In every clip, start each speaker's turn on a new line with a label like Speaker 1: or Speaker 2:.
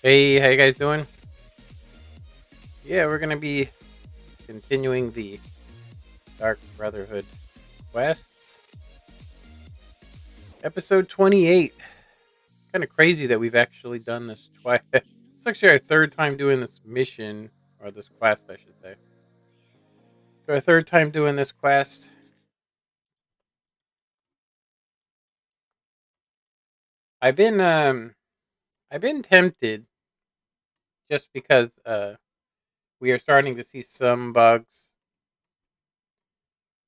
Speaker 1: Hey, how you guys doing? Yeah, we're gonna be continuing the Dark Brotherhood quests. Episode 28. Kind of crazy that we've actually done this twice. It's actually our third time doing this mission, or this quest, I should say. So our third time doing this quest. I've been um I've been tempted just because we are starting to see some bugs.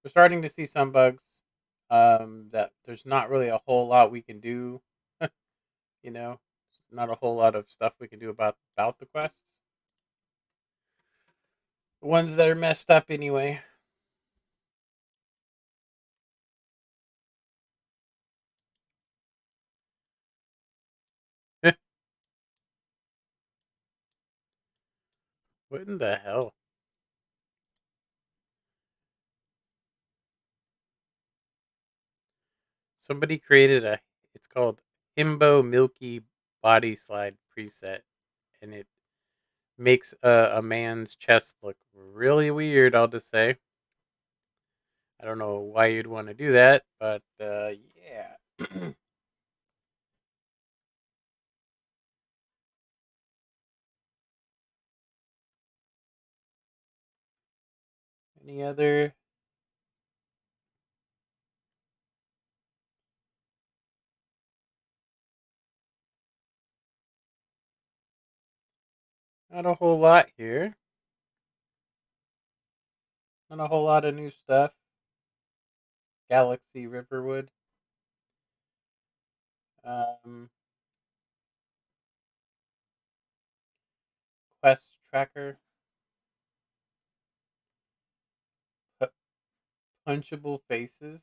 Speaker 1: We're starting to see some bugs that there's not really a whole lot we can do. You know, not a whole lot of stuff we can do about the quests. The ones that are messed up anyway. What in the hell? Somebody created a. It's called Himbo Milky Body Slide preset, and it makes a man's chest look really weird. I'll just say. I don't know why you'd want to do that, but yeah. Any other? Not a whole lot here. Not a whole lot of new stuff. Galaxy Riverwood. Um, Quest tracker. Punchable faces.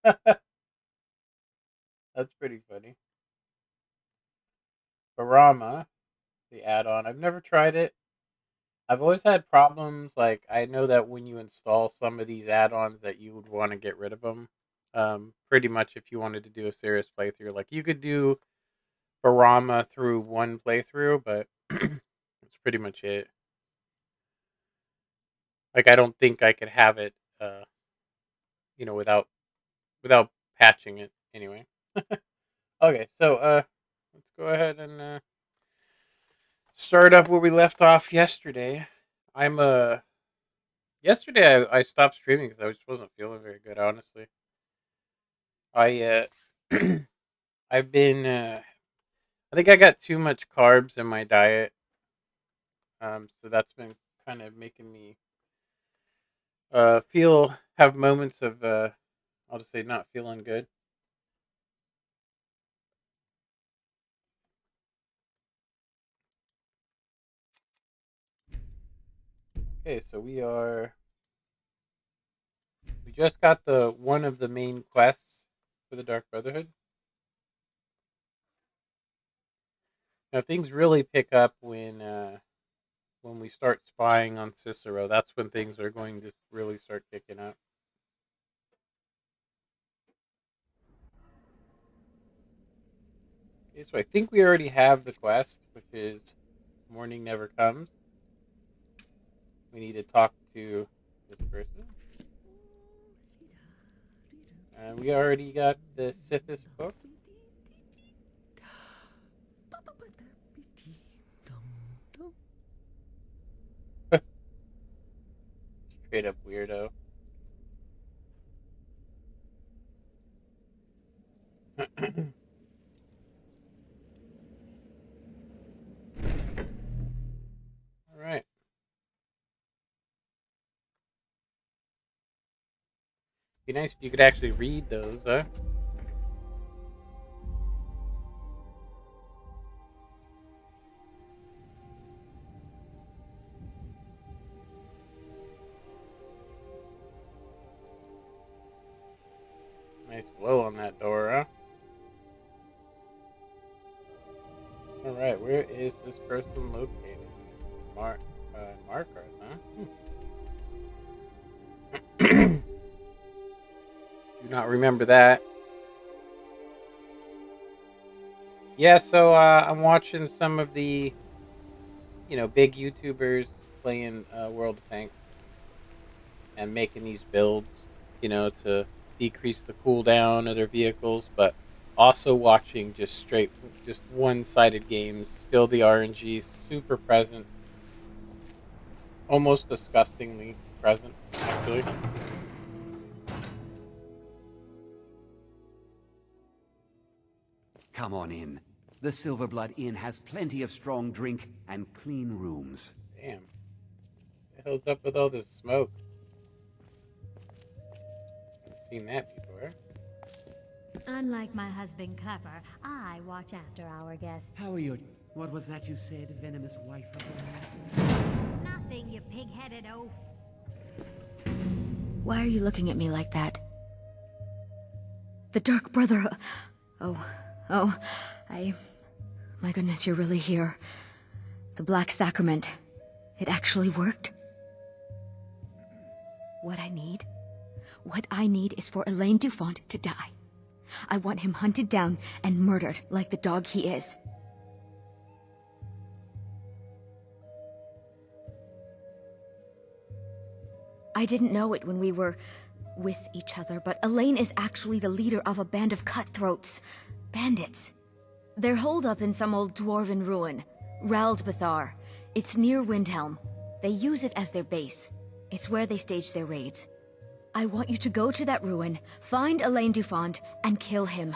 Speaker 1: That's pretty funny. Barama, the add-on. I've never tried it. I've always had problems. Like I know that when you install some of these add-ons, that you would want to get rid of them. Pretty much if you wanted to do a serious playthrough, like you could do Barama through one playthrough, but that's pretty much it. Like I don't think I could have it, without patching it anyway. Okay, so let's go ahead and start up where we left off yesterday. I'm yesterday I stopped streaming because I just wasn't feeling very good. Honestly, I I've been I think I got too much carbs in my diet. So that's been kind of making me feel have moments of I'll just say not feeling good. Okay, so we just got the one of the main quests for the Dark Brotherhood. Now things really pick up when we start spying on Cicero. That's when things are going to really start kicking up. Okay, so I think we already have the quest, which is Morning Never Comes. We need to talk to this person. And we already got the Sithis book. Straight up weirdo. All right. Be nice if you could actually read those, huh? Nice glow on that door, huh? All right. Where is this person located? Mark, Marker, huh? Do not remember that. Yeah, so I'm watching some of the big YouTubers playing World of Tanks and making these builds, to decrease the cooldown of their vehicles, but also watching just one-sided games. Still, the RNG super present, almost disgustingly present, actually.
Speaker 2: Come on in. The Silverblood Inn has plenty of strong drink and clean rooms.
Speaker 1: Damn, what the hell's up with all this smoke? Haven't seen that before.
Speaker 3: Unlike my husband Clever, I watch after our guests.
Speaker 2: How are you? What was that you said, venomous wife of a...
Speaker 3: Nothing, you pig-headed oaf.
Speaker 4: Why are you looking at me like that? The Dark Brotherhood... My goodness, you're really here. The Black Sacrament. It actually worked? What I need is for Elaine Dufont to die. I want him hunted down and murdered like the dog he is. I didn't know it when we were with each other, but Elaine is actually the leader of a band of cutthroats. Bandits. They're holed up in some old dwarven ruin, Raldbathar. It's near Windhelm. They use it as their base. It's where they stage their raids. I want you to go to that ruin, find Elaine Dufont, and kill him.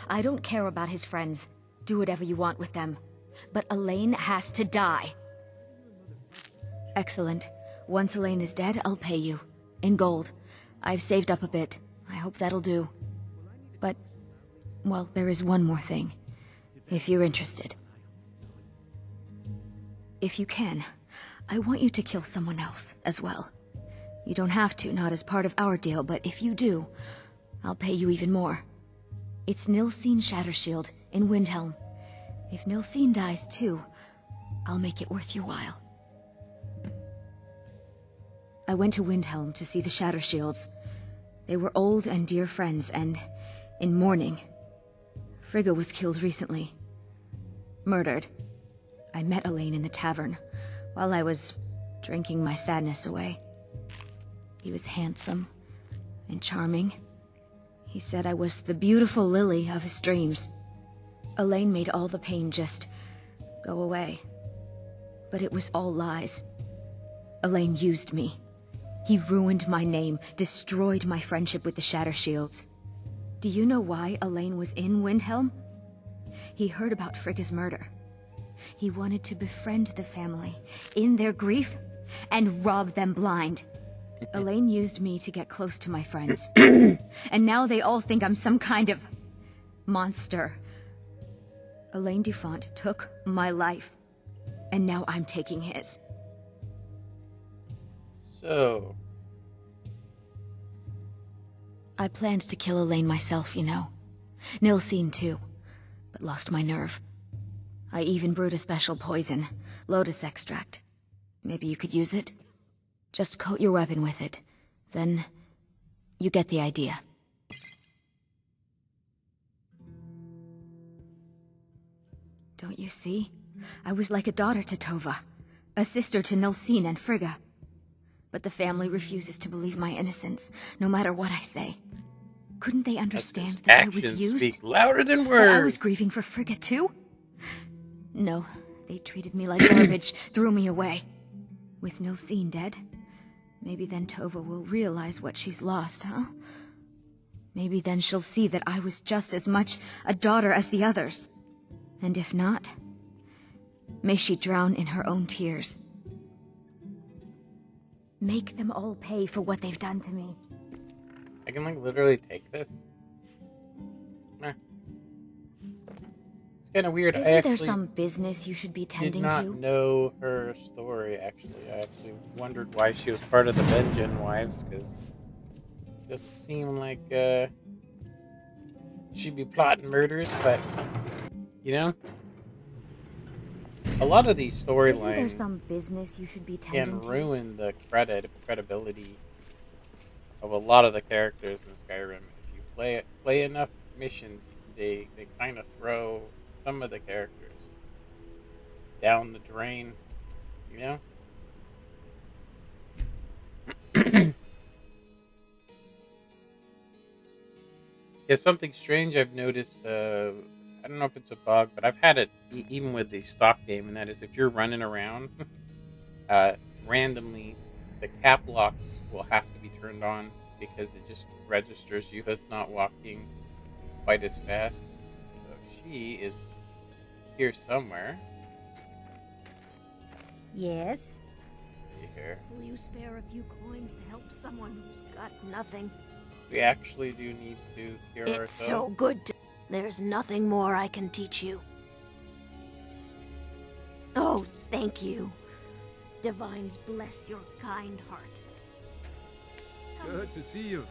Speaker 4: I don't care about his friends. Do whatever you want with them. But Elaine has to die. Excellent. Once Elaine is dead, I'll pay you. In gold. I've saved up a bit. I hope that'll do. But, well, there is one more thing. If you're interested. If you can, I want you to kill someone else as well. You don't have to, not as part of our deal, but if you do, I'll pay you even more. It's Nilsine Shattershield in Windhelm. If Nilsine dies too, I'll make it worth your while. I went to Windhelm to see the Shattershields. They were old and dear friends, and in mourning. Frigga was killed recently. Murdered. I met Elaine in the tavern, while I was drinking my sadness away. He was handsome and charming. He said I was the beautiful lily of his dreams. Elaine made all the pain just go away. But it was all lies. Elaine used me. He ruined my name, destroyed my friendship with the Shattershields. Do you know why Elaine was in Windhelm? He heard about Frigga's murder. He wanted to befriend the family in their grief and rob them blind. Elaine used me to get close to my friends. And now they all think I'm some kind of monster. Elaine Dufont took my life, and now I'm taking his.
Speaker 1: So...
Speaker 4: I planned to kill Elaine myself, you know. Nilsine too, but lost my nerve. I even brewed a special poison, lotus extract. Maybe you could use it? Just coat your weapon with it. Then, you get the idea. Don't you see? I was like a daughter to Tova, a sister to Nilsine and Frigga. But the family refuses to believe my innocence, no matter what I say. Couldn't they understand that I was used?
Speaker 1: Actions speak louder than words.
Speaker 4: That I was grieving for Frigga too? No, they treated me like garbage, threw me away. With Nilsine dead, maybe then Tova will realize what she's lost, huh? Maybe then she'll see that I was just as much a daughter as the others. And if not, may she drown in her own tears. Make them all pay for what they've done to me.
Speaker 1: I can, like, literally take this? It's kind of weird.
Speaker 4: Isn't there some business you should be tending to?
Speaker 1: I did not know her story, actually. I actually wondered why she was part of the Benjen Wives, because it doesn't seem like she'd be plotting murders, but, you know? A lot of these storylines
Speaker 4: Isn't there some business you should be tending
Speaker 1: can ruin the credibility of a lot of the characters in Skyrim. If you play enough missions, they kind of throw some of the characters down the drain, you know? Yeah, something strange I've noticed, I don't know if it's a bug, but I've had it even with the stock game, and that is if you're running around, uh, randomly, the cap locks will have to be turned on because it just registers you as not walking quite as fast. So she is here somewhere.
Speaker 5: Yes?
Speaker 1: See here.
Speaker 5: Will you spare a few coins to help someone who's got nothing?
Speaker 1: We actually do need to cure
Speaker 5: It's
Speaker 1: ourselves.
Speaker 5: so good to... There's nothing more I can teach you. Oh, thank you. Divines bless your kind heart.
Speaker 6: Good to see you.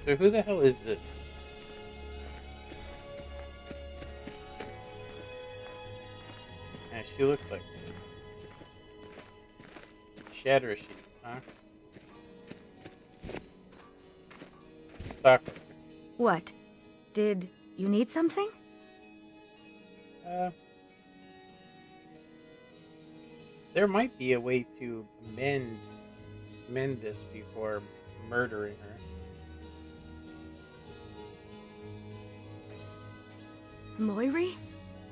Speaker 1: So who the hell is this? Yeah, she looks like Shatter Sheep, huh? Talk with her.
Speaker 4: What? Did you need something?
Speaker 1: There might be a way to mend this before murdering her.
Speaker 4: Moiri?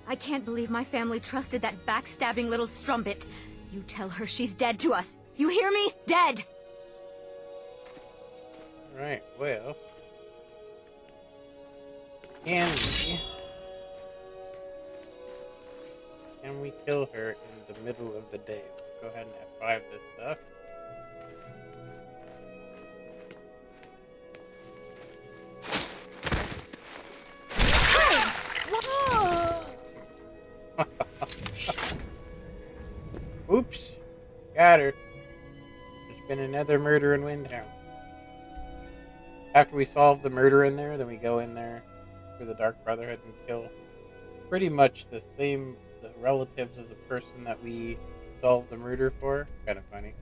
Speaker 4: I can't believe my family trusted that backstabbing little strumpet. You tell her she's dead to us. You hear me? Dead!
Speaker 1: Right, well. Can we kill her in the middle of the day? Let's go ahead and F5 this stuff. Oops. Got her. There's been another murder in Windhelm. After we solve the murder in there, then we go in there for the Dark Brotherhood and kill pretty much the relatives of the person that we solved the murder for. Kind of funny.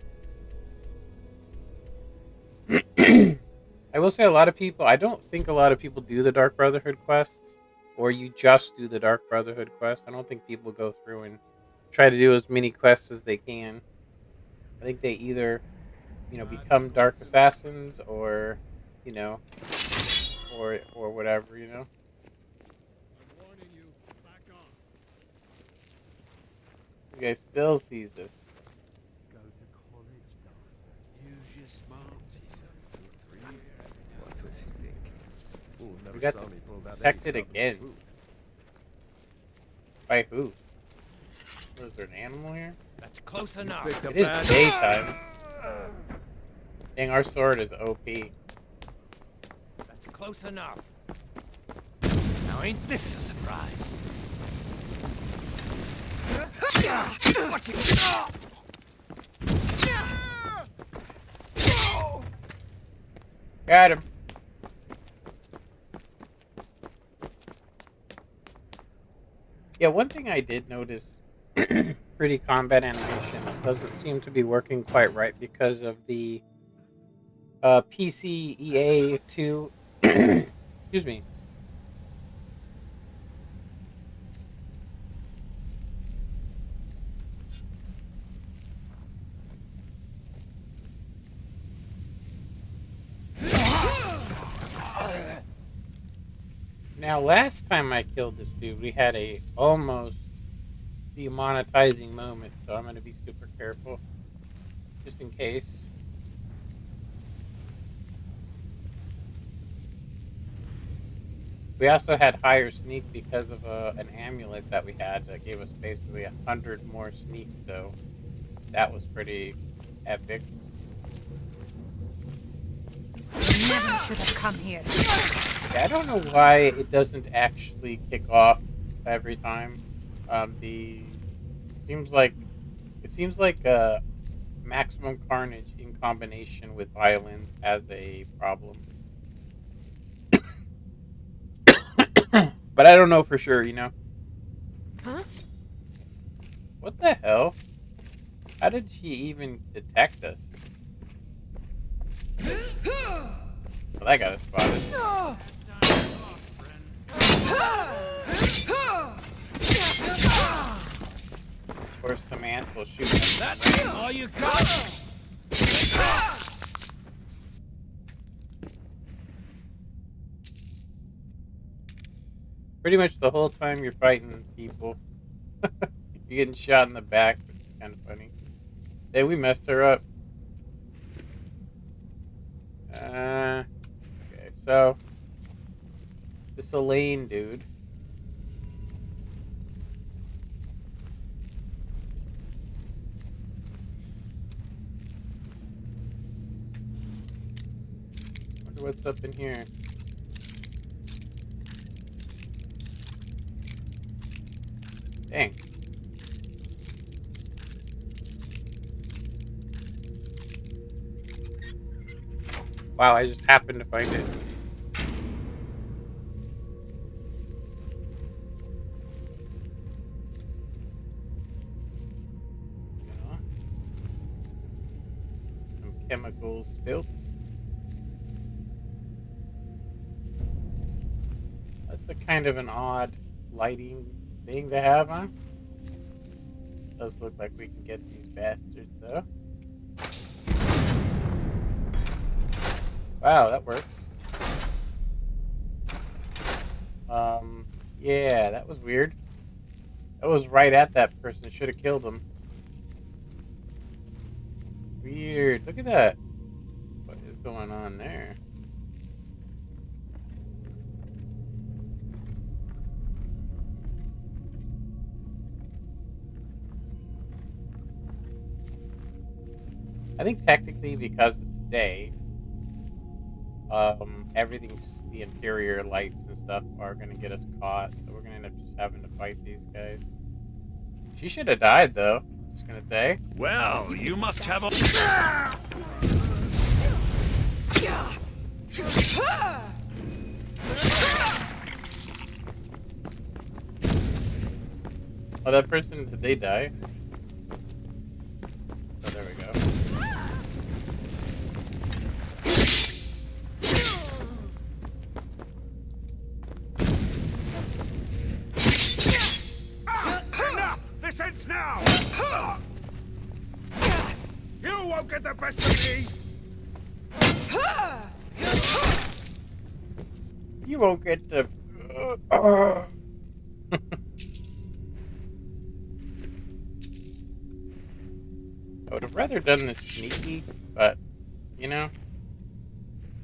Speaker 1: I will say I don't think a lot of people do the Dark Brotherhood quests, or you just do the Dark Brotherhood quest. I don't think people go through and try to do as many quests as they can. I think they either, become Dark Assassins or, or whatever,
Speaker 6: I'm warning you, back off.
Speaker 1: You guys still sees this.
Speaker 6: Go to college, Darcy. Use your smarties. 2 3s. What does he think? Fool never
Speaker 1: We got
Speaker 6: saw me pull that
Speaker 1: detected
Speaker 6: any son of a
Speaker 1: again.
Speaker 6: boot.
Speaker 1: By who? Was there an animal here?
Speaker 7: That's close
Speaker 6: You
Speaker 7: enough.
Speaker 6: picked a
Speaker 1: It is
Speaker 6: bad-
Speaker 1: daytime. Dang, our sword is OP.
Speaker 7: That's close enough. Now ain't this a surprise? Watch it.
Speaker 1: Got him. Yeah, one thing I did notice, pretty combat animation doesn't seem to be working quite right because of the PC EA2. Excuse me. Now, last time I killed this dude, we had a almost demonetizing moment, so I'm going to be super careful, just in case. We also had higher sneak because of an amulet that we had that gave us basically 100 more sneak, so that was pretty epic.
Speaker 8: Never should have come here.
Speaker 1: Yeah, I don't know why it doesn't actually kick off every time. It seems like maximum carnage in combination with violence has a problem. But I don't know for sure,
Speaker 5: Huh?
Speaker 1: What the hell? How did she even detect us? Well, that got us spotted. Or some ants will shoot them.
Speaker 7: That's all you got?
Speaker 1: Pretty much the whole time you're fighting people, you're getting shot in the back, which is kind of funny. Hey, we messed her up. Okay, so this Elaine dude. Wonder what's up in here. Dang. Wow, I just happened to find it. Yeah. Some chemicals spilt. That's a kind of an odd lighting thing to have, huh? Does look like we can get these bastards though. Wow, that worked. Yeah, that was weird. That was right at that person. Should have killed him. Weird. Look at that. What is going on there? I think technically because it's day, everything's the interior lights and stuff are gonna get us caught, so we're gonna end up just having to fight these guys. She should have died though. Just gonna say.
Speaker 7: Well, you must have a...
Speaker 1: Oh, that person, did they die? Oh, there we go.
Speaker 6: Enough! This ends now! You won't get the best of me!
Speaker 1: You won't get the... I would have rather done this sneaky, but, you know.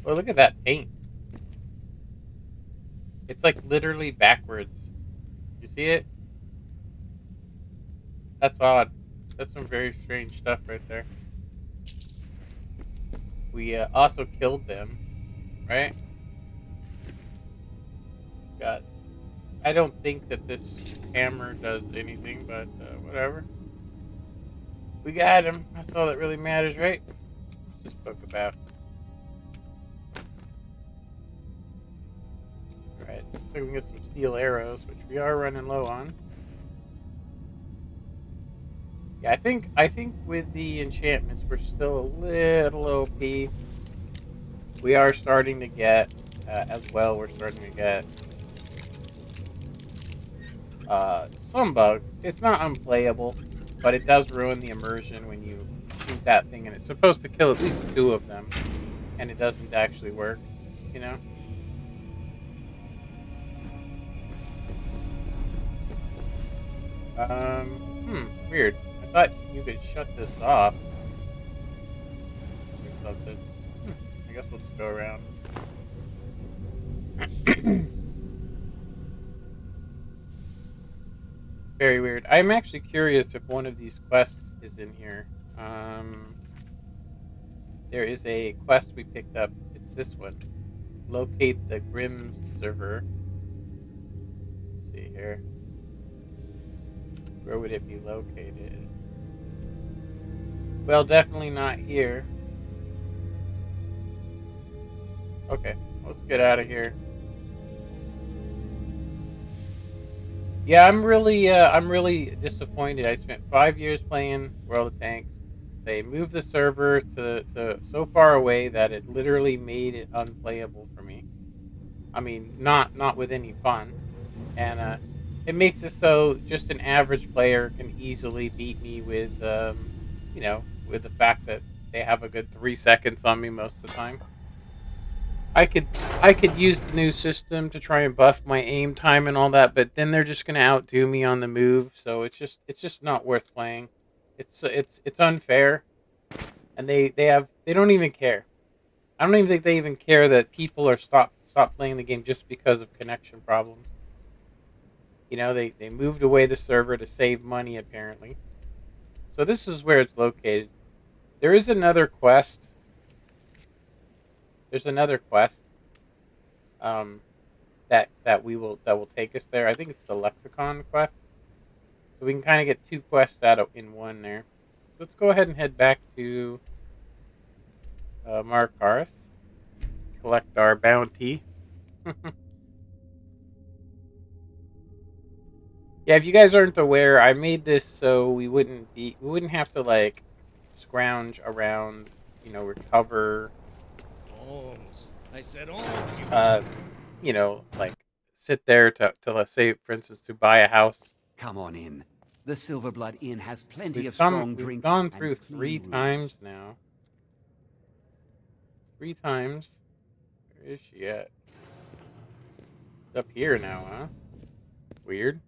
Speaker 1: Well, look at that paint. It's like literally backwards. You see it? That's odd. That's some very strange stuff right there. We also killed them, right? It's got... I don't think that this hammer does anything, but whatever. We got him. That's all that really matters, right? What's this book about? Alright, looks like we can get some steel arrows, which we are running low on. Yeah, I think with the enchantments we're still a little OP. We are starting to get, as well, we're starting to get some bugs. It's not unplayable, but it does ruin the immersion when you shoot that thing, and it's supposed to kill at least 2 of them, and it doesn't actually work, you know? Weird. I thought you could shut this off or something. I guess we'll just go around. Very weird. I'm actually curious if one of these quests is in here. There is a quest we picked up. It's this one. Locate the Grim server. Let's see here. Where would it be located? Well, definitely not here. Okay, let's get out of here. Yeah, I'm really disappointed. I spent 5 years playing World of Tanks. They moved the server to so far away that it literally made it unplayable for me. I mean, not with any fun. And it makes it so just an average player can easily beat me with, with the fact that they have a good 3 seconds on me most of the time. I could I could use the new system to try and buff my aim time and all that, but then they're just gonna outdo me on the move. So it's just not worth playing. It's unfair, and they don't even care. I don't even think they even care that people are stop playing the game just because of connection problems. They moved away the server to save money apparently. So this is where it's located. There is another quest. There's another quest. Um, that will take us there. I think it's the lexicon quest. So we can kind of get two quests in one there. Let's go ahead and head back to Markarth. Collect our bounty. Yeah, if you guys aren't aware, I made this so we wouldn't have to like scrounge around, recover,
Speaker 7: Alms. I said alms.
Speaker 1: like sit there to let's say, for instance, to buy a house.
Speaker 2: Come on in. The Silverblood Inn has plenty
Speaker 1: We've
Speaker 2: of strong
Speaker 1: we've
Speaker 2: drink
Speaker 1: gone
Speaker 2: and
Speaker 1: through
Speaker 2: clean
Speaker 1: 3
Speaker 2: rooms.
Speaker 1: times now. 3 times. Where is she at? It's up here now, huh? Weird.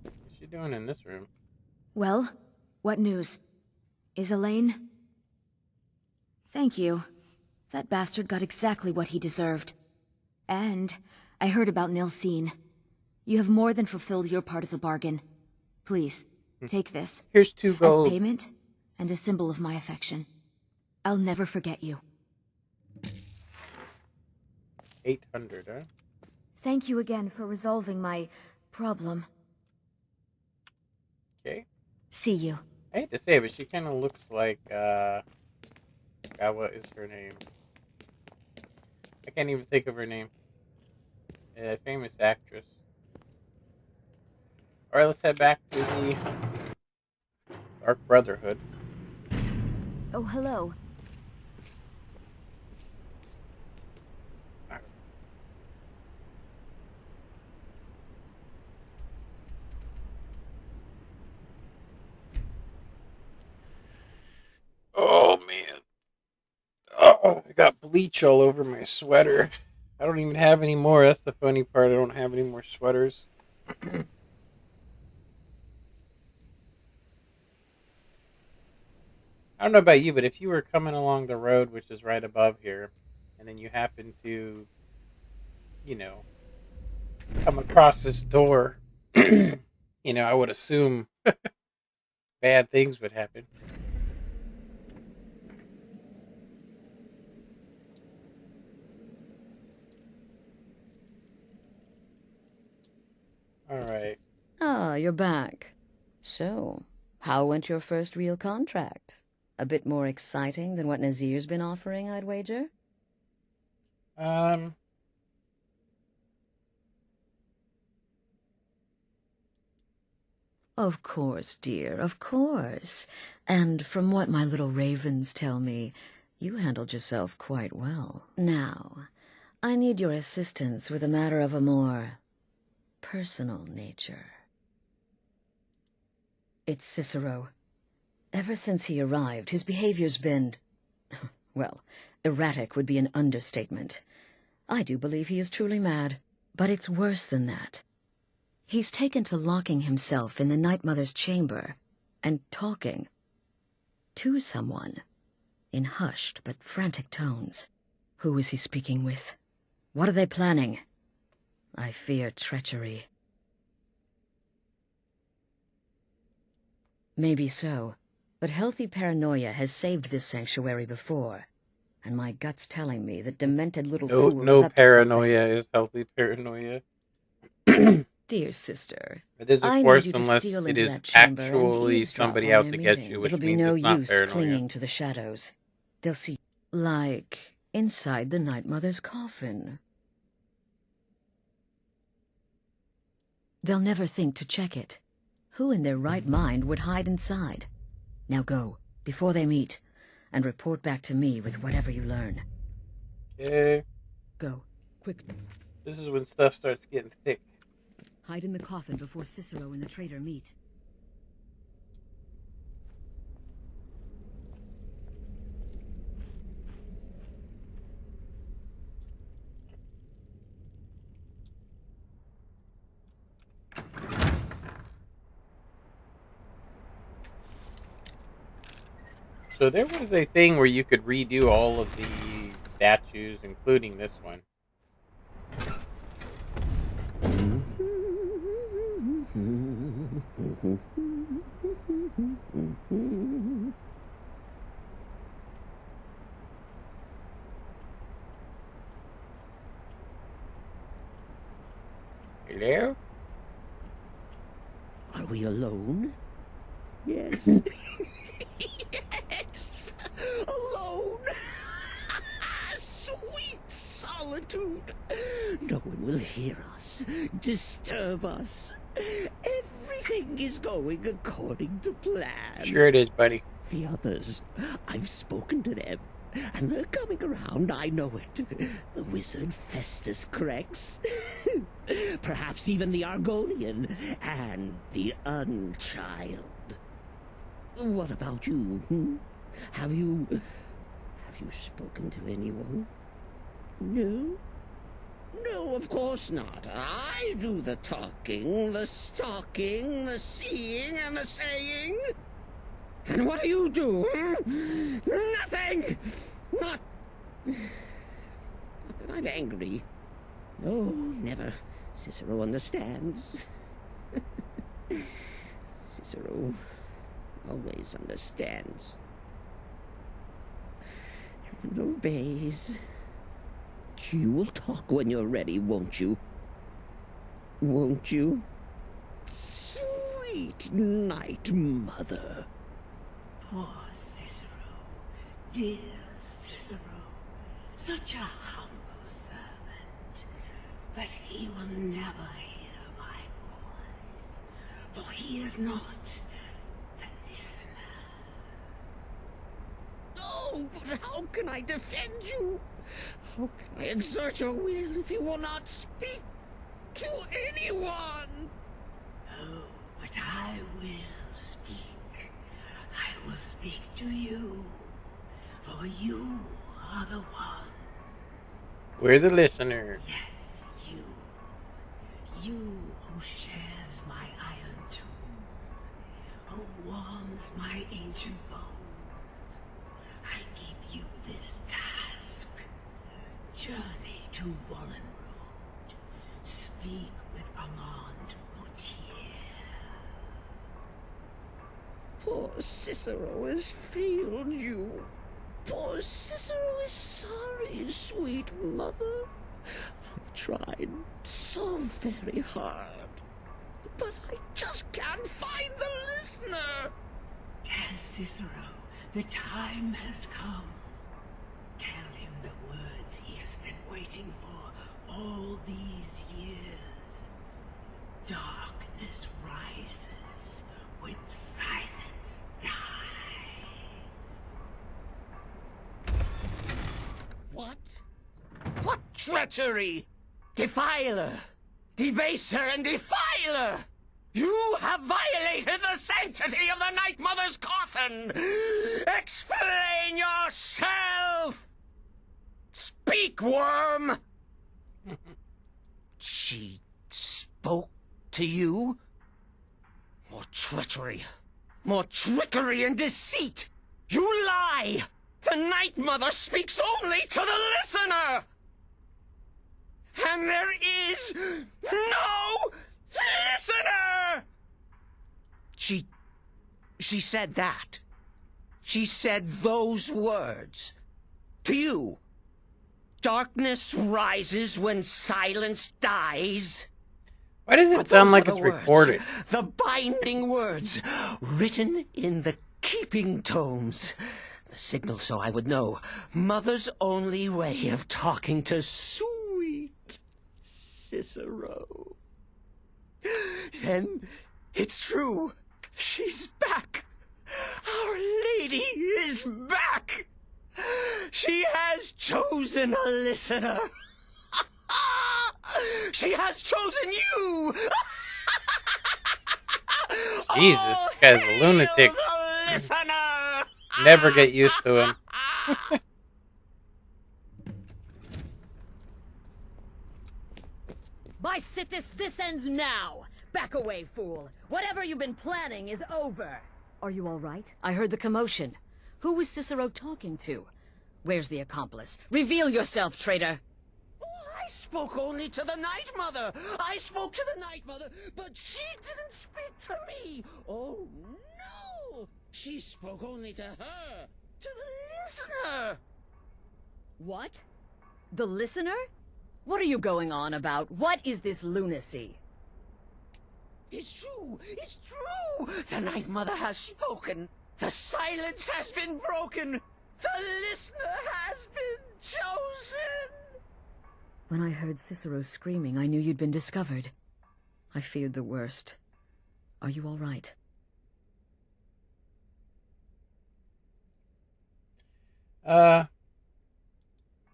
Speaker 1: What's she doing in this room?
Speaker 4: Well, what news? Is Elaine? Thank you. That bastard got exactly what he deserved. And I heard about Nilsine. You have more than fulfilled your part of the bargain. Please, take this.
Speaker 1: Here's 2 gold.
Speaker 4: As payment, and a symbol of my affection. I'll never forget you.
Speaker 1: 800, huh?
Speaker 4: Thank you again for resolving my problem.
Speaker 1: Okay.
Speaker 4: See you.
Speaker 1: I hate to say it, but she kind of looks like, God, what is her name? I can't even think of her name. A famous actress. Alright, let's head back to the Dark Brotherhood.
Speaker 4: Oh, hello.
Speaker 1: Oh, man. Oh, I got bleach all over my sweater. I don't even have any more. That's the funny part. I don't have any more sweaters. I don't know about you, but if you were coming along the road, which is right above here, and then you happen to, come across this door, I would assume bad things would happen. Alright.
Speaker 9: Ah, you're back. So, how went your first real contract? A bit more exciting than what Nazir's been offering, I'd wager? Of course, dear, of course. And from what my little ravens tell me, you handled yourself quite well. Now, I need your assistance with a matter of a more personal nature. It's Cicero. Ever since he arrived, his behavior's been, well, erratic would be an understatement. I do believe he is truly mad, but it's worse than that. He's taken to locking himself in the Night Mother's chamber and talking to someone in hushed but frantic tones. Who is he speaking with? What are they planning? I fear treachery. Maybe so, but healthy paranoia has saved this sanctuary before, and my gut's telling me that demented little fool is up to something.
Speaker 1: No paranoia is healthy paranoia.
Speaker 9: Dear sister,
Speaker 1: It isn't
Speaker 9: I need
Speaker 1: worse
Speaker 9: you to
Speaker 1: unless
Speaker 9: steal
Speaker 1: it
Speaker 9: into
Speaker 1: is
Speaker 9: that chamber and
Speaker 1: actually
Speaker 9: eavesdrop
Speaker 1: somebody
Speaker 9: on
Speaker 1: out
Speaker 9: their
Speaker 1: to get
Speaker 9: meeting.
Speaker 1: you, which
Speaker 9: It'll be
Speaker 1: means
Speaker 9: no
Speaker 1: it's not
Speaker 9: use
Speaker 1: paranoia.
Speaker 9: clinging to the shadows. They'll see, like inside the Night Mother's coffin. They'll never think to check it. Who in their right mind would hide inside? Now go, before they meet, and report back to me with whatever you learn.
Speaker 1: Okay.
Speaker 9: Go, quickly.
Speaker 1: This is when stuff starts getting thick.
Speaker 9: Hide in the coffin before Cicero and the traitor meet.
Speaker 1: So there was a thing where you could redo all of the statues, including this one. Hello?
Speaker 10: Are we alone? Yes. Yes! Alone! Sweet solitude! No one will hear us, disturb us. Everything is going according to plan.
Speaker 1: Sure it is, buddy.
Speaker 10: The others, I've spoken to them, and they're coming around, I know it. The wizard Festus Crex, perhaps even the Argonian, and the Unchild. What about you? Have you spoken to anyone? No? No, of course not. I do the talking, the stalking, the seeing, and the saying. And what do you do? Nothing! Not that I'm angry. No, never. Cicero understands. Cicero always understands. And obeys. You will talk when you're ready, won't you? Won't you? Sweet night, mother.
Speaker 11: Poor Cicero, dear Cicero, such a humble servant, but he will never hear my voice, for he is not the listener.
Speaker 10: Oh, but how can I defend you? How can I exert your will if you will not speak to anyone?
Speaker 11: Oh, but I will speak. I will speak to you, for you are the one.
Speaker 1: We're the listener.
Speaker 11: Yes, you. You who shares my iron tomb, who warms my ancient bones. I give you this task. Journey to Wallen Road. Speak with Armand Moutier.
Speaker 10: Poor Cicero has failed you. Poor Cicero is sorry, sweet mother. I've tried so very hard, but I just can't find the listener.
Speaker 11: Tell Cicero the time has come. Tell him the words he has been waiting for all these years. Darkness rises when silence dies.
Speaker 10: What? What treachery! Defiler! Debaser and defiler! You have violated the sanctity of the Night Mother's coffin! Explain yourself! Speak, worm! She spoke to you? More treachery, more trickery and deceit! You lie! The Night Mother speaks only to the listener! And there is no listener! She said that. She said those words. To you. Darkness rises when silence dies.
Speaker 1: Why does it
Speaker 10: But
Speaker 1: sound
Speaker 10: those
Speaker 1: like
Speaker 10: are
Speaker 1: it's
Speaker 10: the words,
Speaker 1: recorded?
Speaker 10: The binding words, written in the keeping tomes. The signal so I would know. Mother's only way of talking to sweet Cicero. Then it's true. She's back. Our Lady is back.
Speaker 11: She has chosen a listener. She has chosen you.
Speaker 1: Jesus, this guy's a lunatic. Never get used to him.
Speaker 9: By Sithis, this ends now! Back away, fool! Whatever you've been planning is over! Are you all right? I heard the commotion. Who was Cicero talking to? Where's the accomplice? Reveal yourself, traitor!
Speaker 11: I spoke only to the Night Mother. I spoke to the Night Mother, but she didn't speak to me. Oh, no! She spoke only to her, to the listener.
Speaker 9: What? The listener? What are you going on about? What is this lunacy?
Speaker 11: It's true. It's true. The Night Mother has spoken. The silence has been broken. The listener has been chosen.
Speaker 9: When I heard Cicero screaming, I knew you'd been discovered. I feared the worst. Are you all right?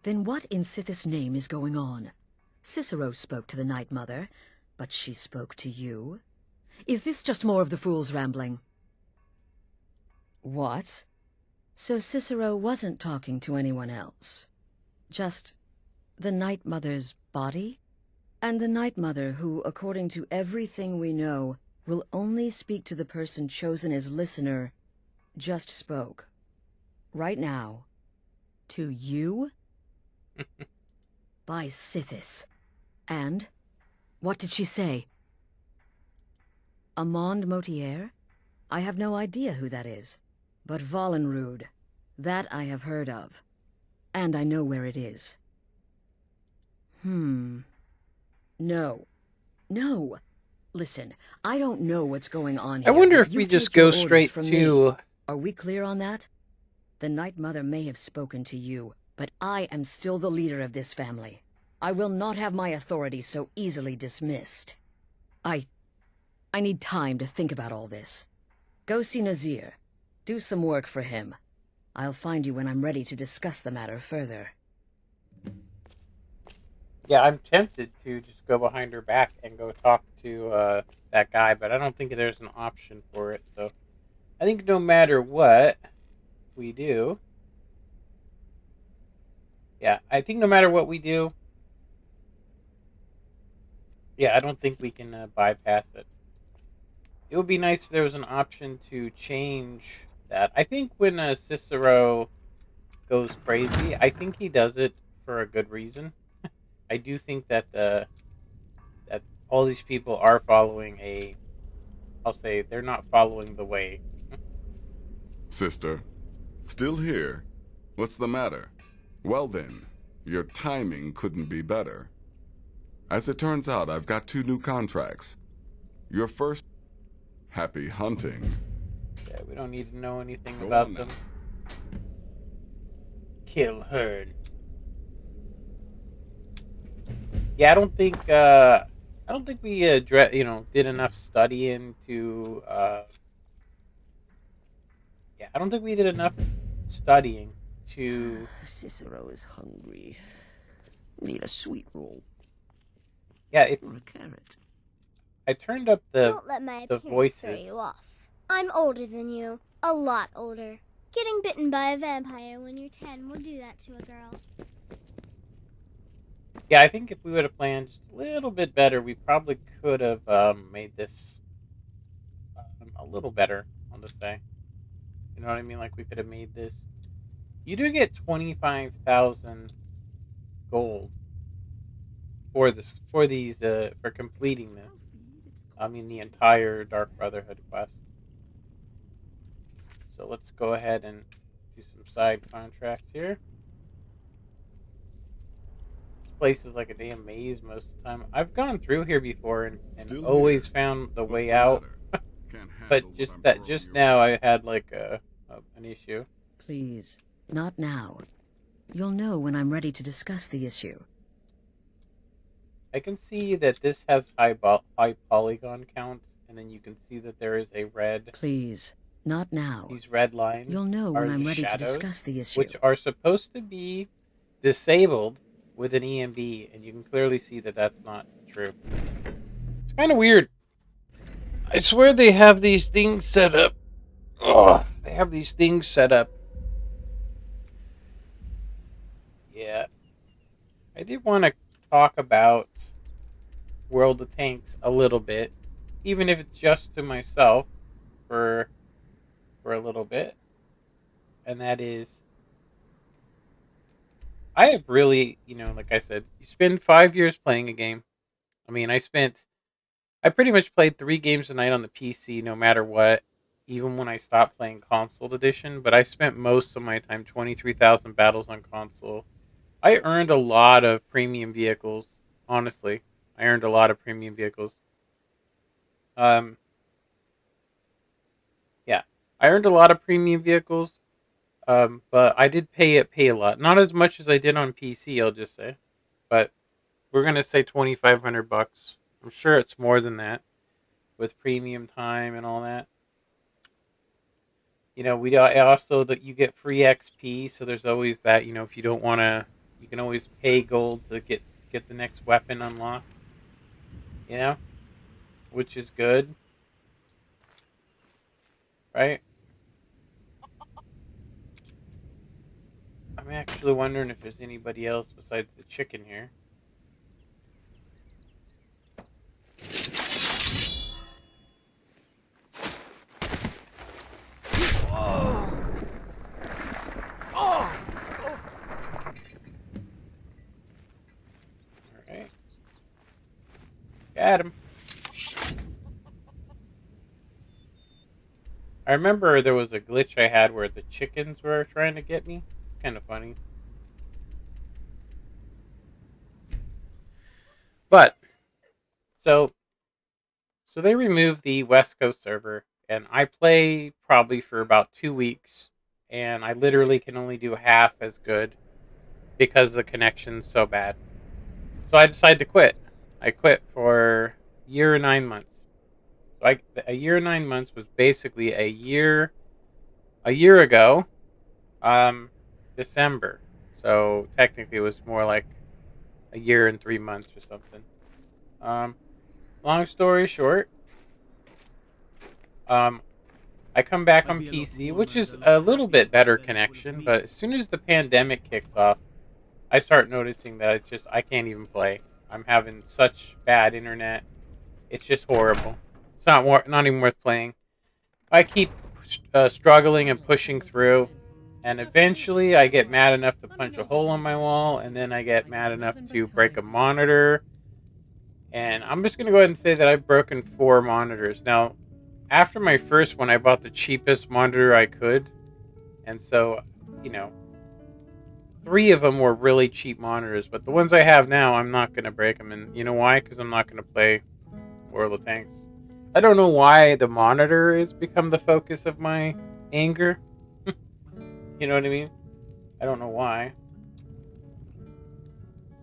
Speaker 9: Then what in Sithis' name is going on? Cicero spoke to the Night Mother, but she spoke to you? Is this just more of the fool's rambling? What? So Cicero wasn't talking to anyone else? Just the Night Mother's body? And the Night Mother who, according to everything we know, will only speak to the person chosen as listener, just spoke. Right now. To you? By Sithis. And? What did she say? Amand Motier? I have no idea who that is. But Vollenrud. That I have heard of. And I know where it is. No. No. Listen, I don't know what's going on here.
Speaker 1: I wonder if
Speaker 9: You
Speaker 1: we just
Speaker 9: take your
Speaker 1: go
Speaker 9: orders
Speaker 1: straight
Speaker 9: from
Speaker 1: to...
Speaker 9: me. Are we clear on that? The Night Mother may have spoken to you, but I am still the leader of this family. I will not have my authority so easily dismissed. I need time to think about all this. Go see Nazir. Do some work for him. I'll find you when I'm ready to discuss the matter further.
Speaker 1: Yeah, I'm tempted to just go behind her back and go talk to that guy, but I don't think there's an option for it, so... I think no matter what we do... Yeah, I think no matter what we do... Yeah, I don't think we can bypass it. It would be nice if there was an option to change that. I think when Cicero goes crazy, I think he does it for a good reason. I do think that that all these people are following a... I'll say, they're not following the way.
Speaker 12: Sister, still here? What's the matter? Well then, your timing couldn't be better. As it turns out, I've got 2 new contracts. Your first... Happy hunting.
Speaker 1: Yeah, we don't need to know anything
Speaker 12: Go
Speaker 1: about
Speaker 12: on
Speaker 1: them.
Speaker 12: now.
Speaker 1: Kill Herd. Yeah, I don't think we did enough studying to yeah, I don't think we did enough studying to...
Speaker 11: Cicero is hungry. Need a sweet roll.
Speaker 1: Yeah, it's...
Speaker 11: Or a carrot.
Speaker 1: I turned up the
Speaker 5: Don't let my
Speaker 1: the
Speaker 5: appearance throw
Speaker 1: voices.
Speaker 5: you off. I'm older than you. A lot older. Getting bitten by a vampire when you're 10 will do that to a girl.
Speaker 1: Yeah, I think if we would have planned just a little bit better, we probably could have made this a little better, I'll just say. You know what I mean? Like, we could have made this... You do get 25,000 gold for this, for completing this. I mean, the entire Dark Brotherhood quest. So let's go ahead and do some side contracts here. This place is like a damn maze most of the time. I've gone through here before and always found the way out. But just now I had like an issue.
Speaker 9: Please, not now. You'll know when I'm ready to discuss the issue.
Speaker 1: I can see that this has high polygon count, and then you can see that there is a red...
Speaker 9: Please, Not now.
Speaker 1: These red lines
Speaker 9: You'll know
Speaker 1: are
Speaker 9: when I'm
Speaker 1: the
Speaker 9: ready to
Speaker 1: shadows,
Speaker 9: discuss the issue.
Speaker 1: which are supposed to be disabled with an EMB, and you can clearly see that that's not true. It's kind of weird. I swear they have these things set up. Ugh, they have these things set up. Yeah. I did want to talk about World of Tanks a little bit, even if it's just to myself for a little bit. And that is, I have really, like I said, you spend 5 years playing a game. I mean, I pretty much played 3 games a night on the PC no matter what, even when I stopped playing console edition, but I spent most of my time 23,000 battles on console. I earned a lot of premium vehicles, honestly. I earned a lot of premium vehicles. Um, yeah, I earned a lot of premium vehicles, but I did pay a lot. Not as much as I did on PC, I'll just say, but we're gonna say $2,500. I'm sure it's more than that with premium time and all that. We also that you get free XP, so there's always that. If you don't want to, you can always pay gold to get the next weapon unlocked. Which is good, right? I'm actually wondering if there's anybody else besides the chicken here. Alright. Got him. I remember there was a glitch I had where the chickens were trying to get me. It's kind of funny. But, so they removed the West Coast server, and I play probably for about 2 weeks, and I literally can only do half as good because the connection's so bad. So I decided to quit. I quit for a year and 9 months. So a year and 9 months was basically a year ago, December. So technically it was more like a year and 3 months or something. Long story short, I come back on PC, which is a little bit better connection, but as soon as the pandemic kicks off, I start noticing that I can't even play. I'm having such bad internet. It's just horrible. It's not even worth playing. I keep struggling and pushing through, and eventually I get mad enough to punch a hole in my wall, and then I get mad enough to break a monitor. And I'm just going to go ahead and say that I've broken 4 monitors. Now, after my first one, I bought the cheapest monitor I could. And so, 3 of them were really cheap monitors. But the ones I have now, I'm not going to break them. And you know why? Because I'm not going to play World of Tanks. I don't know why the monitor has become the focus of my anger. You know what I mean? I don't know why.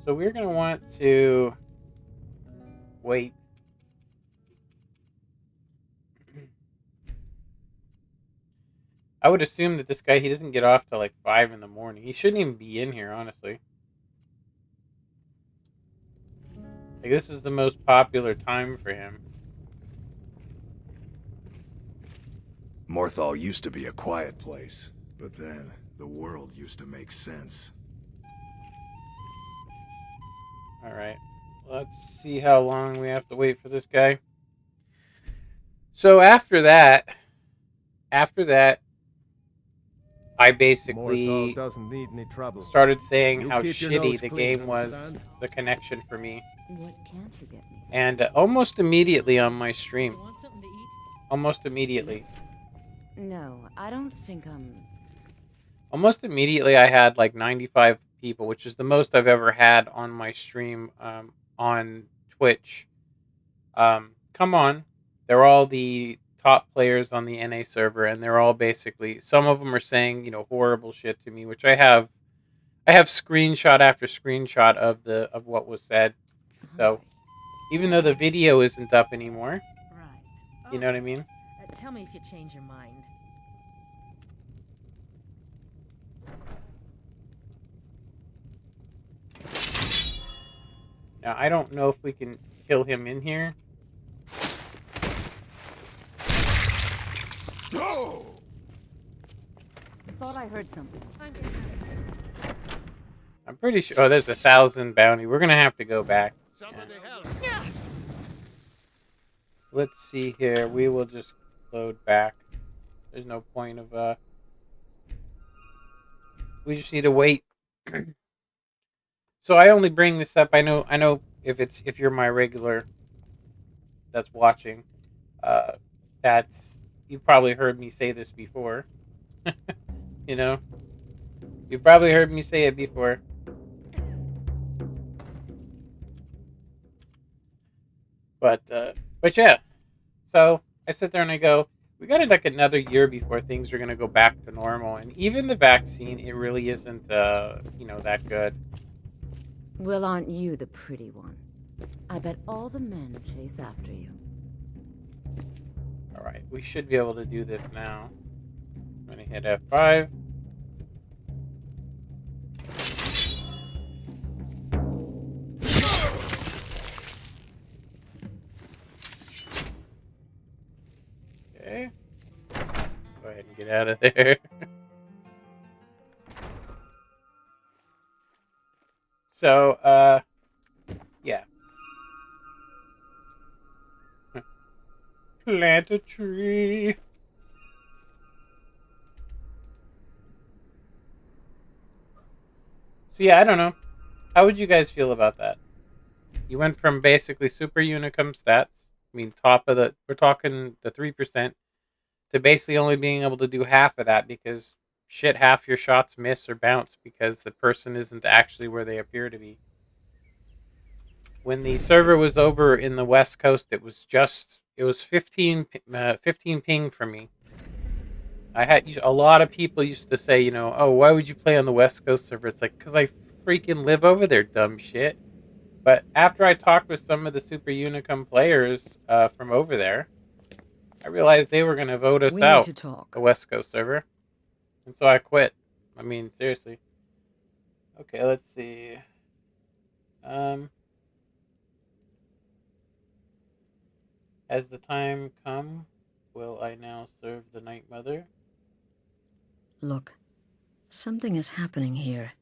Speaker 1: So we're going to want to wait. I would assume that this guy, he doesn't get off till like 5 in the morning. He shouldn't even be in here, honestly. Like, this is the most popular time for him.
Speaker 13: Morthal used to be a quiet place, but then the world used to make sense.
Speaker 1: Alright. Let's see how long we have to wait for this guy. So after that, I basically
Speaker 6: doesn't need any trouble.
Speaker 1: started saying
Speaker 6: You
Speaker 1: how
Speaker 6: keep your
Speaker 1: shitty
Speaker 6: nose
Speaker 1: the
Speaker 6: clean,
Speaker 1: game was,
Speaker 6: understand?
Speaker 1: the connection for me.
Speaker 14: What can't you get me?
Speaker 1: And almost immediately on my stream.
Speaker 14: Want something to eat?
Speaker 1: Almost immediately.
Speaker 14: No, I don't think
Speaker 1: Almost immediately I had like 95 people, which is the most I've ever had on my stream on Twitch. Come on. They're all the top players on the NA server, and they're all basically, some of them are saying, horrible shit to me, which I have screenshot after screenshot of what was said. So even though the video isn't up anymore,
Speaker 14: right.
Speaker 1: you know what I mean?
Speaker 14: Tell me if you change your mind.
Speaker 1: Now, I don't know if we can kill him in here.
Speaker 13: No!
Speaker 14: Thought I heard something.
Speaker 1: I'm pretty sure. Oh, there's 1,000 bounty. We're gonna have to go back. Yeah. Let's see here. We will just load back. There's no point of we just need to wait. So I only bring this up. I know if you're my regular that's watching, that's you probably heard me say this before. You know, you probably heard me say it before. But yeah. So I sit there and I go, we got like another year before things are gonna go back to normal, and even the vaccine, it really isn't that good.
Speaker 14: Well, aren't you the pretty one? I bet all the men chase after you.
Speaker 1: All right, we should be able to do this now. I'm gonna hit F5. Okay. Go ahead and get out of there. So, yeah. Plant a tree. So yeah, I don't know. How would you guys feel about that? You went from basically super unicum stats, I mean we're talking the 3%, to basically only being able to do half of that because shit, half your shots miss or bounce because the person isn't actually where they appear to be. When the server was over in the West Coast, it was 15 ping for me. I had a lot of people used to say, oh, why would you play on the West Coast server? It's like, because I freaking live over there, dumb shit. But after I talked with some of the Super Unicum players from over there, I realized they were going to vote us out, the West Coast server. And so I quit. I mean, seriously. Okay, let's see. Has the time come? Will I now serve the Night Mother?
Speaker 9: Look, something is happening here.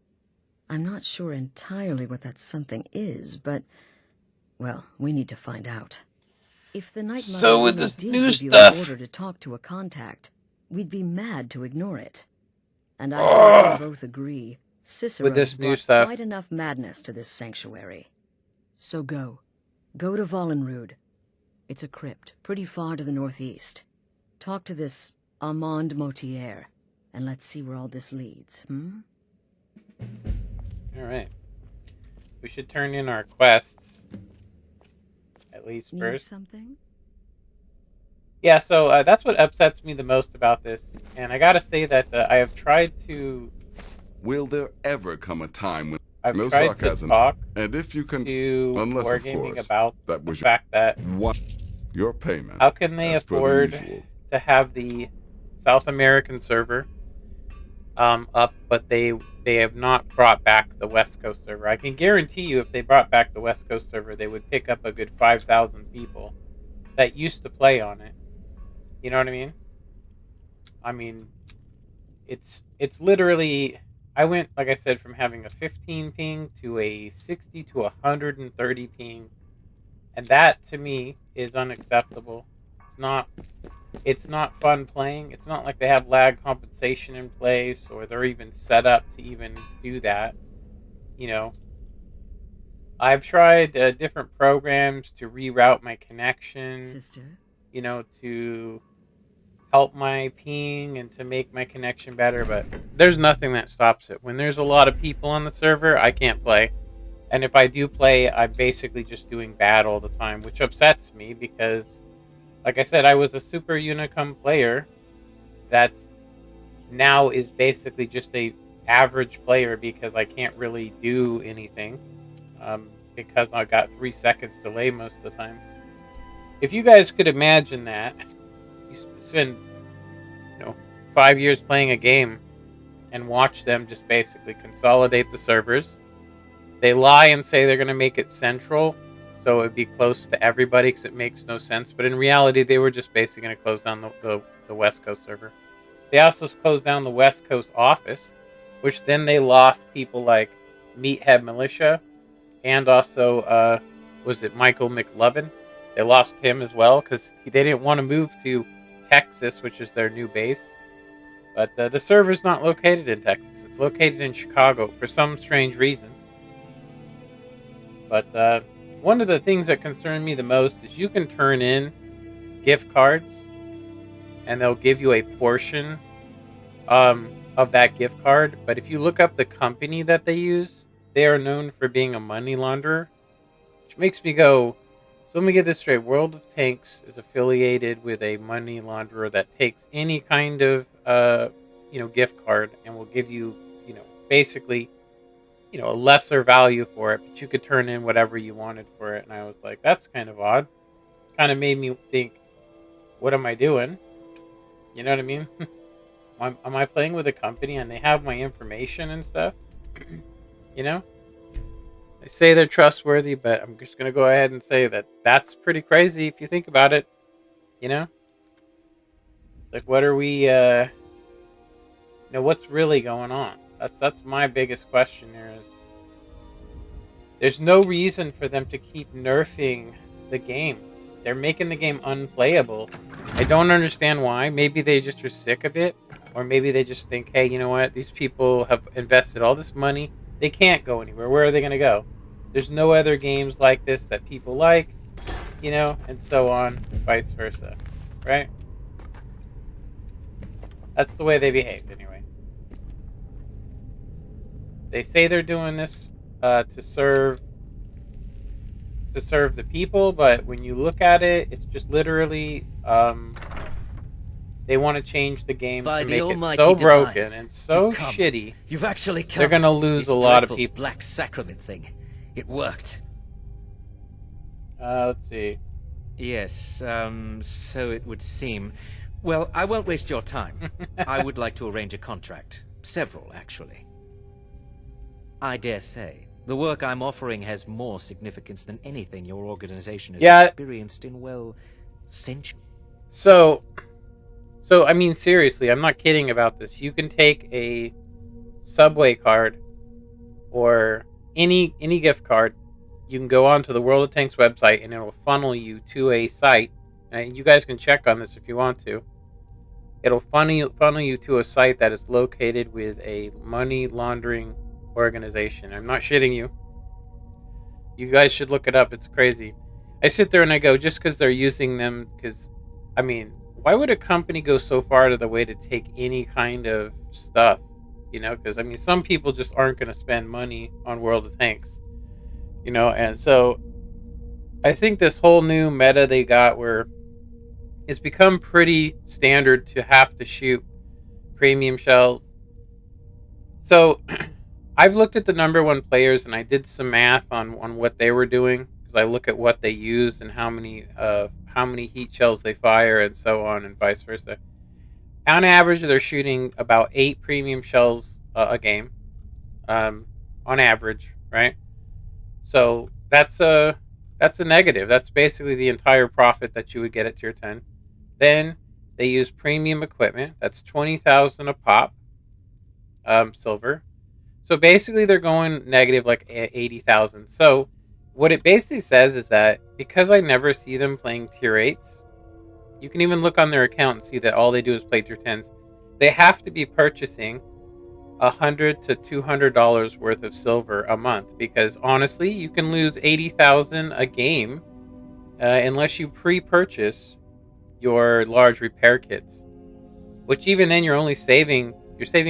Speaker 9: I'm not sure entirely what that something is, but, well, we need to find out. If the Night Mother
Speaker 1: So with
Speaker 9: really
Speaker 1: this
Speaker 9: did
Speaker 1: new
Speaker 9: give you
Speaker 1: stuff,
Speaker 9: an order to talk to a contact, we'd be mad to ignore it. And I think we both agree, Cicero
Speaker 1: with this new
Speaker 9: brought
Speaker 1: stuff,
Speaker 9: quite enough madness to this sanctuary. So go to Vollenrude. It's a crypt, pretty far to the northeast. Talk to this Armand Motier, and let's see where all this leads,
Speaker 1: Alright. We should turn in our quests. At least
Speaker 9: Need
Speaker 1: first.
Speaker 9: something?
Speaker 1: Yeah, so that's what upsets me the most about this. And I gotta say that I have tried to...
Speaker 12: Will there ever come a time when...
Speaker 1: I've
Speaker 12: no
Speaker 1: tried
Speaker 12: sarcasm.
Speaker 1: to talk
Speaker 12: and if you can...
Speaker 1: to
Speaker 12: unless, of
Speaker 1: Wargaming
Speaker 12: course,
Speaker 1: about
Speaker 12: that was
Speaker 1: the fact that...
Speaker 12: your payment.
Speaker 1: How can they
Speaker 12: as per the
Speaker 1: afford
Speaker 12: usual.
Speaker 1: to have the South American server up, but they have not brought back the West Coast server? I can guarantee you if they brought back the West Coast server, they would pick up a good 5,000 people that used to play on it. You know what I mean? I mean, it's literally... I went, like I said, from having a 15 ping to a 60 to 130 ping. And that, to me, is unacceptable. It's not fun playing. It's not like they have lag compensation in place or they're even set up to even do that. I've tried different programs to reroute my connection.
Speaker 9: Sister?
Speaker 1: To help my ping and to make my connection better, but there's nothing that stops it. When there's a lot of people on the server, I can't play. And if I do play, I'm basically just doing bad all the time, which upsets me because, like I said, I was a super unicum player that now is basically just a average player because I can't really do anything because I got 3 seconds delay most of the time. If you guys could imagine that, you spend 5 years playing a game and watch them just basically consolidate the servers, They lie and say they're going to make it central, so it would be close to everybody because it makes no sense. But in reality, they were just basically going to close down the West Coast server. They also closed down the West Coast office, which then they lost people like Meathead Militia and also, was it Michael McLovin? They lost him as well because they didn't want to move to Texas, which is their new base. But the server's not located in Texas. It's located in Chicago for some strange reason. But one of the things that concern me the most is you can turn in gift cards and they'll give you a portion of that gift card. But if you look up the company that they use, they are known for being a money launderer, which makes me go, so let me get this straight. World of Tanks is affiliated with a money launderer that takes any kind of gift card and will give you, basically, a lesser value for it, but you could turn in whatever you wanted for it. And I was like, that's kind of odd. Kind of made me think, what am I doing? You know what I mean? Am I playing with a company and they have my information and stuff? They say they're trustworthy, but I'm just going to go ahead and say that that's pretty crazy if you think about it. Like, what are we, what's really going on? That's my biggest question here is there's no reason for them to keep nerfing the game. They're making the game unplayable. I don't understand why. Maybe they just are sick of it. Or maybe they just think, hey, you know what? These people have invested all this money. They can't go anywhere. Where are they going to go? There's no other games like this that people like, and so on, vice versa. Right? That's the way they behaved anyway. They say they're doing this to serve the people, but when you look at it, it's just literally they want to change the game to make it so broken and so shitty.
Speaker 11: You've actually come.
Speaker 1: They're going to lose a lot of people.
Speaker 11: Black sacrament thing. It worked.
Speaker 1: Let's see.
Speaker 15: Yes, so it would seem. Well, I won't waste your time. I would like to arrange a contract. Several, actually. I dare say, the work I'm offering has more significance than anything your organization has experienced in, well, centuries.
Speaker 1: So, I mean, seriously, I'm not kidding about this. You can take a Subway card or any gift card. You can go onto the World of Tanks website and it will funnel you to a site. And you guys can check on this if you want to. It'll funnel you to a site that is located with a money laundering organization. I'm not shitting you. You guys should look it up. It's crazy. I sit there and I go, just because they're using them, because, I mean, why would a company go so far to the way to take any kind of stuff? Because, I mean, some people just aren't going to spend money on World of Tanks. And so I think this whole new meta they got where it's become pretty standard to have to shoot premium shells. So I've looked at the number one players and I did some math on what they were doing, because I look at what they use and how many heat shells they fire and so on and vice versa. On average, they're shooting about 8 premium shells a game, on average, right? So that's a negative. That's basically the entire profit that you would get at tier 10. Then they use premium equipment. That's 20,000 a pop, silver. So basically, they're going negative like 80,000. So what it basically says is that because I never see them playing tier 8s, you can even look on their account and see that all they do is play tier 10s. They have to be purchasing $100 to $200 worth of silver a month, because honestly, you can lose 80,000 a game unless you pre-purchase your large repair kits. Which even then, you're saving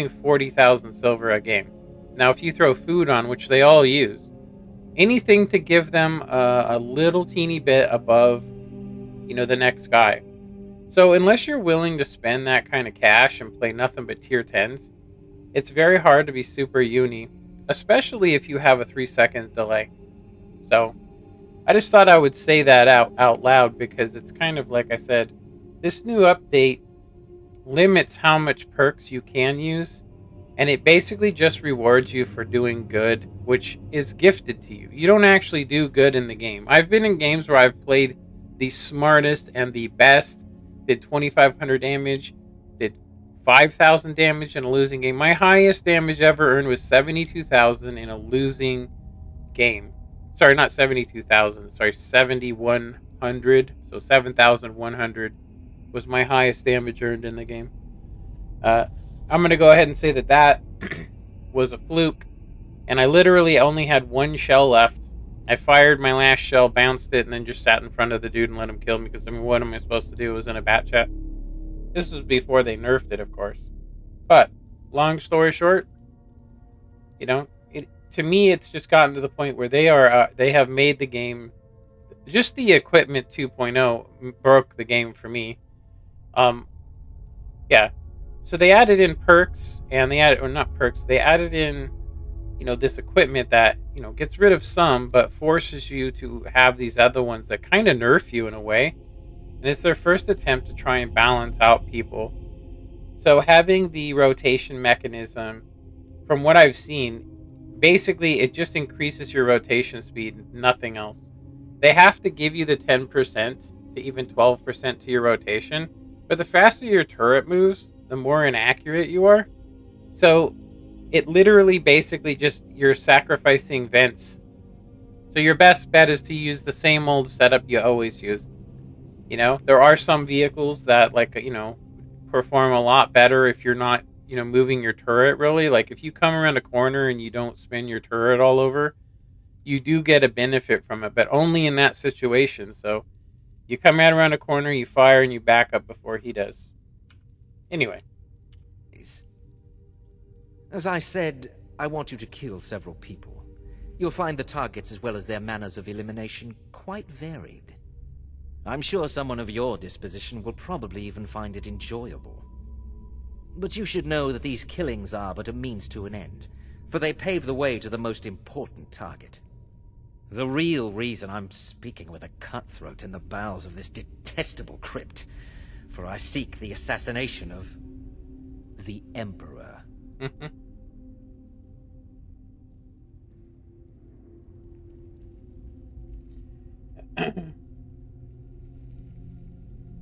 Speaker 1: 40,000 silver a game. Now, if you throw food on, which they all use, anything to give them a little teeny bit above, the next guy. So unless you're willing to spend that kind of cash and play nothing but tier 10s, it's very hard to be super uni, especially if you have a 3-second delay. So I just thought I would say that out loud, because it's kind of like I said, this new update limits how much perks you can use. and it basically just rewards you for doing good, which is gifted to you. You don't actually do good in the game. I've been in games where I've played the smartest and the best, did 2,500 damage, did 5,000 damage in a losing game. My highest damage ever earned was 72,000 in a losing game. Sorry, not 72,000. Sorry, 7,100. So 7,100 was my highest damage earned in the game. I'm going to go ahead and say that that was a fluke. And I literally only had one shell left. I fired my last shell, bounced it, and then just sat in front of the dude and let him kill me. Because, I mean, what am I supposed to do? It was in a bat chat. This was before they nerfed it, of course. But, long story short, you know, to me, it's just gotten to the point where they have made the game, just the equipment 2.0 broke the game for me. Yeah. So they added in perks, and they added, or not perks, they added in, you know, this equipment that, you know, gets rid of some, but forces you to have these other ones that kind of nerf you in a way. And it's their first attempt to try and balance out people. So having the rotation mechanism, from what I've seen, basically it just increases your rotation speed, nothing else. They have to give you the 10% to even 12% to your rotation, but the faster your turret moves, the more inaccurate you are. So it literally basically just, you're sacrificing vents. So your best bet is to use the same old setup you always used. You know, there are some vehicles that, like, you know, perform a lot better if you're not, you know, moving your turret really. Like if you come around a corner and you don't spin your turret all over, you do get a benefit from it, but only in that situation. So you come out around a corner, you fire, and you back up before he does. Anyway.
Speaker 15: As I said, I want you to kill several people. You'll find the targets as well as their manners of elimination quite varied. I'm sure someone of your disposition will probably even find it enjoyable. But you should know that these killings are but a means to an end, for they pave the way to the most important target. The real reason I'm speaking with a cutthroat in the bowels of this detestable crypt, for I seek the assassination of the Emperor.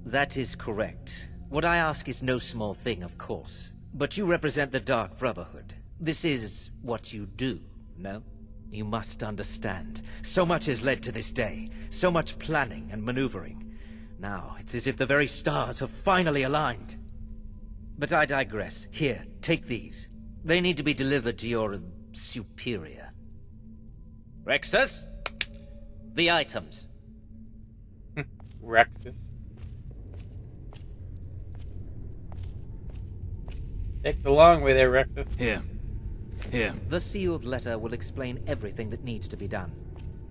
Speaker 15: That is correct. What I ask is no small thing, of course. But you represent the Dark Brotherhood. This is what you do, no? You must understand. So much has led to this day. So much planning and maneuvering. Now, it's as if the very stars have finally aligned. But I digress. Here, take these. They need to be delivered to your superior. Rexus? The items.
Speaker 1: Rexus. Take the long way there, Rexus.
Speaker 15: Here. The sealed letter will explain everything that needs to be done.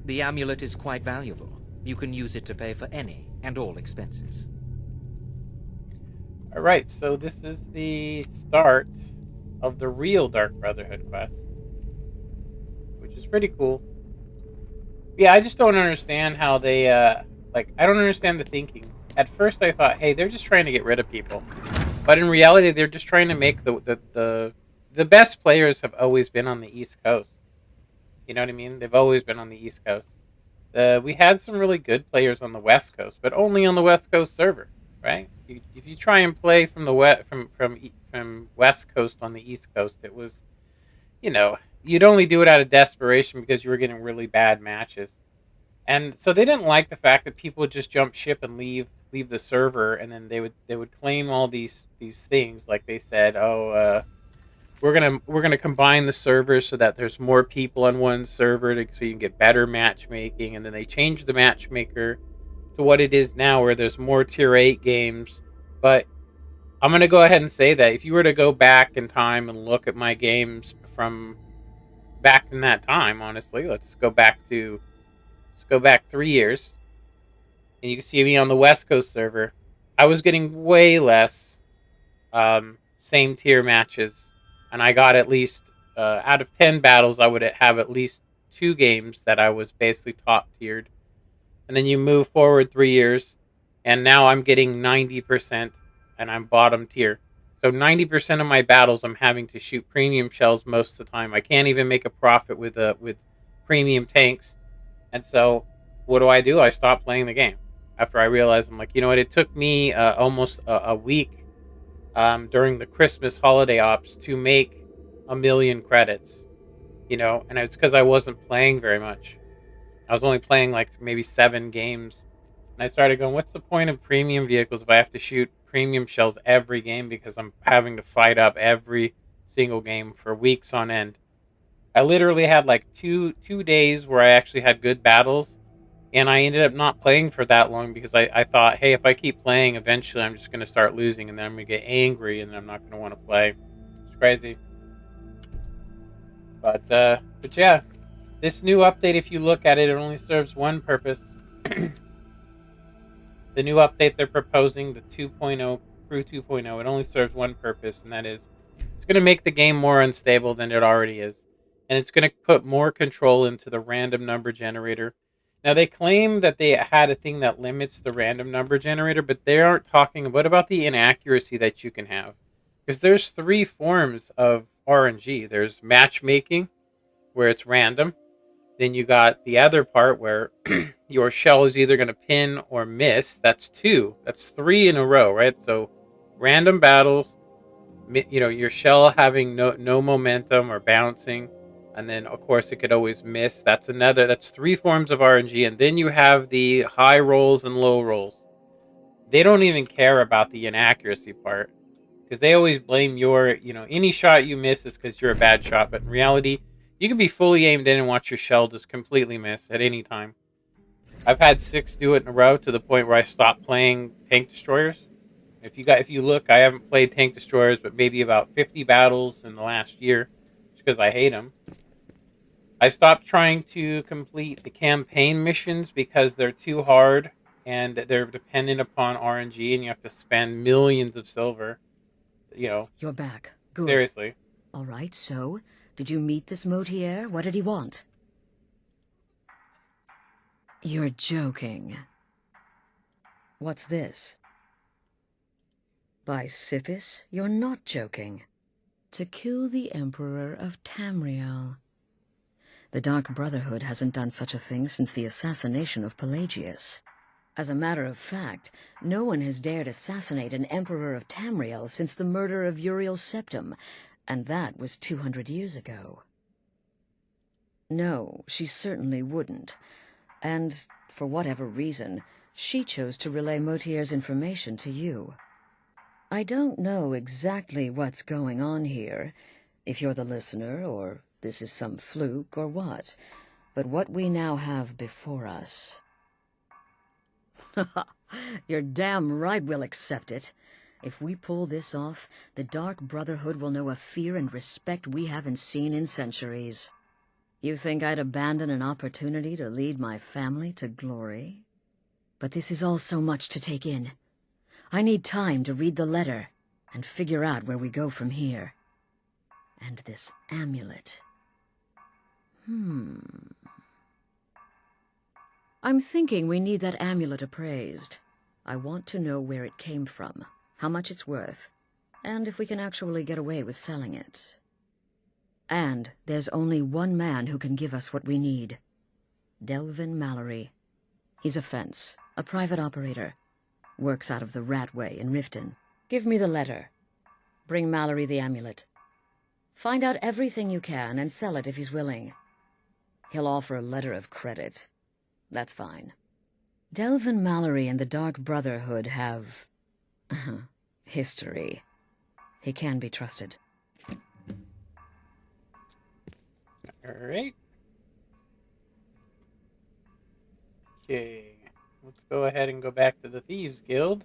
Speaker 15: The amulet is quite valuable. You can use it to pay for any and all expenses.
Speaker 1: Alright, so this is the start of the real Dark Brotherhood quest, which is pretty cool. Yeah, I just don't understand how they, I don't understand the thinking. At first I thought, hey, they're just trying to get rid of people. But in reality, they're just trying to make the best players have always been on the East Coast. You know what I mean? They've always been on the East Coast. We had some really good players on the West Coast, but only on the West Coast server, right? If you try and play from the from West Coast on the East Coast, it was, you know, you'd only do it out of desperation because you were getting really bad matches. And so they didn't like the fact that people would just jump ship and leave the server, and then they would claim all these things, like they said, oh, we're gonna combine the servers so that there's more people on one server so you can get better matchmaking, and then they changed the matchmaker to what it is now, where there's more tier 8 games. But I'm gonna go ahead and say that if you were to go back in time and look at my games from back in that time, honestly, let's go back 3 years, and you can see me on the West Coast server. I was getting way less same tier matches, and I got at least out of 10 battles, I would have at least 2 games that I was basically top tiered. And then you move forward 3 years, and now I'm getting 90%, and I'm bottom tier. So 90% of my battles, I'm having to shoot premium shells most of the time. I can't even make a profit with premium tanks. And so, what do? I stop playing the game after I realize I'm like, you know what? It took me almost a week during the Christmas holiday ops to make 1,000,000 credits. You know, and it's because I wasn't playing very much. I was only playing like maybe 7 games. And I started going, what's the point of premium vehicles if I have to shoot premium shells every game because I'm having to fight up every single game for weeks on end. I literally had like two days where I actually had good battles, and I ended up not playing for that long because I thought, hey, if I keep playing, eventually I'm just going to start losing, and then I'm going to get angry, and then I'm not going to want to play. It's crazy. But yeah, this new update, if you look at it, it only serves one purpose. The new update they're proposing, the 2.0, Crew 2.0, it only serves one purpose, and that is it's going to make the game more unstable than it already is. And it's going to put more control into the random number generator. Now, they claim that they had a thing that limits the random number generator, but they aren't talking about the inaccuracy that you can have. Because there's 3 forms of RNG. There's matchmaking, where it's random. Then you got the other part where your shell is either going to pin or miss. That's 2. That's 3 in a row, right? So random battles, you know, your shell having no momentum or bouncing, and then of course it could always miss. That's 3 forms of RNG, and then you have the high rolls and low rolls. They don't even care about the inaccuracy part because they always blame any shot you miss is because you're a bad shot, but in reality, you can be fully aimed in and watch your shell just completely miss at any time. I've had 6 do it in a row to the point where I stopped playing tank destroyers. If you look, I haven't played tank destroyers, but maybe about 50 battles in the last year, just because I hate them. I stopped trying to complete the campaign missions because they're too hard and they're dependent upon RNG, and you have to spend millions of silver. You know.
Speaker 9: You're back. Good.
Speaker 1: Seriously.
Speaker 9: All right, so did you meet this Motier? What did he want? You're joking. What's this? By Sithis, you're not joking. To kill the Emperor of Tamriel. The Dark Brotherhood hasn't done such a thing since the assassination of Pelagius. As a matter of fact, no one has dared assassinate an Emperor of Tamriel since the murder of Uriel Septim, and that was 200 years ago. No, she certainly wouldn't. And, for whatever reason, she chose to relay Motier's information to you. I don't know exactly what's going on here, if you're the listener, or this is some fluke, or what. But what we now have before us... You're damn right we'll accept it. If we pull this off, the Dark Brotherhood will know a fear and respect we haven't seen in centuries. You think I'd abandon an opportunity to lead my family to glory? But this is all so much to take in. I need time to read the letter and figure out where we go from here. And this amulet. I'm thinking we need that amulet appraised. I want to know where it came from, how much it's worth, and if we can actually get away with selling it. And there's only one man who can give us what we need. Delvin Mallory. He's a fence, a private operator. Works out of the Ratway in Riften. Give me the letter. Bring Mallory the amulet. Find out everything you can and sell it if he's willing. He'll offer a letter of credit. That's fine. Delvin Mallory and the Dark Brotherhood have... history. He can be trusted.
Speaker 1: Alright. Okay. Let's go ahead and go back to the Thieves Guild.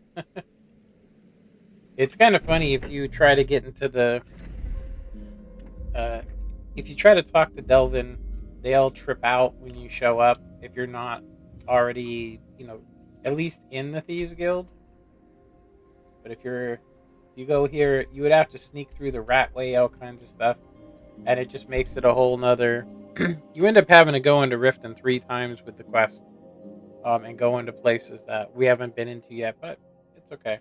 Speaker 1: It's kind of funny if you try to get into the... if you try to talk to Delvin, they'll trip out when you show up if you're not already, at least in the Thieves Guild. But if you go here, you would have to sneak through the Ratway, all kinds of stuff. And it just makes it a whole nother... you end up having to go into Riften 3 times with the quests. And go into places that we haven't been into yet, but it's okay.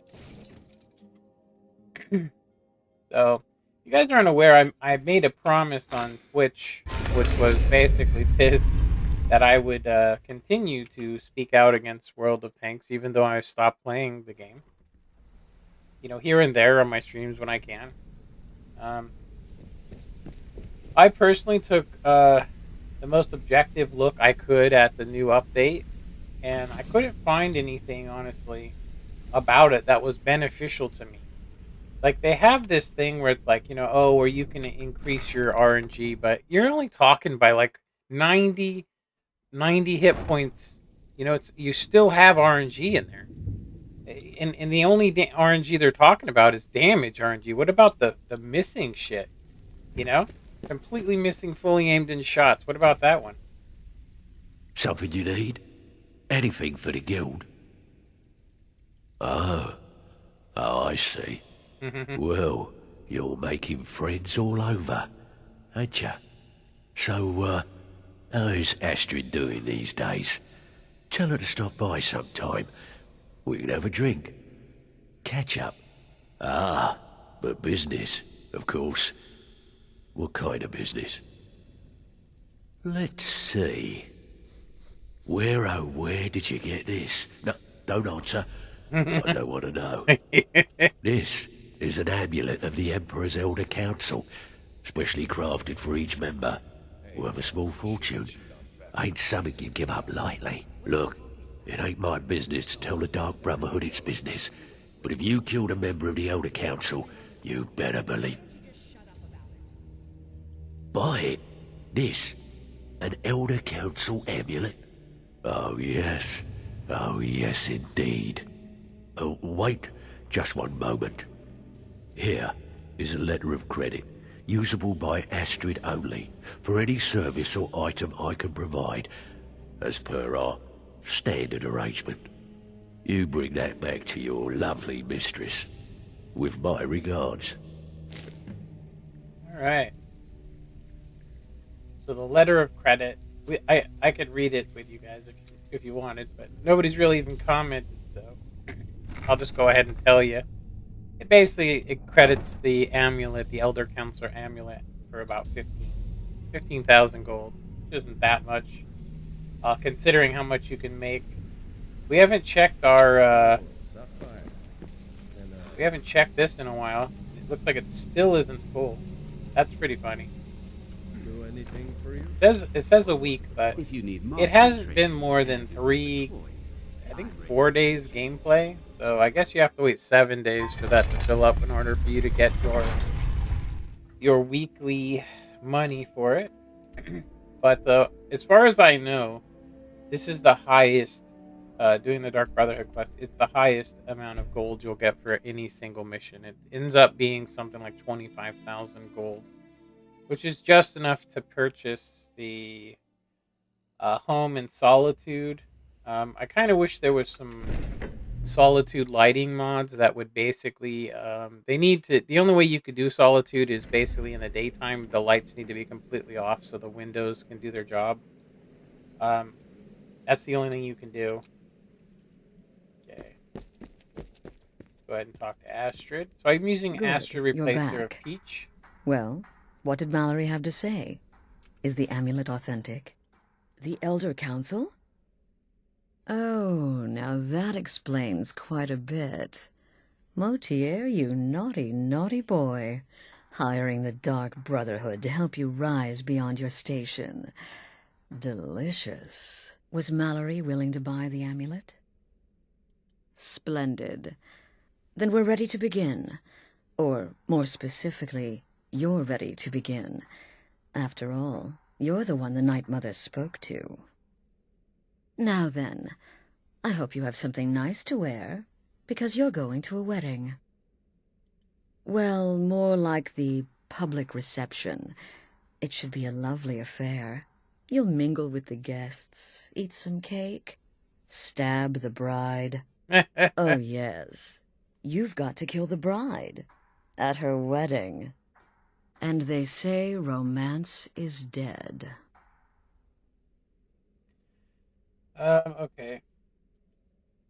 Speaker 1: So, you guys aren't aware, I made a promise on Twitch, which was basically this, that I would continue to speak out against World of Tanks, even though I stopped playing the game. You know, here and there on my streams when I can. I personally took the most objective look I could at the new update, and I couldn't find anything, honestly, about it that was beneficial to me. Like, they have this thing where it's like, you know, oh, where you can increase your RNG, but you're only talking by like 90 hit points. You know, you still have RNG in there. And the only RNG they're talking about is damage RNG. What about the missing shit? You know? Completely missing fully aimed in shots. What about that one?
Speaker 16: Something you need? Anything for the guild? Oh, I see. Well, you're making friends all over, ain't ya? So, how's Astrid doing these days? Tell her to stop by sometime. We can have a drink. Catch up. Ah, but business, of course. What kind of business? Let's see. Where did you get this? No, don't answer. I don't want to know. This is an amulet of the Emperor's Elder Council, specially crafted for each member. Worth a small fortune. Ain't something you give up lightly. Look, it ain't my business to tell the Dark Brotherhood its business, but if you killed a member of the Elder Council, you better believe. Buy it. This. An Elder Council amulet? Oh yes. Oh yes indeed. Oh, wait just one moment. Here is a letter of credit, usable by Astrid only, for any service or item I can provide, as per our standard arrangement. You bring that back to your lovely mistress, with my regards.
Speaker 1: Alright. So the letter of credit, I could read it with you guys if you wanted, but nobody's really even commented, so I'll just go ahead and tell you. It credits the amulet, the Elder Counselor amulet, for about 15,000 gold. Which isn't that much, considering how much you can make. We haven't checked our, we haven't checked this in a while. It looks like it still isn't full. That's pretty funny.
Speaker 6: Do anything for you?
Speaker 1: It says a week, but
Speaker 2: If you need
Speaker 1: it hasn't been more than 4 days gameplay. So I guess you have to wait 7 days for that to fill up in order for you to get your weekly money for it. But as far as I know, this is the highest. Doing the Dark Brotherhood quest is the highest amount of gold you'll get for any single mission. It ends up being something like 25,000 gold, which is just enough to purchase the Home in Solitude. I kind of wish there was some Solitude lighting mods that would basically the only way you could do Solitude is basically in the daytime. The lights need to be completely off so the windows can do their job. That's the only thing you can do. Okay, let's go ahead and talk to Astrid. So I'm using
Speaker 9: Good.
Speaker 1: Astrid
Speaker 9: You're
Speaker 1: Replacer of
Speaker 9: back.
Speaker 1: Peach.
Speaker 9: Well, what did Mallory have to say? Is the amulet authentic? The Elder Council? Oh, now that explains quite a bit. Motier, you naughty, naughty boy. Hiring the Dark Brotherhood to help you rise beyond your station. Delicious. Was Mallory willing to buy the amulet? Splendid. Then we're ready to begin. Or, more specifically, you're ready to begin. After all, you're the one the Night Mother spoke to. Now then, I hope you have something nice to wear, because you're going to a wedding. Well, more like the public reception. It should be a lovely affair. You'll mingle with the guests, eat some cake, stab the bride. Oh, yes. You've got to kill the bride at her wedding. And they say romance is dead.
Speaker 1: Okay.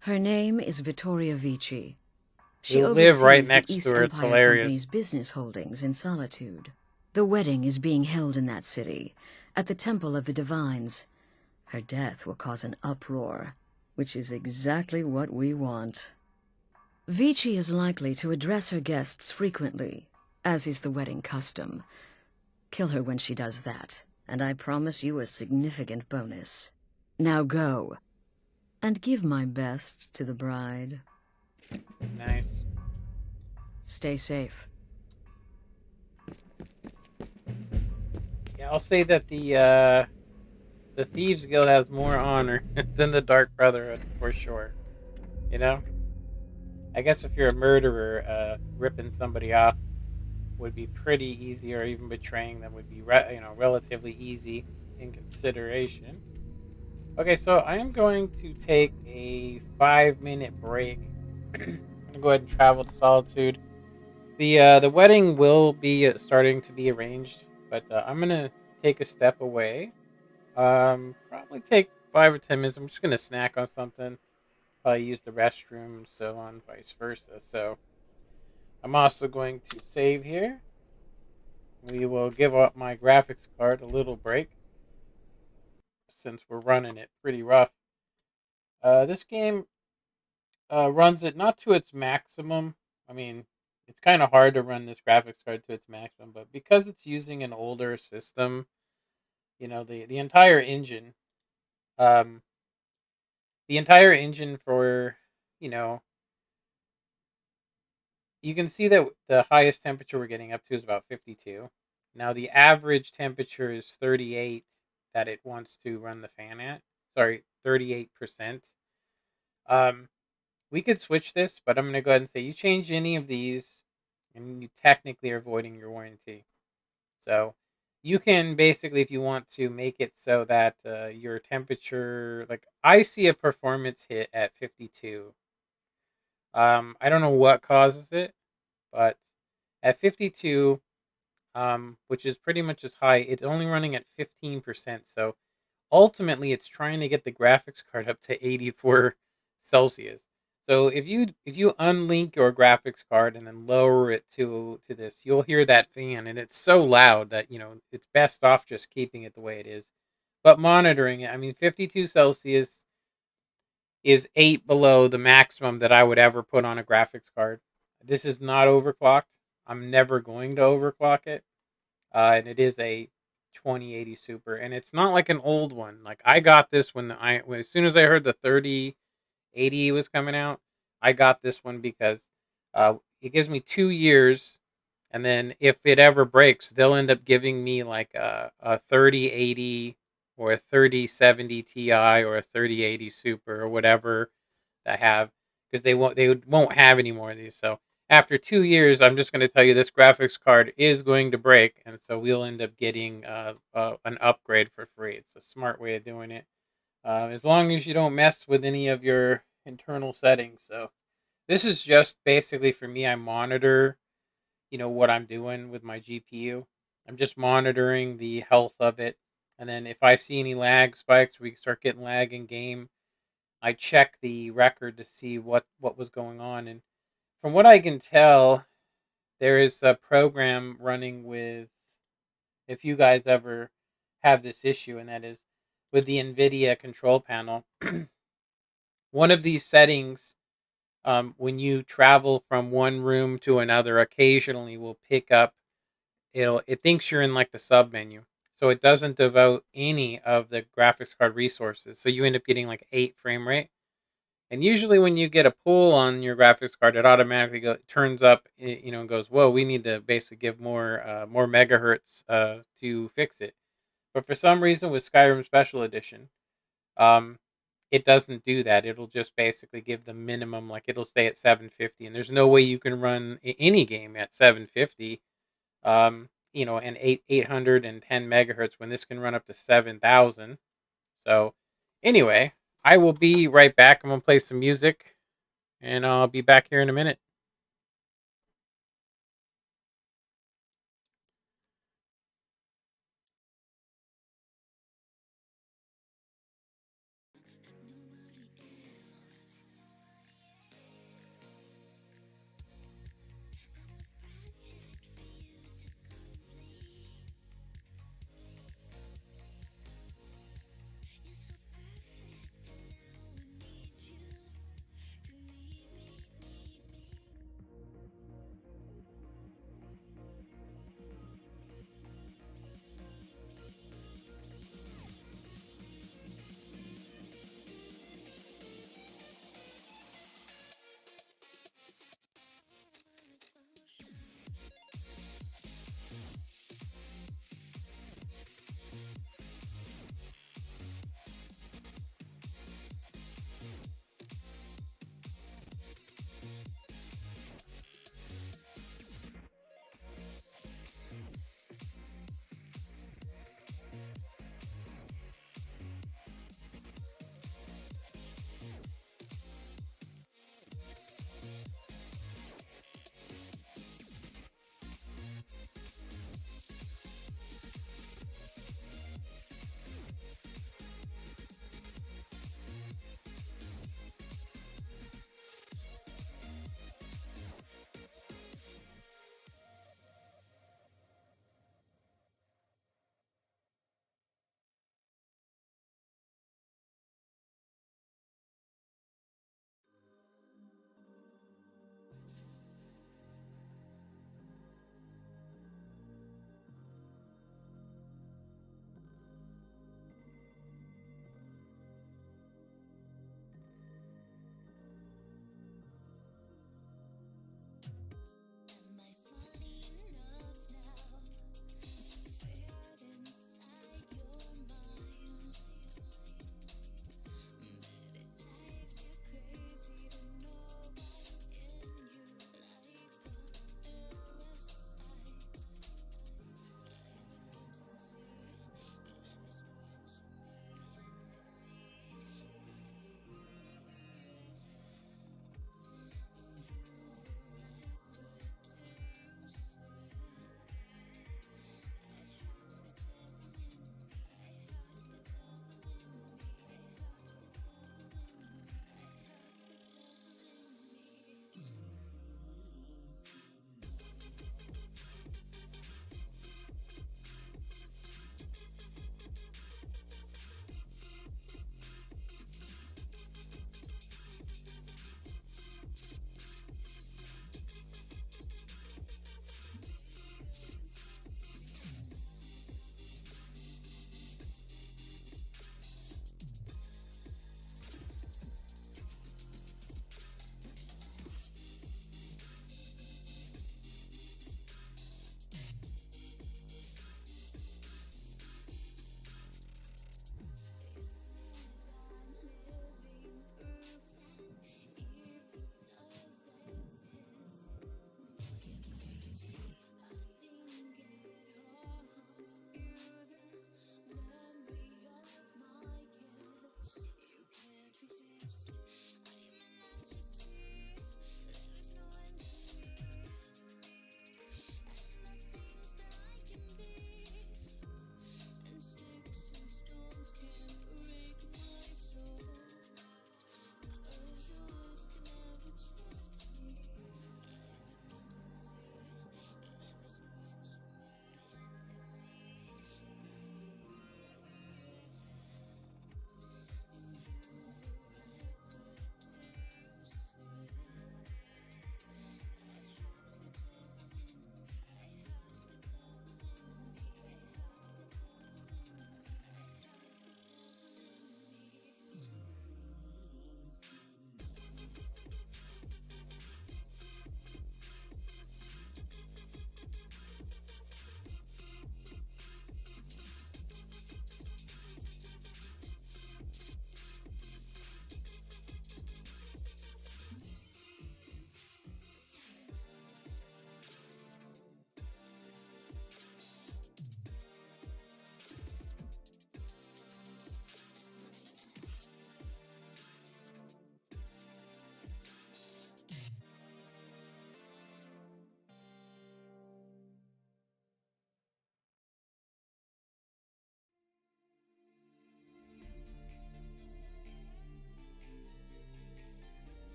Speaker 9: Her name is Vittoria Vici. She
Speaker 1: We live right
Speaker 9: oversees the
Speaker 1: next
Speaker 9: East
Speaker 1: to her. It's
Speaker 9: Empire
Speaker 1: hilarious.
Speaker 9: Company's business holdings in Solitude. The wedding is being held in that city, at the Temple of the Divines. Her death will cause an uproar, which is exactly what we want. Vici is likely to address her guests frequently, as is the wedding custom. Kill her when she does that, and I promise you a significant bonus. Now go, and give my best to the bride.
Speaker 1: Nice.
Speaker 9: Stay safe.
Speaker 1: Yeah, I'll say that the Thieves Guild has more honor than the Dark Brotherhood, for sure. You know? I guess if you're a murderer, ripping somebody off would be pretty easy, or even betraying them would be relatively easy in consideration. Okay, so I am going to take a 5-minute break. I'm gonna go ahead and travel to Solitude. The wedding will be starting to be arranged, but I'm gonna take a step away. Probably take 5 or 10 minutes. I'm just gonna snack on something. Probably use the restroom, and so on, vice versa. So I'm also going to save here. We will give up my graphics card a little break since we're running it pretty rough. This game runs it not to its maximum. I mean, it's kind of hard to run this graphics card to its maximum, but because it's using an older system, the entire engine, um, for, you know, you can see that the highest temperature we're getting up to is about 52. Now the average temperature is 38 that it wants to run the fan at. Sorry, 38%. Um, we could switch this, but I'm going to go ahead and say you change any of these, and you technically are voiding your warranty. So you can basically, if you want to, make it so that your temperature, like I see a performance hit at 52. I don't know what causes it, but at 52, which is pretty much as high, it's only running at 15%. So ultimately, it's trying to get the graphics card up to 84 Celsius. So if you unlink your graphics card and then lower it to this, you'll hear that fan, and it's so loud that it's best off just keeping it the way it is. But monitoring it, I mean, 52 Celsius is 8 below the maximum that I would ever put on a graphics card. This is not overclocked. I'm never going to overclock it. And it is a 2080 Super, and it's not like an old one. Like I got this as soon as I heard the 3080 was coming out, I got this one because it gives me 2 years, and then if it ever breaks, they'll end up giving me like a 3080 or a 3070 Ti or a 3080 Super or whatever I have, because they won't have any more of these. So after 2 years, I'm just going to tell you this graphics card is going to break, and so we'll end up getting an upgrade for free. It's a smart way of doing it, as long as you don't mess with any of your internal settings. So this is just basically for me. I monitor, what I'm doing with my GPU. I'm just monitoring the health of it, and then if I see any lag spikes, we start getting lag in game, I check the record to see what was going on. And from what I can tell, there is a program running with, if you guys ever have this issue, and that is with the NVIDIA control panel. One of these settings, when you travel from one room to another, occasionally will pick up. It thinks you're in like the sub menu, so it doesn't devote any of the graphics card resources. So you end up getting like 8 frame rate. And usually when you get a pull on your graphics card, it automatically turns up, and goes, "Whoa, we need to basically give more megahertz to fix it." But for some reason with Skyrim Special Edition, um, it doesn't do that. It'll just basically give the minimum, like it'll stay at 750, and there's no way you can run any game at 750, and 810 megahertz when this can run up to 7,000. So anyway, I will be right back. I'm gonna play some music, and I'll be back here in a minute.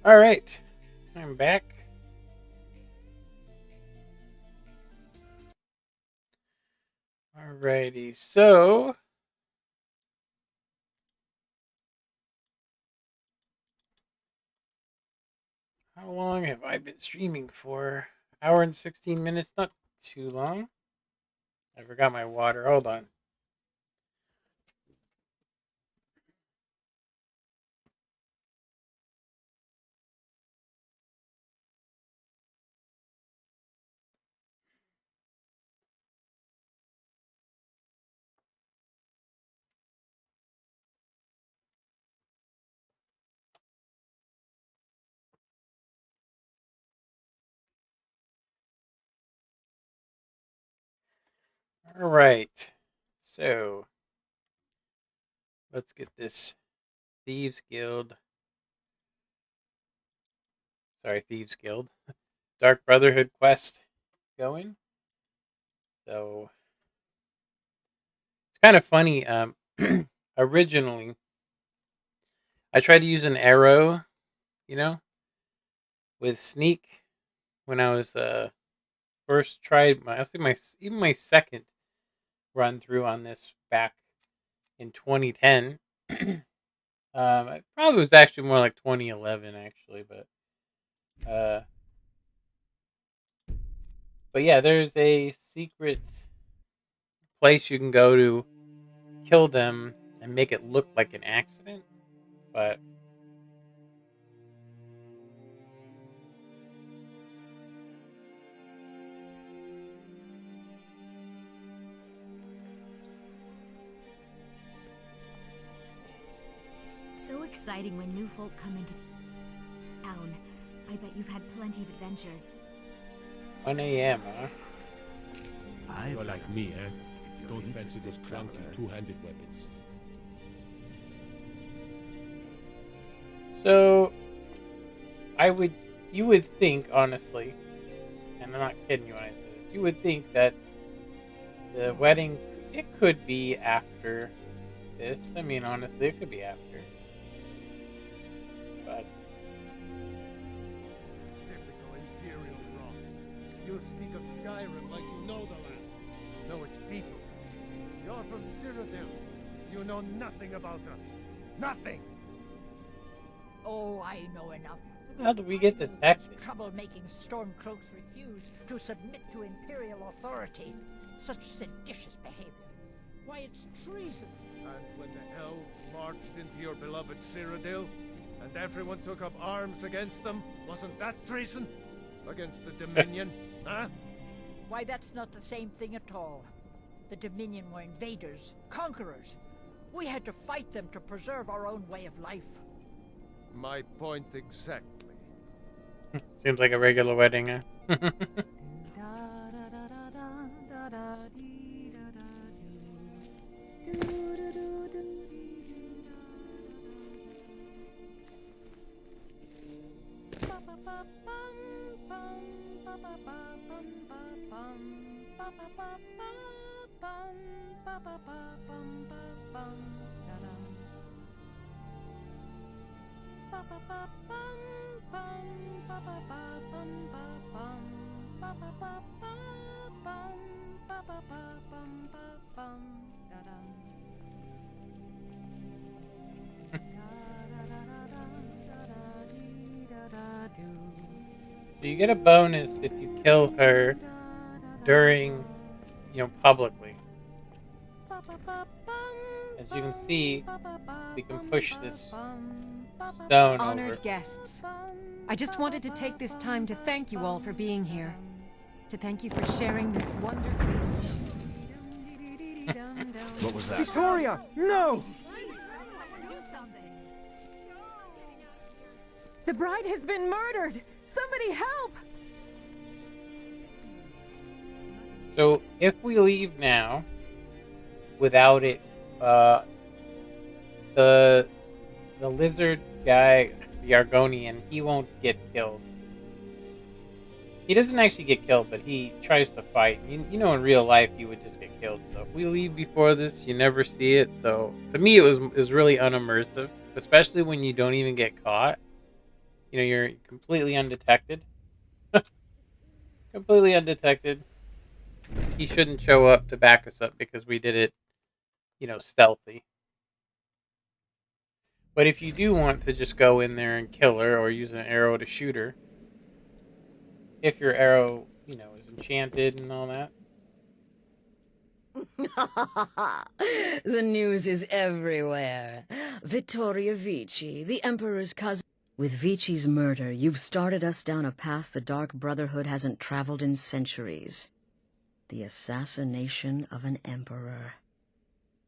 Speaker 1: All right, I'm back. Alrighty, so how long have I been streaming for? Hour and 16 minutes, not too long. I forgot my water. Hold on. All right, so let's get this Thieves Guild. Sorry, Thieves Guild. Dark Brotherhood quest going. So it's kind of funny. Originally, I tried to use an arrow, with sneak when I was first tried I think my second run through on this back in 2010. It probably was actually more like 2011 actually, but yeah, there's a secret place you can go to kill them and make it look like an accident, but
Speaker 4: So exciting when new folk come into town. I bet you've had plenty of adventures.
Speaker 1: 1 a.m., huh?
Speaker 17: You're like me, eh? Don't fancy those clunky two-handed weapons.
Speaker 1: So, you would think, honestly, and I'm not kidding you when I say this, you would think that the wedding, it could be after this. I mean, honestly, it could be after. But
Speaker 7: Typical Imperial rot. You speak of Skyrim like you know the land. No, it's people. You're from Cyrodiil. You know nothing about us. Nothing!
Speaker 8: Oh, I know enough.
Speaker 1: how do we get detected?
Speaker 8: Trouble-making Stormcloaks refuse to submit to Imperial authority. Such seditious behavior. Why, it's treason.
Speaker 7: And when the elves marched into your beloved Cyrodiil, and everyone took up arms against them, wasn't that treason? Against the Dominion, huh?
Speaker 8: Why, that's not the same thing at all. The Dominion were invaders, conquerors. We had to fight them to preserve our own way of life.
Speaker 7: My point exactly.
Speaker 1: Seems like a regular wedding, huh? So you get a bonus if you kill her during, publicly. As you can see, we can push this stone
Speaker 18: Honored
Speaker 1: over.
Speaker 18: guests, I just wanted to take this time to thank you all for being here. To thank you for sharing this wonderful...
Speaker 13: What was that?
Speaker 11: Victoria! No!
Speaker 18: The bride has been murdered! Somebody help!
Speaker 1: So if we leave now, without it, the lizard guy, the Argonian, he won't get killed. He doesn't actually get killed, but he tries to fight. You know, in real life, he would just get killed. So if we leave before this, you never see it. So to me, it was really unimmersive, especially when you don't even get caught. You know, you're completely undetected. Completely undetected. He shouldn't show up to back us up because we did it, you know, stealthy. But if you do want to just go in there and kill her or use an arrow to shoot her, if your arrow, you know, is enchanted and all that.
Speaker 9: The news is everywhere. Vittoria Vici, the Emperor's cousin. With Vici's murder, you've started us down a path the Dark Brotherhood hasn't traveled in centuries. The assassination of an Emperor.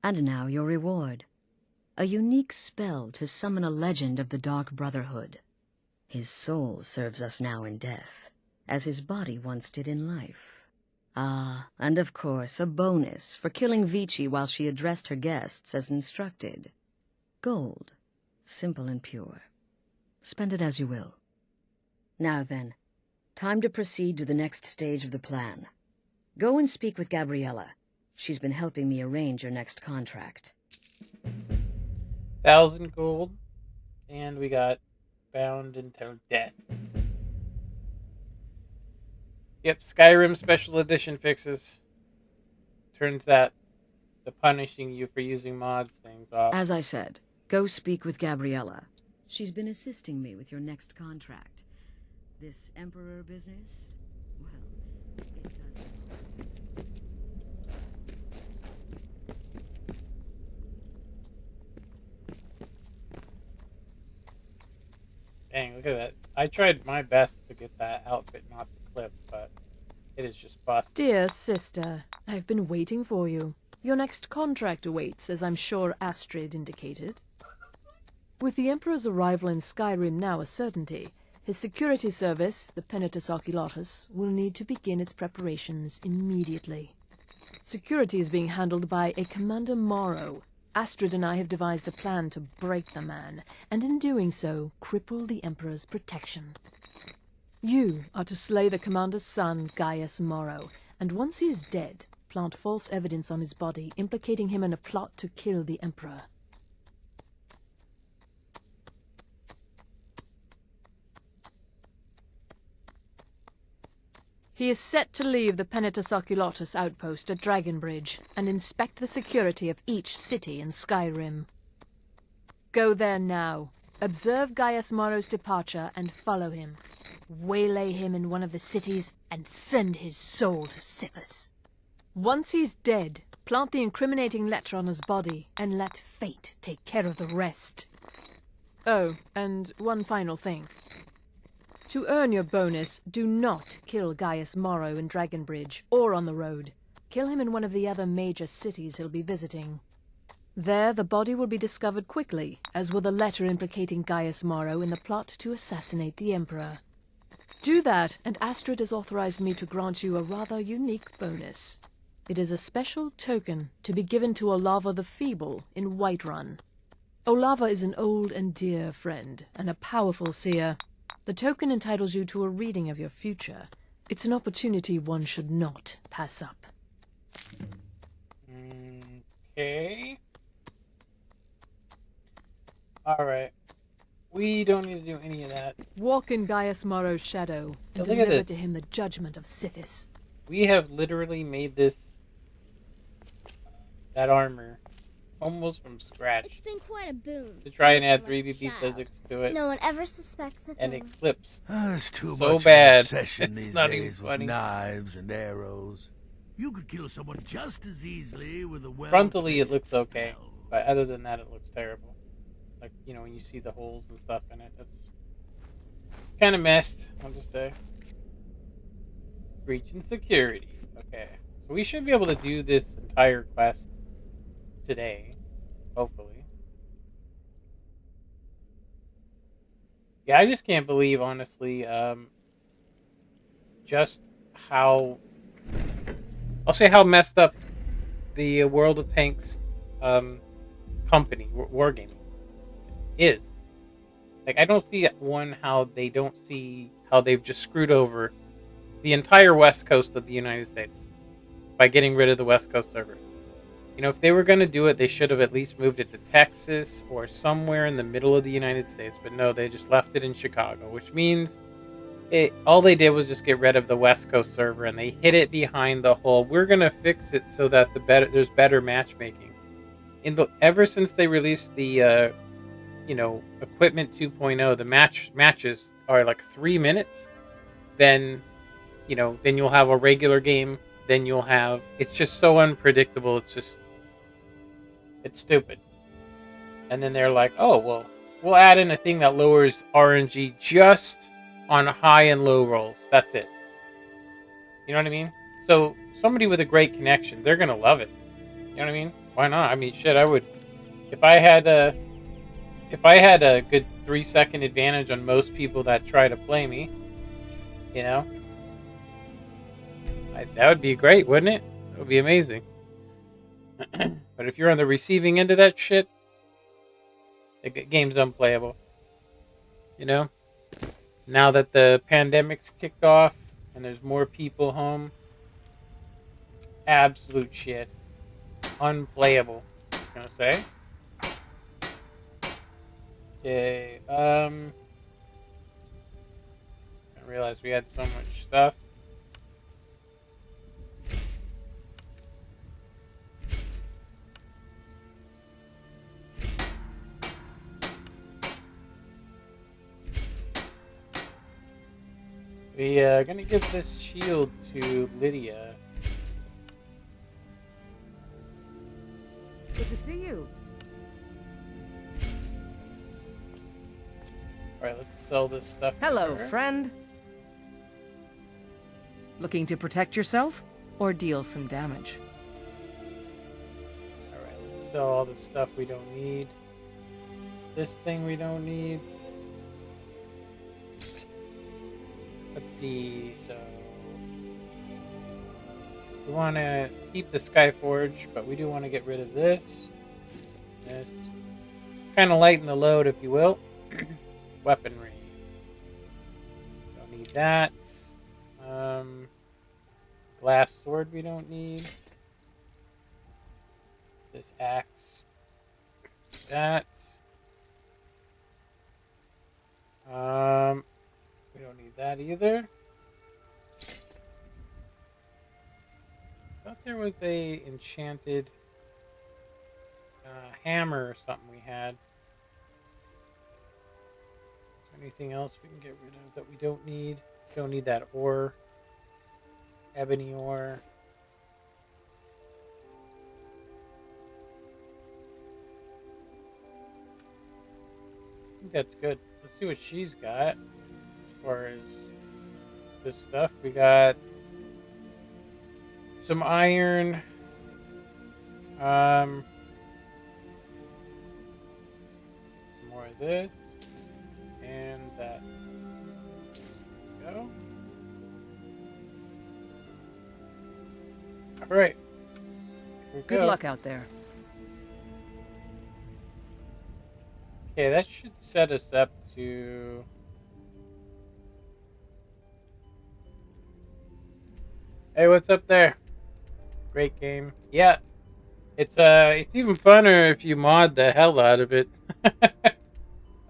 Speaker 9: And now your reward. A unique spell to summon a legend of the Dark Brotherhood. His soul serves us now in death, as his body once did in life. Ah, and of course, a bonus for killing Vici while she addressed her guests as instructed. Gold. Simple and pure. Spend it as you will. Now then, time to proceed to the next stage of the plan. Go and speak with Gabriella. She's been helping me arrange your next contract.
Speaker 1: 1,000 gold. And we got bound until death. Yep, Skyrim Special Edition fixes. Turns that the punishing you for using mods things off.
Speaker 9: As I said, go speak with Gabriella. She's been assisting me with your next contract. This Emperor business, well, it does...
Speaker 1: Dang, look at that. I tried my best to get that outfit not to clip, but it is just busted.
Speaker 19: Dear sister, I've been waiting for you. Your next contract awaits, as I'm sure Astrid indicated. With the Emperor's arrival in Skyrim now a certainty, his security service, the Penitus Oculatus, will need to begin its preparations immediately. Security is being handled by a Commander Morrow. Astrid and I have devised a plan to break the man, and in doing so, cripple the Emperor's protection. You are to slay the Commander's son, Gaius Morrow, and once he is dead, plant false evidence on his body, implicating him in a plot to kill the Emperor. He is set to leave the Penitus Oculatus outpost at Dragonbridge and inspect the security of each city in Skyrim. Go there now, observe Gaius Morrow's departure and follow him. Waylay him in one of the cities and send his soul to Sithis. Once he's dead, plant the incriminating letter on his body and let fate take care of the rest. Oh, and one final thing. To earn your bonus, do not kill Gaius Morrow in Dragonbridge or on the road. Kill him in one of the other major cities he'll be visiting. There, the body will be discovered quickly, as will the letter implicating Gaius Morrow in the plot to assassinate the Emperor. Do that, and Astrid has authorized me to grant you a rather unique bonus. It is a special token to be given to Olava the Feeble in Whiterun. Olava is an old and dear friend, and a powerful seer. The token entitles you to a reading of your future. It's an opportunity one should not pass up.
Speaker 1: Okay. Alright. We don't need to do any of that.
Speaker 19: Walk in Gaius Morrow's shadow and
Speaker 1: Look at
Speaker 19: deliver
Speaker 1: this.
Speaker 19: to him the judgment of Sithis.
Speaker 1: We have literally made this, that armor, almost from scratch.
Speaker 5: It's been quite a boom.
Speaker 1: To try and add 3BP physics to it.
Speaker 5: No one ever suspects a
Speaker 1: And
Speaker 5: thing.
Speaker 1: it clips
Speaker 13: There's too
Speaker 1: so
Speaker 13: much
Speaker 1: bad.
Speaker 13: obsession
Speaker 1: It's
Speaker 13: these
Speaker 1: not
Speaker 13: days
Speaker 1: even
Speaker 13: with
Speaker 1: funny.
Speaker 13: knives and arrows. You could kill someone just as easily with a well.
Speaker 1: Frontally, it looks okay, but other than that, it looks terrible. Like, you know, when you see the holes and stuff in it, that's kind of messed, I'll just say. Breach in security. Okay. So we should be able to do this entire quest today, hopefully. Yeah, I just can't believe, honestly, just how... I'll say how messed up the World of Tanks company, Wargaming, is. Like, I don't see how they don't see how they've just screwed over the entire west coast of the United States by getting rid of the West Coast server. You know, if they were going to do it, they should have at least moved it to Texas or somewhere in the middle of the United States. But no, they just left it in Chicago, which means all they did was just get rid of the West Coast server, and they hid it behind the whole, we're going to fix it so that there's better matchmaking. Ever since they released the Equipment 2.0, the matches are like 3 minutes. Then you'll have a regular game. Then you'll have, it's just so unpredictable. It's stupid. And then they're like, oh, well, we'll add in a thing that lowers RNG just on high and low rolls. That's it. You know what I mean? So somebody with a great connection, they're going to love it. You know what I mean? Why not? I mean, shit, I would, if I had a good 3-second advantage on most people that try to play me, that would be great, wouldn't it? That would be amazing. But if you're on the receiving end of that shit, the game's unplayable. Now that the pandemic's kicked off and there's more people home, absolute shit. Unplayable, I was gonna say. Okay, I realized we had so much stuff. We're gonna give this shield to Lydia.
Speaker 14: Good to see you.
Speaker 1: Alright, let's sell this stuff.
Speaker 20: Hello, friend. Looking to protect yourself or deal some damage?
Speaker 1: Alright, let's sell all the stuff we don't need. This thing we don't need. Let's see, so we want to keep the Skyforge, but we do want to get rid of this. This. Kind of lighten the load, if you will. Weaponry. Don't need that. Glass sword we don't need. This axe. That. We don't need that either. I thought there was a enchanted hammer or something we had. Is there anything else we can get rid of that we don't need? Don't need that ore. Ebony ore. I think that's good. Let's see what she's got. As far as this stuff, we got some iron. Some more of this. And that. There we go. Alright.
Speaker 20: Good luck out there.
Speaker 1: Okay, that should set us up to... Hey, what's up there? Great game. Yeah. It's even funner if you mod the hell out of it.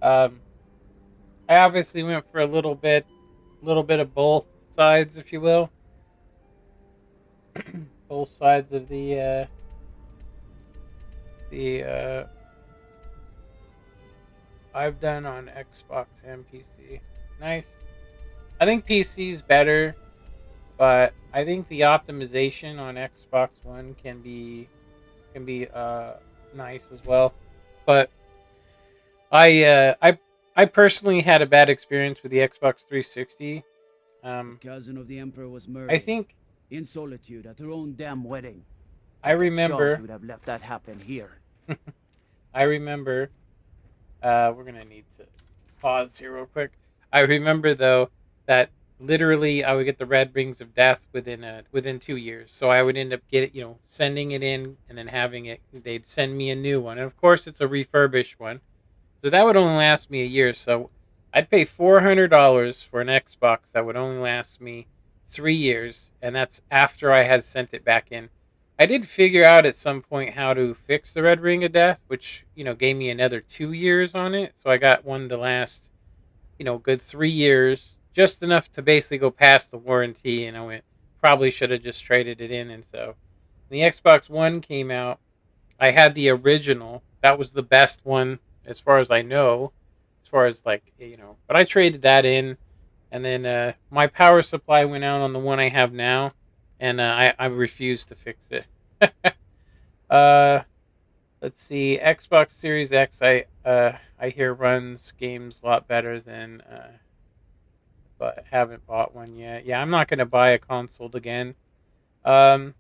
Speaker 1: I obviously went for a little bit of both sides, if you will. Both sides of the I've done on Xbox and PC. Nice. I think PC's better, but I think the optimization on Xbox One can be nice as well. But I personally had a bad experience with the Xbox 360.
Speaker 21: Cousin of the Emperor was murdered.
Speaker 1: I think
Speaker 21: in solitude at her own damn wedding.
Speaker 1: I remember.
Speaker 21: Would have left that happen here.
Speaker 1: I remember. We're gonna need to pause here real quick. I remember though that literally I would get the red rings of death within 2 years. So I would end up sending it in and then having it. They'd send me a new one, and of course it's a refurbished one. So that would only last me a year. So I'd pay $400 for an Xbox that would only last me 3 years, and that's after I had sent it back in. I did figure out at some point how to fix the red ring of death, which, gave me another 2 years on it. So I got one to last, good 3 years, just enough to basically go past the warranty. And I went, probably should have just traded it in. And so when the Xbox One came out, I had the original. That was the best one as far as I know, as far as but I traded that in. And then my power supply went out on the one I have now, and I refused to fix it. uh, let's see, Xbox Series X. I hear runs games a lot better than, but haven't bought one yet. Yeah, I'm not gonna buy a console again. Um,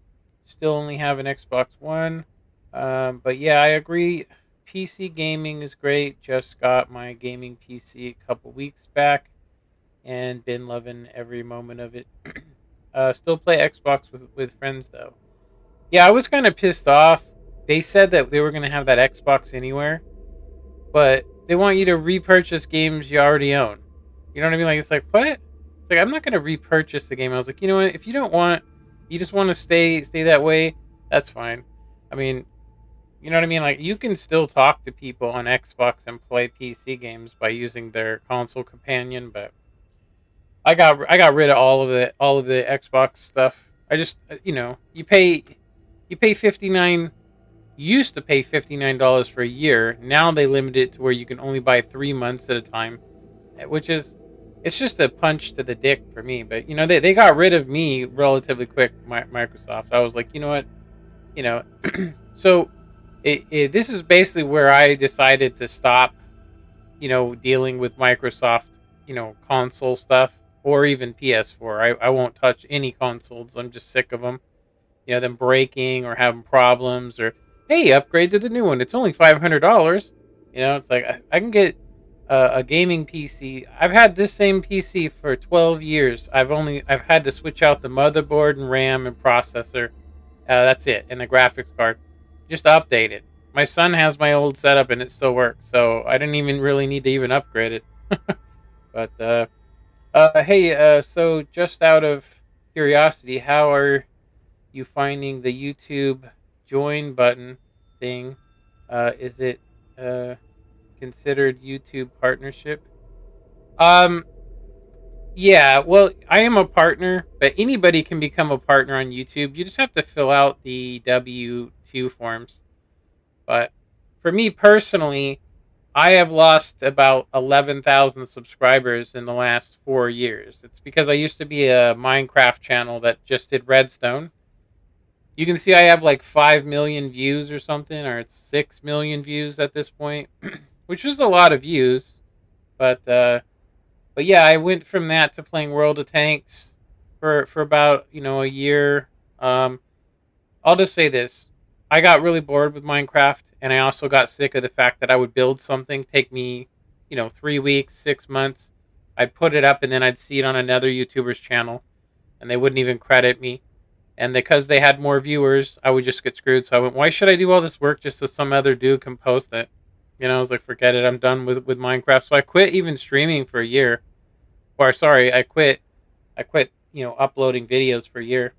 Speaker 1: Still only have an Xbox One. But yeah, I agree. PC gaming is great. Just got my gaming PC a couple weeks back, and been loving every moment of it. Still play Xbox with friends though. Yeah, I was kind of pissed off. They said that they were going to have that Xbox Anywhere, but they want you to repurchase games you already own. You know what I mean? Like, it's like, what? It's like, I'm not going to repurchase the game. I was like, you know what? If you don't want, you just want to stay that way, that's fine. I mean, you know what I mean? Like, you can still talk to people on Xbox and play PC games by using their console companion, but I got rid of all of the Xbox stuff. I just you pay 59. You used to pay $59 for a year. Now they limit it to where you can only buy 3 months at a time, which is, it's just a punch to the dick for me. But they got rid of me relatively quick. Microsoft. I was like, you know what, so this is basically where I decided to stop, dealing with Microsoft, console stuff, or even PS4. I won't touch any consoles. I'm just sick of them. Them breaking or having problems, or hey, upgrade to the new one. It's only $500. It's like I can get a gaming PC. I've had this same PC for 12 years. I've had to switch out the motherboard and RAM and processor. That's it, and the graphics card. Just update it. My son has my old setup and it still works, so I didn't even really need to even upgrade it. But hey, so just out of curiosity, how are you finding the YouTube join button thing? Is it considered YouTube partnership? Yeah, well, I am a partner, but anybody can become a partner on YouTube. You just have to fill out the W2 forms. But for me personally, I have lost about 11,000 subscribers in the last 4 years. It's because I used to be a Minecraft channel that just did Redstone. You can see I have like 5 million views or something, or it's 6 million views at this point, which is a lot of views. But yeah, I went from that to playing World of Tanks for about, a year. I'll just say this. I got really bored with Minecraft, and I also got sick of the fact that I would build something, take me, 3 weeks, 6 months. I'd put it up, and then I'd see it on another YouTuber's channel, and they wouldn't even credit me. And because they had more viewers, I would just get screwed. So I went, why should I do all this work just so some other dude can post it? I was like, forget it. I'm done with Minecraft. So I quit even streaming for a year. Or sorry, I quit, uploading videos for a year.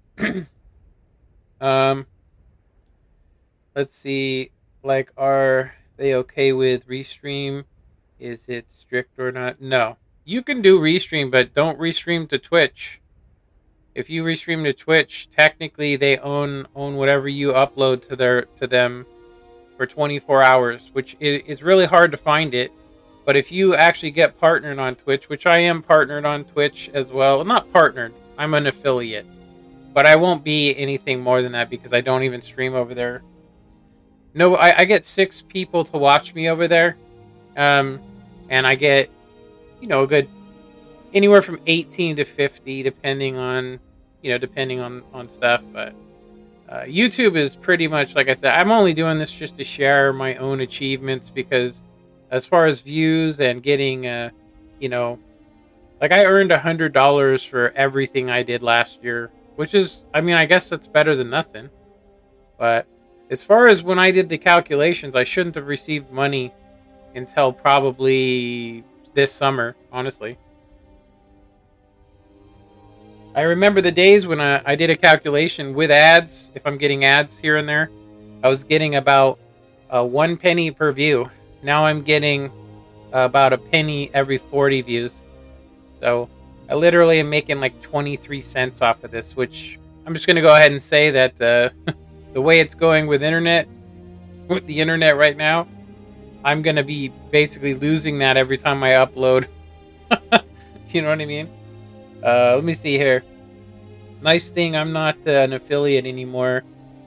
Speaker 1: Let's see. Like, are they okay with restream? Is it strict or not? No. You can do restream, but don't restream to Twitch. If you restream to Twitch, technically they own whatever you upload to them for 24 hours, which is really hard to find it. But if you actually get partnered on Twitch, which I am partnered on Twitch as well, not partnered, I'm an affiliate, but I won't be anything more than that because I don't even stream over there. No, I get 6 people to watch me over there, and I get, a good anywhere from 18 to 50, depending on stuff. But YouTube is pretty much, like I said, I'm only doing this just to share my own achievements, because as far as views and getting, like, I earned $100 for everything I did last year, which is, I guess that's better than nothing. But as far as when I did the calculations, I shouldn't have received money until probably this summer, honestly. I remember the days when I did a calculation with ads. If I'm getting ads here and there, I was getting about 1 penny per view. Now I'm getting about a penny every 40 views. So I literally am making like 23 cents off of this, which I'm just going to go ahead and say that the way it's going with the internet right now, I'm going to be basically losing that every time I upload. You know what I mean? Let me see here. Nice thing I'm not an affiliate anymore,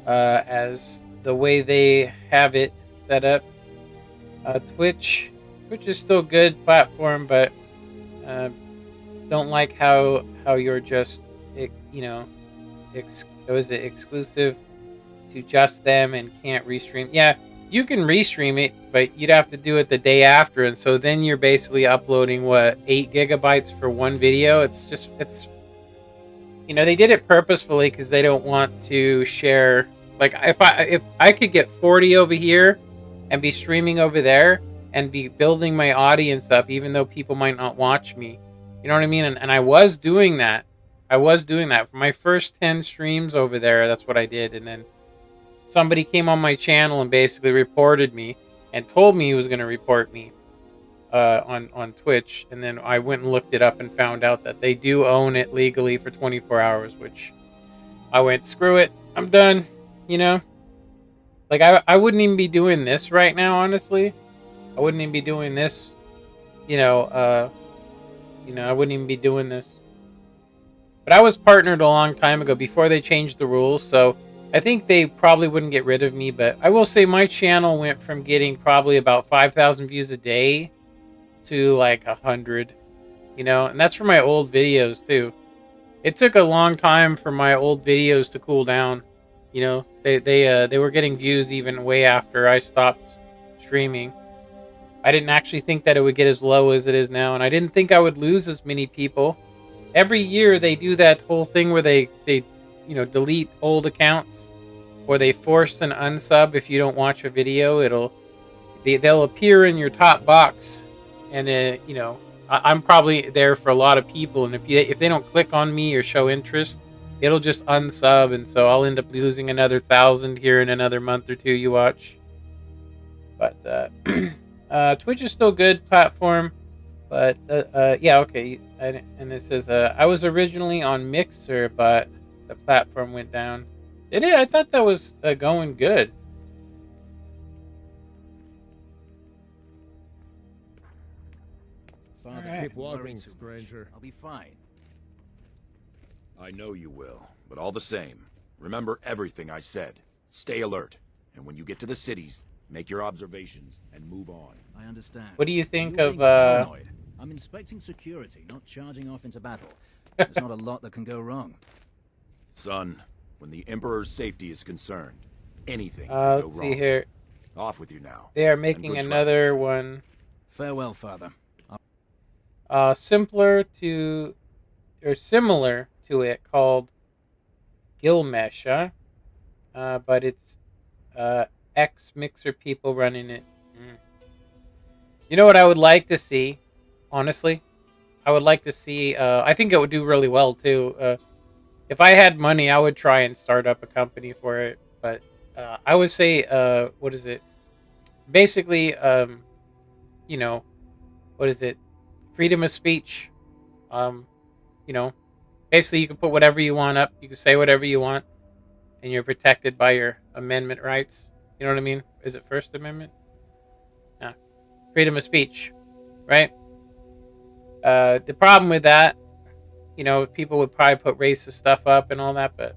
Speaker 1: as the way they have it set up. Twitch is still good platform, but don't like how you're just exclusive to just them and can't restream. Yeah, you can restream it, but you'd have to do it the day after, and so then you're basically uploading 8 gigabytes for one video. It's they did it purposefully because they don't want to share. Like if I could get 40 over here and be streaming over there and be building my audience up, even though people might not watch me, you know what I mean? And I was doing that. For my first 10 streams over there. That's what I did. And then somebody came on my channel and basically reported me and told me he was going to report me on Twitch. And then I went and looked it up and found out that they do own it legally for 24 hours, which I went, screw it, I'm done. Like I wouldn't even be doing this right now, honestly. I wouldn't even be doing this. I wouldn't even be doing this. But I was partnered a long time ago before they changed the rules, so I think they probably wouldn't get rid of me. But I will say my channel went from getting probably about 5,000 views a day to like 100, and that's for my old videos too. It took a long time for my old videos to cool down. They were getting views even way after I stopped streaming. I didn't actually think that it would get as low as it is now, and I didn't think I would lose as many people. Every year they do that whole thing where they delete old accounts, or they force an unsub if you don't watch a video. They'll appear in your top box, and I'm probably there for a lot of people, and if they don't click on me or show interest, it'll just unsub, and so I'll end up losing another 1,000 here in another month or two. You watch, but Twitch is still good platform, but yeah, okay. And it says I was originally on Mixer, but the platform went down. It is. I thought that was going good.
Speaker 7: Father, keep walking, stranger.
Speaker 3: I'll be fine.
Speaker 22: I know you will, but all the same, remember everything I said. Stay alert, and when you get to the cities, make your observations and move on.
Speaker 3: I understand.
Speaker 1: What do you think
Speaker 3: You're
Speaker 1: of
Speaker 3: being paranoid. I'm inspecting security, not charging off into battle. There's not a lot that can go wrong.
Speaker 22: Son, when the Emperor's safety is concerned, anything can go
Speaker 1: let's
Speaker 22: wrong.
Speaker 1: see here.
Speaker 22: Off with you now.
Speaker 1: They are making another one.
Speaker 3: Farewell, Father.
Speaker 1: Similar to it, called Gilmesh, but it's ex-Mixer people running it. You know what I would like to see? Honestly, I would like to see. I think it would do really well too. If I had money, I would try and start up a company for it. But I would say, what is it? Basically, what is it? Freedom of speech. Basically you can put whatever you want up. You can say whatever you want, and you're protected by your amendment rights. You know what I mean? Is it First Amendment? No. Freedom of speech, right? The problem with that, people would probably put racist stuff up and all that, but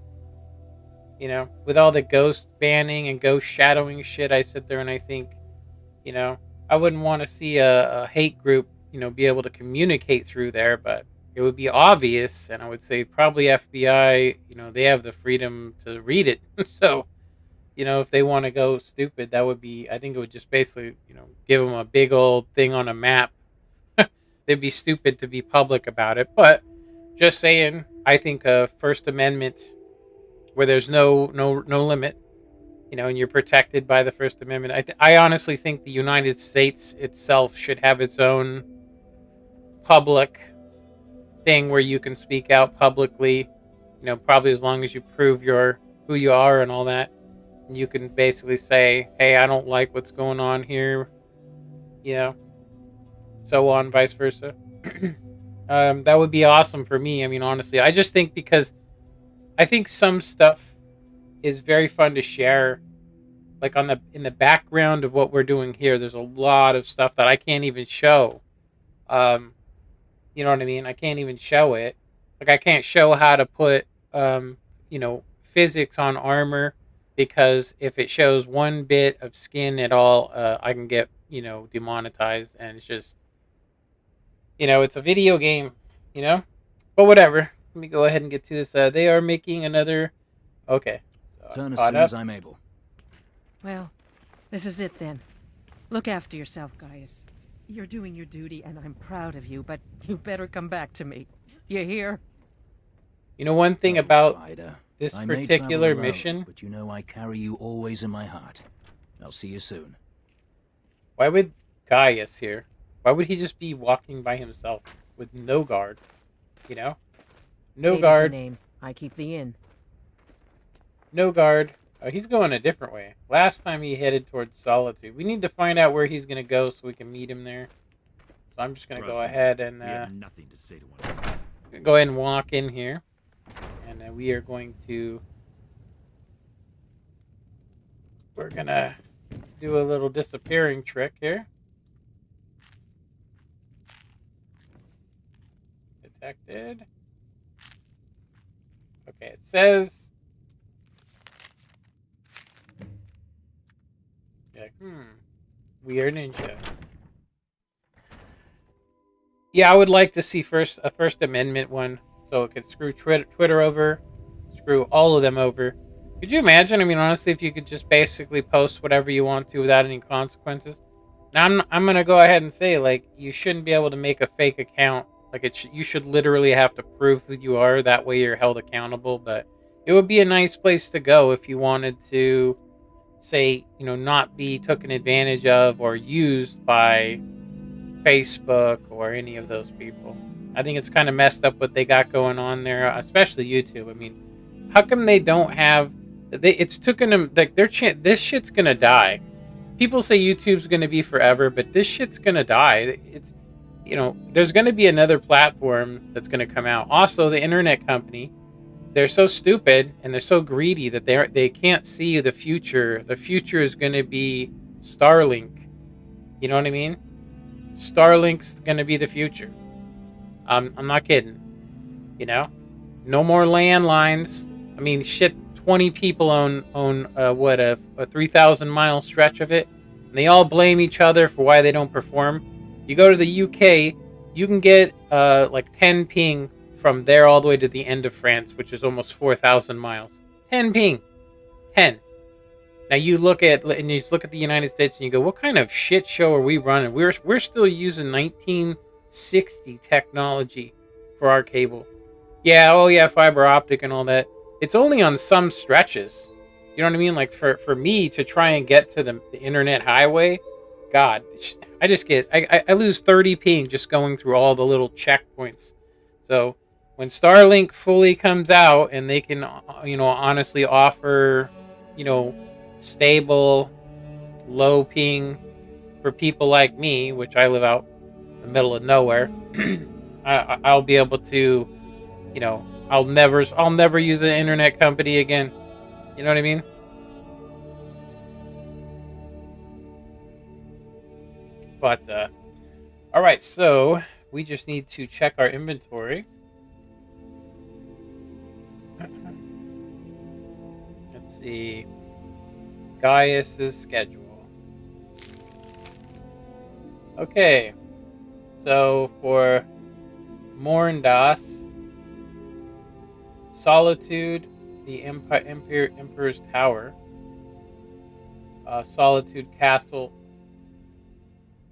Speaker 1: with all the ghost banning and ghost shadowing shit, I sit there and I think, I wouldn't want to see a hate group, be able to communicate through there, but it would be obvious, and I would say probably FBI, they have the freedom to read it. So, if they want to go stupid, that would be, I think it would just basically, give them a big old thing on a map. They'd be stupid to be public about it, but just saying, I think a First Amendment where there's no limit, and you're protected by the First Amendment. I honestly think the United States itself should have its own public thing where you can speak out publicly. You know, probably as long as you prove who you are and all that. And you can basically say, "Hey, I don't like what's going on here," you know, so on, vice versa. That would be awesome for me. I mean, honestly, I just think because I think some stuff is very fun to share. Like in the background of what we're doing here, there's a lot of stuff that I can't even show. Um, you know what I mean? I can't even show it. Like I can't show how to put you know, physics on armor because if it shows one bit of skin at all, I can get, you know, demonetized, and it's just, you know, it's a video game, you know. But whatever. Let me go ahead and get to this. They are making another. Okay. So
Speaker 3: Turn as
Speaker 1: caught
Speaker 3: soon
Speaker 1: up.
Speaker 3: as I'm able.
Speaker 20: Well, this is it then. Look after yourself, Gaius. You're doing your duty, and I'm proud of you, but you better come back to me. You hear?
Speaker 1: You know one thing about
Speaker 3: Ida,
Speaker 1: this
Speaker 3: I may
Speaker 1: particular
Speaker 3: travel alone,
Speaker 1: mission?
Speaker 3: but you know I carry you always in my heart. I'll see you soon.
Speaker 1: Why would Gaius here? Why would he just be walking by himself with no guard? You know? No
Speaker 20: Katie's
Speaker 1: guard.
Speaker 20: the name. I keep the inn.
Speaker 1: No guard. Oh, he's going a different way. Last time he headed towards Solitude. We need to find out where he's going to go so we can meet him there. So I'm just going to go ahead and
Speaker 22: we have nothing to say to one another.
Speaker 1: go ahead and walk in here. And we are going to... We're going to do a little disappearing trick here. Detected. Okay, it says... Like, weird ninja. Yeah, I would like to see a First Amendment one, so it could screw Twitter over, screw all of them over. Could you imagine? I mean, honestly, if you could just basically post whatever you want to without any consequences. Now, I'm gonna go ahead and say, like, you shouldn't be able to make a fake account. Like, you should literally have to prove who you are. That way, you're held accountable. But it would be a nice place to go if you wanted to, say, you know, not be taken advantage of or used by Facebook or any of those people. I think it's kind of messed up what they got going on there, especially YouTube. I mean, how come they don't have? It's taken them like this shit's gonna die. People say YouTube's gonna be forever, but this shit's gonna die. It's, you know, there's gonna be another platform that's gonna come out. Also, the internet company, they're so stupid and they're so greedy that they can't see the future. The future is gonna be Starlink. You know what I mean? Starlink's gonna be the future. I'm not kidding. You know, no more landlines. I mean, shit. 20 people own what, a 3,000-mile stretch of it, and they all blame each other for why they don't perform. You go to the UK, you can get like 10 ping from there all the way to the end of France, which is almost 4,000 miles. 10 ping, 10. Now you look at the United States and you go, what kind of shit show are we running? We're still using 1960 technology for our cable. Yeah, oh yeah, fiber optic and all that. It's only on some stretches. You know what I mean? Like for me to try and get to the internet highway, God, I lose 30 ping just going through all the little checkpoints. So when Starlink fully comes out and they can, you know, honestly offer, you know, stable, low ping for people like me, which I live out in the middle of nowhere, I'll be able to, you know, I'll never use an internet company again. You know what I mean? But all right, so we just need to check our inventory. Let's see. Gaius's schedule. Okay. So for Morndas, Solitude, the Emperor's Tower, Solitude Castle,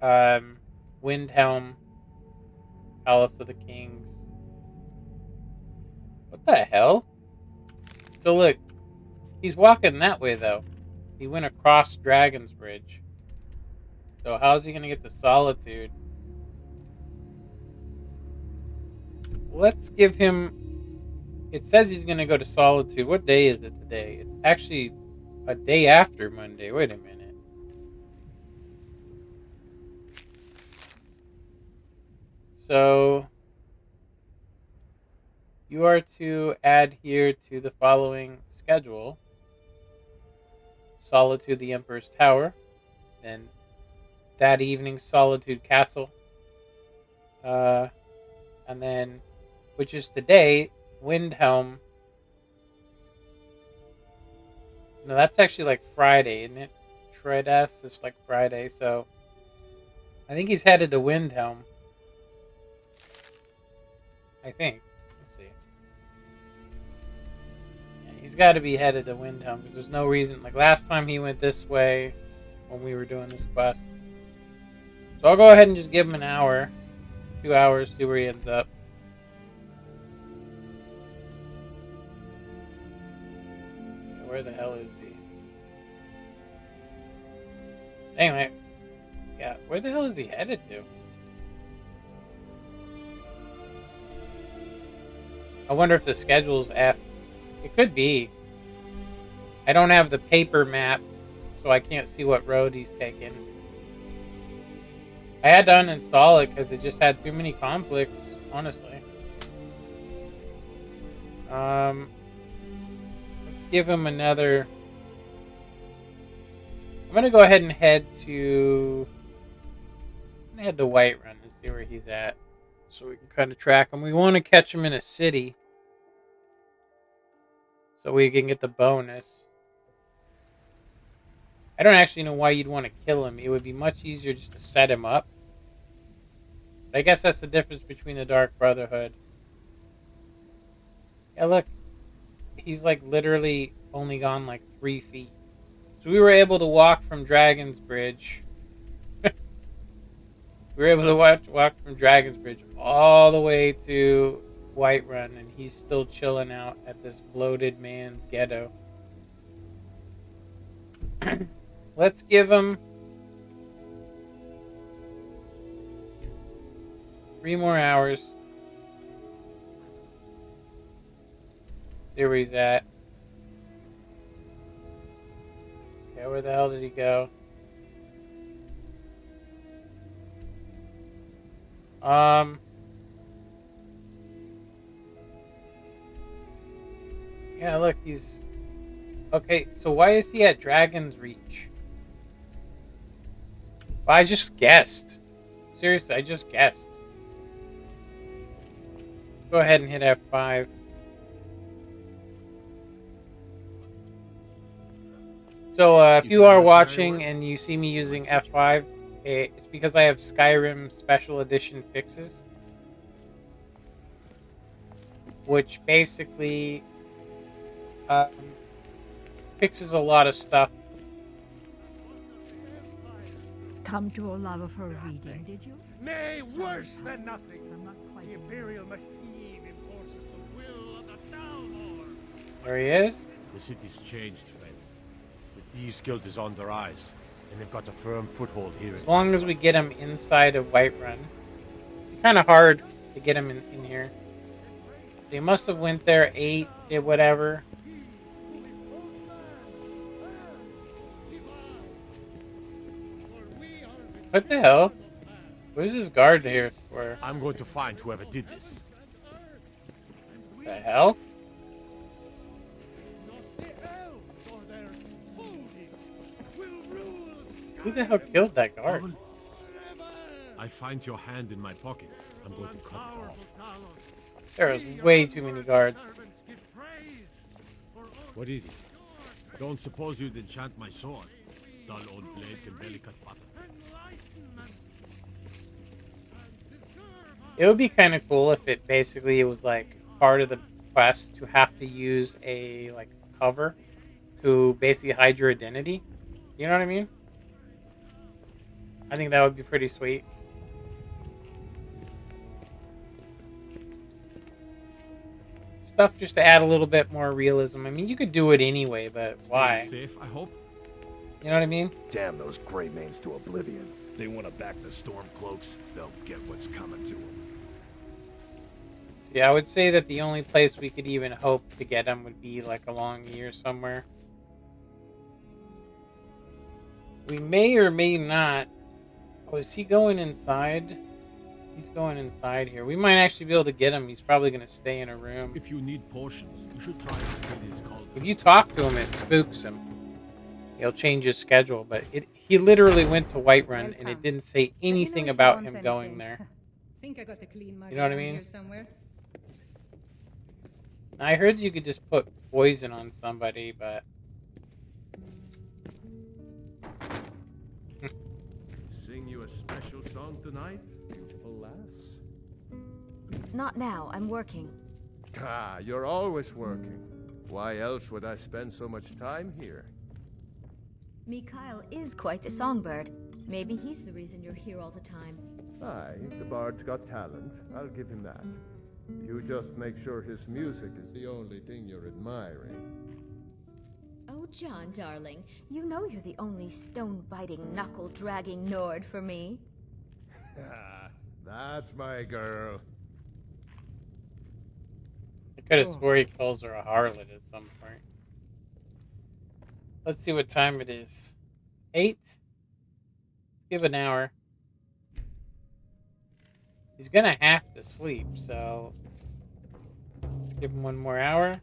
Speaker 1: Windhelm, Palace of the Kings. What the hell? So look, he's walking that way though. He went across Dragon's Bridge. So how's he gonna get to Solitude? let's give him. It says he's gonna go to Solitude. What day is it today? It's actually a day after Monday. Wait a minute. So you are to add here to the following schedule: Solitude, the Emperor's Tower, then that evening Solitude Castle, and then, which is today, Windhelm. No, that's actually like Friday, isn't it? Tredas is like Friday, so I think he's headed to Windhelm. I think. Let's see. Yeah, he's got to be headed to Windhelm because there's no reason. Like last time he went this way when we were doing this quest. So I'll go ahead and just give him an hour, 2 hours, see where he ends up. Where the hell is he? Anyway, yeah, where the hell is he headed to? I wonder if the schedule's effed. It could be. I don't have the paper map, so I can't see what road he's taking. I had to uninstall it because it just had too many conflicts, honestly. Let's give him another... I'm going to go ahead and head to... I'm going to head to Whiterun and see where he's at, so we can kind of track him. We want to catch him in a city, so we can get the bonus. I don't actually know why you'd want to kill him. It would be much easier just to set him up. But I guess that's the difference between the Dark Brotherhood. Yeah, look. He's like literally only gone like 3 feet. So we were able to walk from Dragon's Bridge. We were able to walk from Dragon's Bridge all the way to Whiterun, and he's still chilling out at this bloated man's ghetto. Let's give him 3 more hours. See where he's at. Okay, where the hell did he go? Yeah, look, he's... Okay, so why is he at Dragon's Reach? Well, I just guessed. Seriously, I just guessed. Let's go ahead and hit F5. So, if you are watching and you see me using F5, it's because I have Skyrim Special Edition fixes. Which basically fixes a lot of stuff.
Speaker 8: Come to a love of her reading, did you?
Speaker 7: Nay, worse than nothing. The Imperial machine enforces the will of the Dalmor.
Speaker 1: There he is.
Speaker 17: The city's changed, friend. The Thieves Guild is on their eyes, and they've got a firm foothold here.
Speaker 1: As long as we get him inside of Whiterun. It's kind of hard to get him in here. They must have went there, ate, did whatever. What the hell? What is this guard here for?
Speaker 17: I'm going to find whoever did this.
Speaker 1: The hell? Who the hell killed that guard?
Speaker 17: I find your hand in my pocket. I'm going to cut it off.
Speaker 1: There was way too many guards.
Speaker 17: What is it? Don't suppose you'd enchant my sword. Dull old blade can barely cut butter.
Speaker 1: It would be kind of cool if it basically was like part of the quest to have to use a like cover to basically hide your identity. You know what I mean? I think that would be pretty sweet. Stuff just to add a little bit more realism. I mean, you could do it anyway, but why?
Speaker 17: Safe, I hope.
Speaker 1: You know what I mean?
Speaker 13: Damn those gray manes to oblivion. They want to back the Stormcloaks, they'll get what's coming to them.
Speaker 1: See, I would say that the only place we could even hope to get him would be like along here somewhere. We may or may not. Oh, is he going inside? He's going inside here. We might actually be able to get him. He's probably going to stay in a room.
Speaker 17: If you need potions, you should try to get his cult.
Speaker 1: If you talk to him, it spooks him. He'll change his schedule, but he literally went to Whiterun, and it didn't say anything about him going there.
Speaker 10: Think I got a clean mug
Speaker 1: You know what I
Speaker 10: around
Speaker 1: mean?
Speaker 10: here somewhere.
Speaker 1: I heard you could just put poison on somebody, but
Speaker 17: Sing you a special song tonight, beautiful lass?
Speaker 4: Not now. I'm working.
Speaker 17: Ah, you're always working. Why else would I spend so much time here?
Speaker 4: Mikhail is quite the songbird. Maybe he's the reason you're here all the time.
Speaker 17: Aye, the bard's got talent. I'll give him that. You just make sure his music is the only thing you're admiring.
Speaker 4: Oh, John, darling, you know you're the only stone-biting, knuckle-dragging Nord for me.
Speaker 17: That's my girl.
Speaker 1: I could have swore he calls her a harlot at some point. Let's see what time it is. 8? Let's give an hour. He's gonna have to sleep, so let's give him one more hour.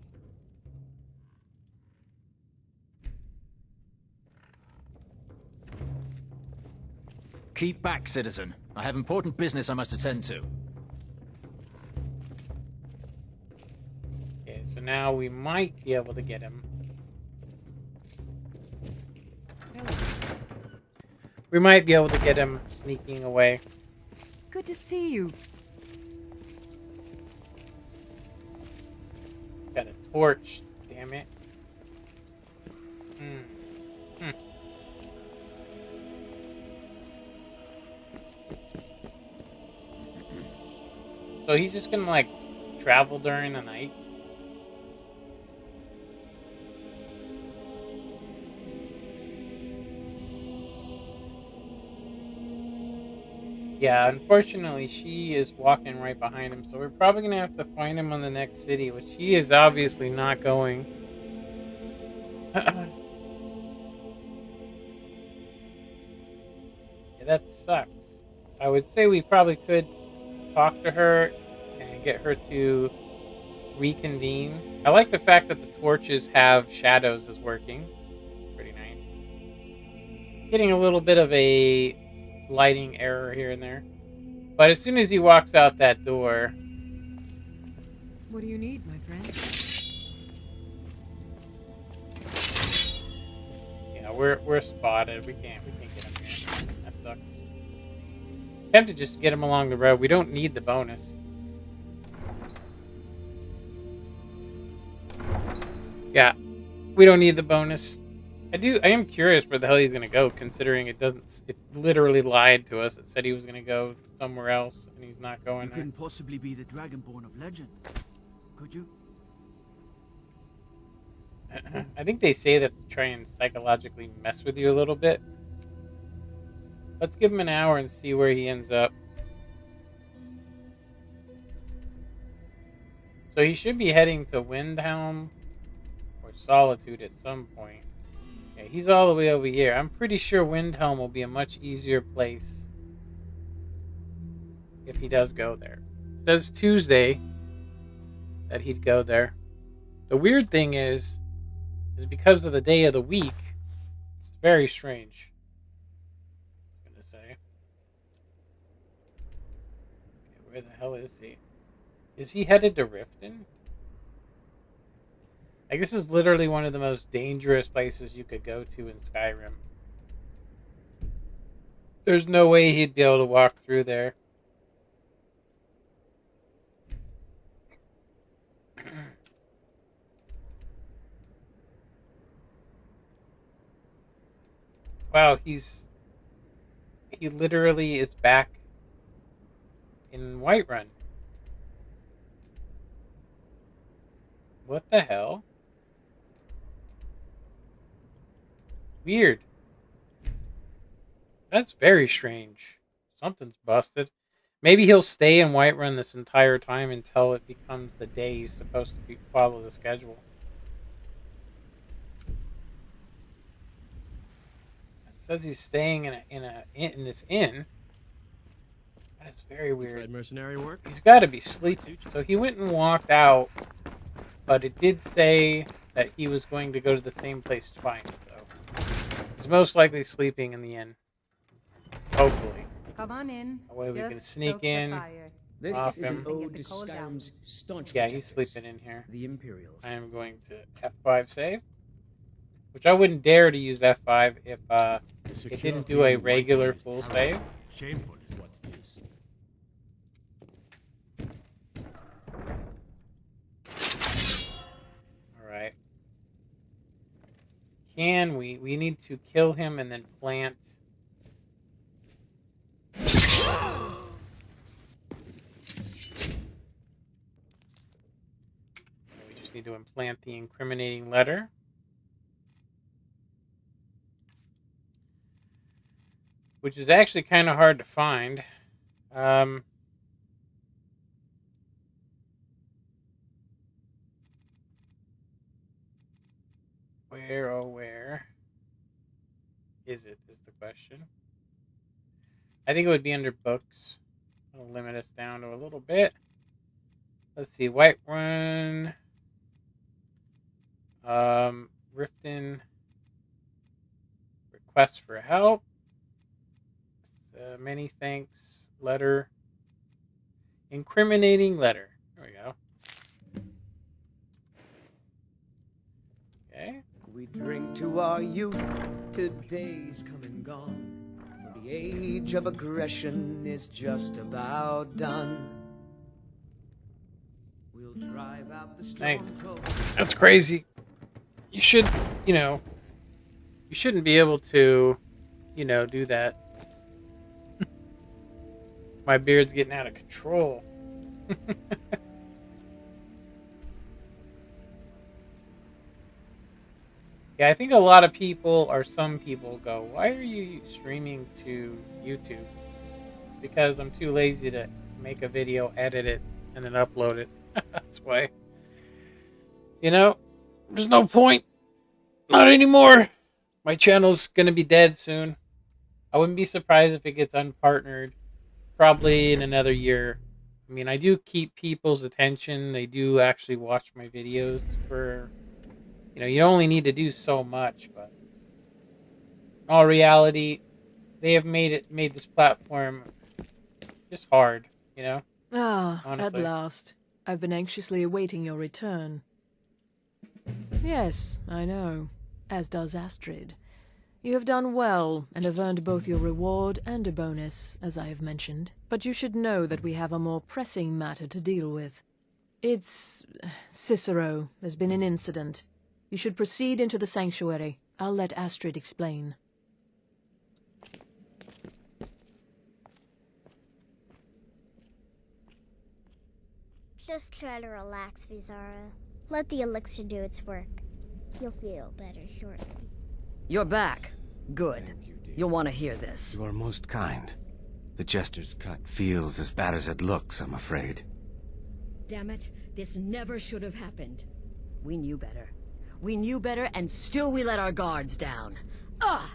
Speaker 3: Keep back, citizen. I have important business I must attend to.
Speaker 1: Okay, so now we might be able to get him. We might be able to get him sneaking away.
Speaker 18: Good to see you.
Speaker 1: Got a torch, damn it. So he's just gonna like travel during the night? Yeah, unfortunately, she is walking right behind him, so we're probably going to have to find him on the next city, which he is obviously not going. Yeah, that sucks. I would say we probably could talk to her and get her to reconvene. I like the fact that the torches have shadows is working. Pretty nice. Getting a little bit of a lighting error here and there, but as soon as he walks out that door,
Speaker 18: What do you need, my friend?
Speaker 1: yeah, we're spotted. We can't get him here. That sucks. Tempted just to get him along the road. We don't need the bonus. Yeah, we don't need the bonus. I am curious where the hell he's gonna go, considering it's literally lied to us. It said he was gonna go somewhere else, and he's not going
Speaker 21: You
Speaker 1: there.
Speaker 21: couldn't possibly be the Dragonborn of legend, could you?
Speaker 1: I think they say that to try and psychologically mess with you a little bit. Let's give him an hour and see where he ends up. So he should be heading to Windhelm or Solitude at some point. Yeah, he's all the way over here. I'm pretty sure Windhelm will be a much easier place if he does go there. It says Tuesday that he'd go there. The weird thing is because of the day of the week, it's very strange. I'm gonna say. Okay, where the hell is he? Is he headed to Riften? Like, this is literally one of the most dangerous places you could go to in Skyrim. There's no way he'd be able to walk through there. Wow, he literally is back in Whiterun. What the hell? Weird. That's very strange. Something's busted. Maybe he'll stay in Whiterun this entire time until it becomes the day he's supposed to follow the schedule. It says he's staying in this inn. That is very weird.
Speaker 6: Mercenary work?
Speaker 1: He's got to be sleeping. So he went and walked out, but it did say that he was going to go to the same place twice. So he's most likely sleeping in the inn. Hopefully.
Speaker 10: Come on in.
Speaker 1: That way we can
Speaker 10: Just
Speaker 1: sneak
Speaker 10: stoke the
Speaker 1: in.
Speaker 10: fire.
Speaker 12: This
Speaker 1: off
Speaker 12: is
Speaker 1: him.
Speaker 12: an ode to Skyrim's staunch
Speaker 1: Yeah, he's
Speaker 12: protectors,
Speaker 1: sleeping in here.
Speaker 12: the Imperials.
Speaker 1: I am going to F5 save. Which I wouldn't dare to use F5 if it didn't do a regular full save.
Speaker 6: Shameful is what it is.
Speaker 1: Alright. Can we? We need to kill him and then plant. We just need to implant the incriminating letter. Which is actually kind of hard to find. Where, oh where is it, is the question. I think it would be under books. It'll limit us down to a little bit. Let's see, Whiterun. Riften. Request for help. Many thanks. Letter. Incriminating letter. There we go. Okay.
Speaker 11: We drink to our youth, today's come and gone. For the age of aggression is just about done. We'll drive out the
Speaker 1: Thanks. That's crazy. You should, you shouldn't be able to, do that. My beard's getting out of control. Yeah, I think a lot of people, or some people, go, why are you streaming to YouTube? Because I'm too lazy to make a video, edit it, and then upload it. That's why. There's no point. Not anymore. My channel's going to be dead soon. I wouldn't be surprised if it gets unpartnered. Probably in another year. I mean, I do keep people's attention. They do actually watch my videos for... you only need to do so much, but... in all reality, they have made this platform just hard,
Speaker 19: Ah,
Speaker 1: honestly.
Speaker 19: at last. I've been anxiously awaiting your return. Yes, I know. As does Astrid. You have done well, and have earned both your reward and a bonus, as I have mentioned. But you should know that we have a more pressing matter to deal with. It's... Cicero. There's been an incident. You should proceed into the sanctuary. I'll let Astrid explain.
Speaker 5: Just try to relax, Vizara. Let the elixir do its work. You'll feel better shortly.
Speaker 9: You're back. Good. You'll want to hear this.
Speaker 23: You are most kind. The Jester's cut feels as bad as it looks, I'm afraid.
Speaker 9: Damn it, this never should have happened. We knew better. We knew better, and still we let our guards down. Ah!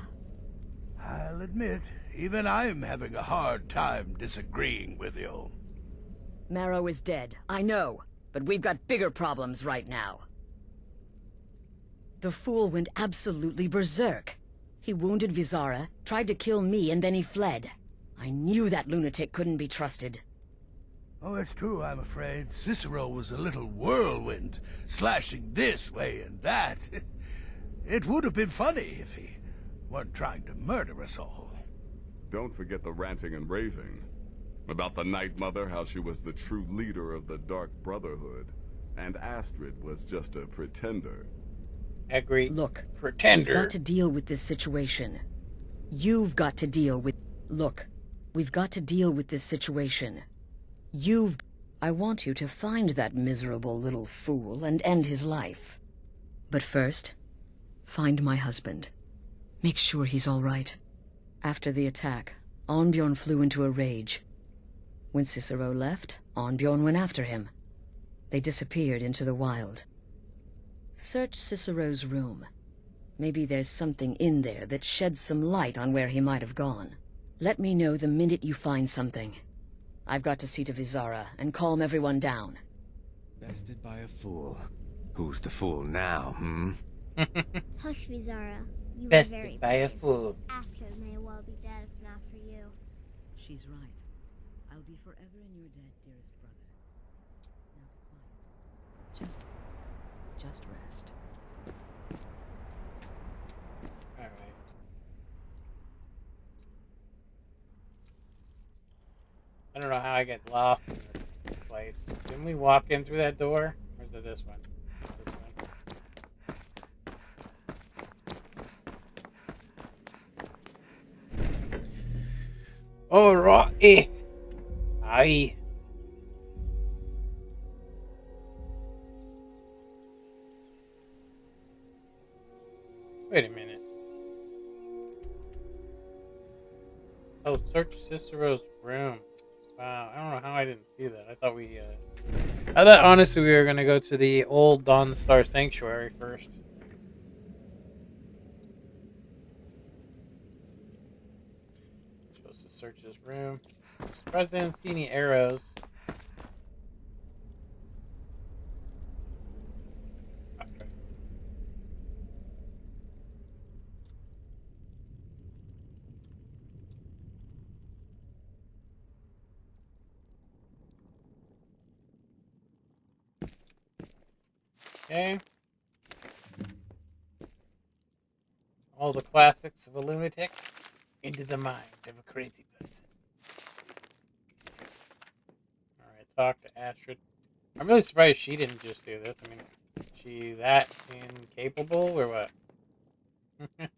Speaker 13: I'll admit, even I'm having a hard time disagreeing with you.
Speaker 9: Marrow is dead, I know, but we've got bigger problems right now. The fool went absolutely berserk. He wounded Vizara, tried to kill me, and then he fled. I knew that lunatic couldn't be trusted.
Speaker 13: Oh, it's true, I'm afraid. Cicero was a little whirlwind, slashing this way and that. It would have been funny if he weren't trying to murder us all.
Speaker 24: Don't forget the ranting and raving. About the Night Mother, how she was the true leader of the Dark Brotherhood, and Astrid was just a pretender.
Speaker 1: Agree.
Speaker 9: Look,
Speaker 1: pretender.
Speaker 9: We've got to deal with this situation. You've got to deal with... Look, we've got to deal with this situation. I want you to find that miserable little fool and end his life. But first, find my husband. Make sure he's all right. After the attack, Arnbjorn flew into a rage. When Cicero left, Arnbjorn went after him. They disappeared into the wild. Search Cicero's room. Maybe there's something in there that sheds some light on where he might have gone. Let me know the minute you find something. I've got to see to Vizara and calm everyone down.
Speaker 23: Bested by a fool. Who's the fool now,
Speaker 5: Hush, Vizara. You were
Speaker 1: Bested
Speaker 5: very
Speaker 1: by a
Speaker 5: brave.
Speaker 1: fool.
Speaker 5: Astrid may well be dead if not for you.
Speaker 9: She's right. I'll be forever in your debt, dearest brother. Now be quiet. Just rest.
Speaker 1: Alright. I don't know how I get lost in this place. Didn't we walk in through that door? Or is it this one? This one. Alrighty. Aye. Wait a minute. Oh, search Cicero's room. Wow, I don't know how I didn't see that. I thought I thought honestly we were gonna go to the old Dawnstar Sanctuary first. Supposed to search his room. Surprised I didn't see any arrows. Okay. All the classics of a lunatic into the mind of a crazy person. Alright, talk to Astrid. I'm really surprised she didn't just do this. I mean, is she that incapable or what? Okay.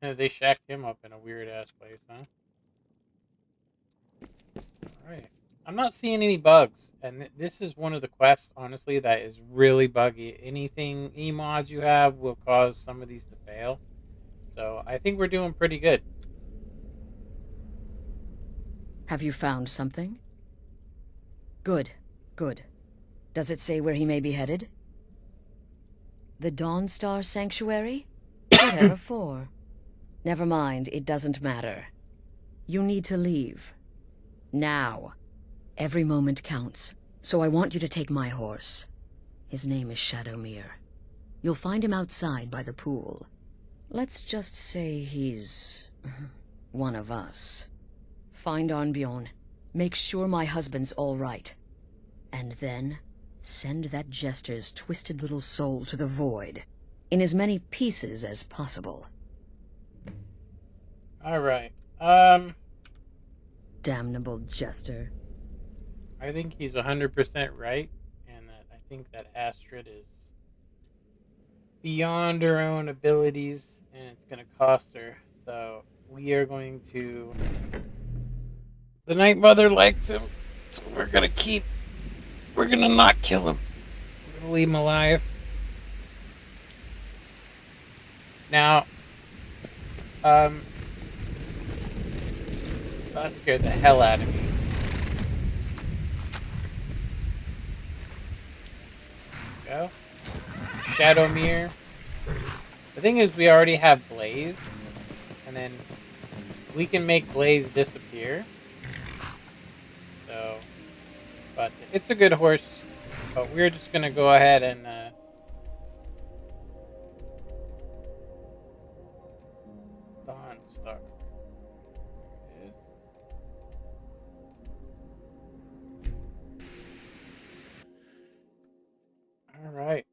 Speaker 1: Alright. They shacked him up in a weird ass place, huh? Alright. I'm not seeing any bugs, and this is one of the quests, honestly, that is really buggy. Any mods you have will cause some of these to fail. So I think we're doing pretty good.
Speaker 9: Have you found something? Good, good. Does it say where he may be headed? The Dawnstar Sanctuary? Whatever for. Never mind, it doesn't matter. You need to leave. Now. Every moment counts, so I want you to take my horse. His name is Shadowmere. You'll find him outside by the pool. Let's just say he's one of us. Find Arnbjorn. Make sure my husband's all right. And then send that jester's twisted little soul to the void, in as many pieces as possible.
Speaker 1: Alright.
Speaker 9: Damnable jester.
Speaker 1: I think he's 100% right, and that I think that Astrid is beyond her own abilities, and it's going to cost her. So we are going to... The Night Mother likes him, so we're going to not kill him. We're going to leave him alive. Now, that scared the hell out of me. Go. Shadowmere. The thing is, we already have Blaze, and then we can make Blaze disappear. So, but it's a good horse. But we're just gonna go ahead and Dawnstar. There it is. All right.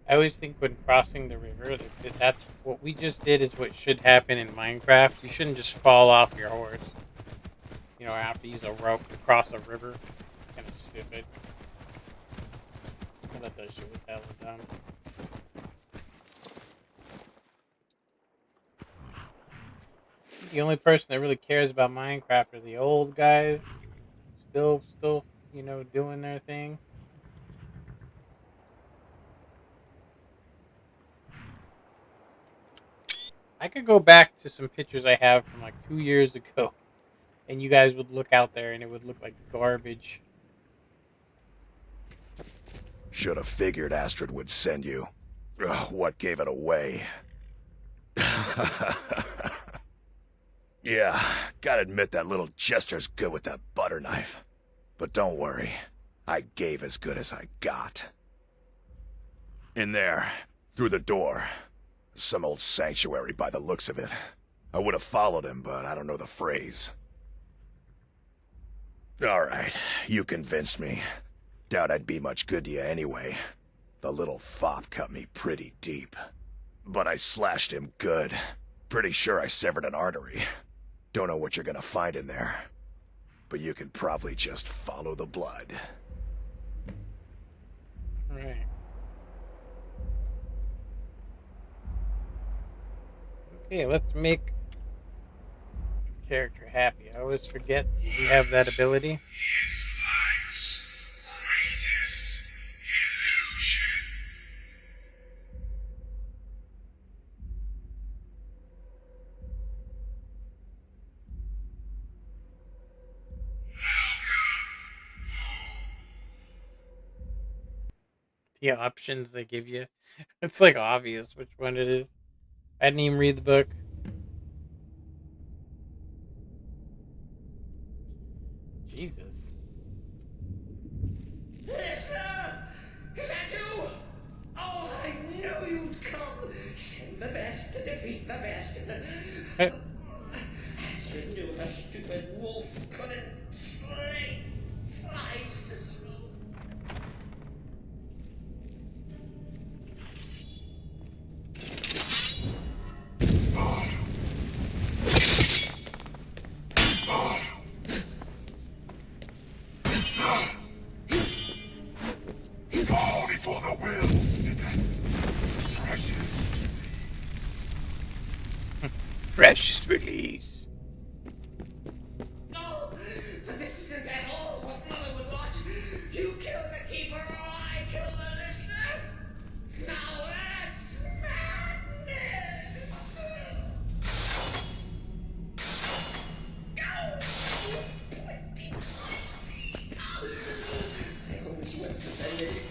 Speaker 1: I always think when crossing the river, that's what we just did is what should happen in Minecraft. You shouldn't just fall off your horse. You know, I have to use a rope to cross a river. Kind of stupid. I thought that shit was hella dumb. The only person that really cares about Minecraft are the old guys. Still, you know, doing their thing. I could go back to some pictures I have from like 2 years ago, and you guys would look out there and it would look like garbage.
Speaker 22: Should have figured Astrid would send you. Ugh, what gave it away? Yeah, gotta admit that little Jester's good with that butter knife. But don't worry, I gave as good as I got. In there, through the door. Some old sanctuary by the looks of it. I would have followed him, but I don't know the phrase. Alright, you convinced me. Doubt I'd be much good to you anyway. The little fop cut me pretty deep. But I slashed him good. Pretty sure I severed an artery. Don't know what you're gonna find in there. But you can probably just follow the blood.
Speaker 1: Right. Okay, let's make the character happy. I always forget we have that ability. The options they give you. It's like obvious which one it is. I didn't even read the book. Jesus.
Speaker 11: Listener! Is that you? Oh, I knew you'd come. Send the best to defeat the best. Astrid knew her stupid wolf couldn't fly Cicero.
Speaker 2: Fall before the will, Fiddus. Precious release.
Speaker 1: Precious release.
Speaker 11: No, but this isn't at all what Mother would want. You kill the keeper or I kill the listener. Now that's madness. I always went to the limit.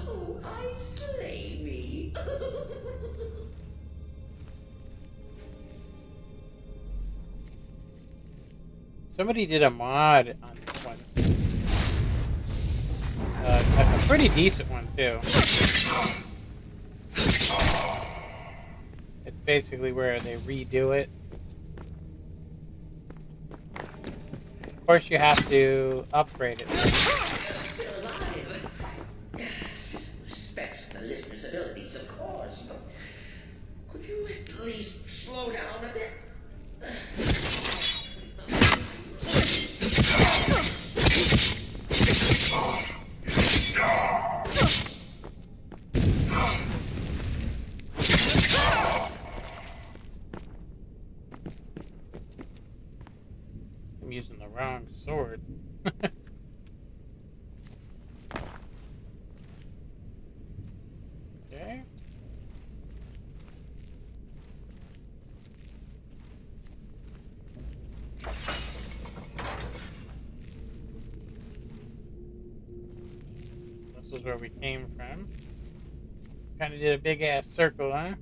Speaker 11: Oh, I slay me.
Speaker 1: Somebody did a mod on this one. A pretty decent one, too. It's basically where they redo it. Of course, you have to upgrade it.
Speaker 11: Still alive. Respects the listener's abilities, of course, but could you at least slow down a bit?
Speaker 1: I'm using the wrong sword. Okay. This is where we came from. Kind of did a big ass circle, huh?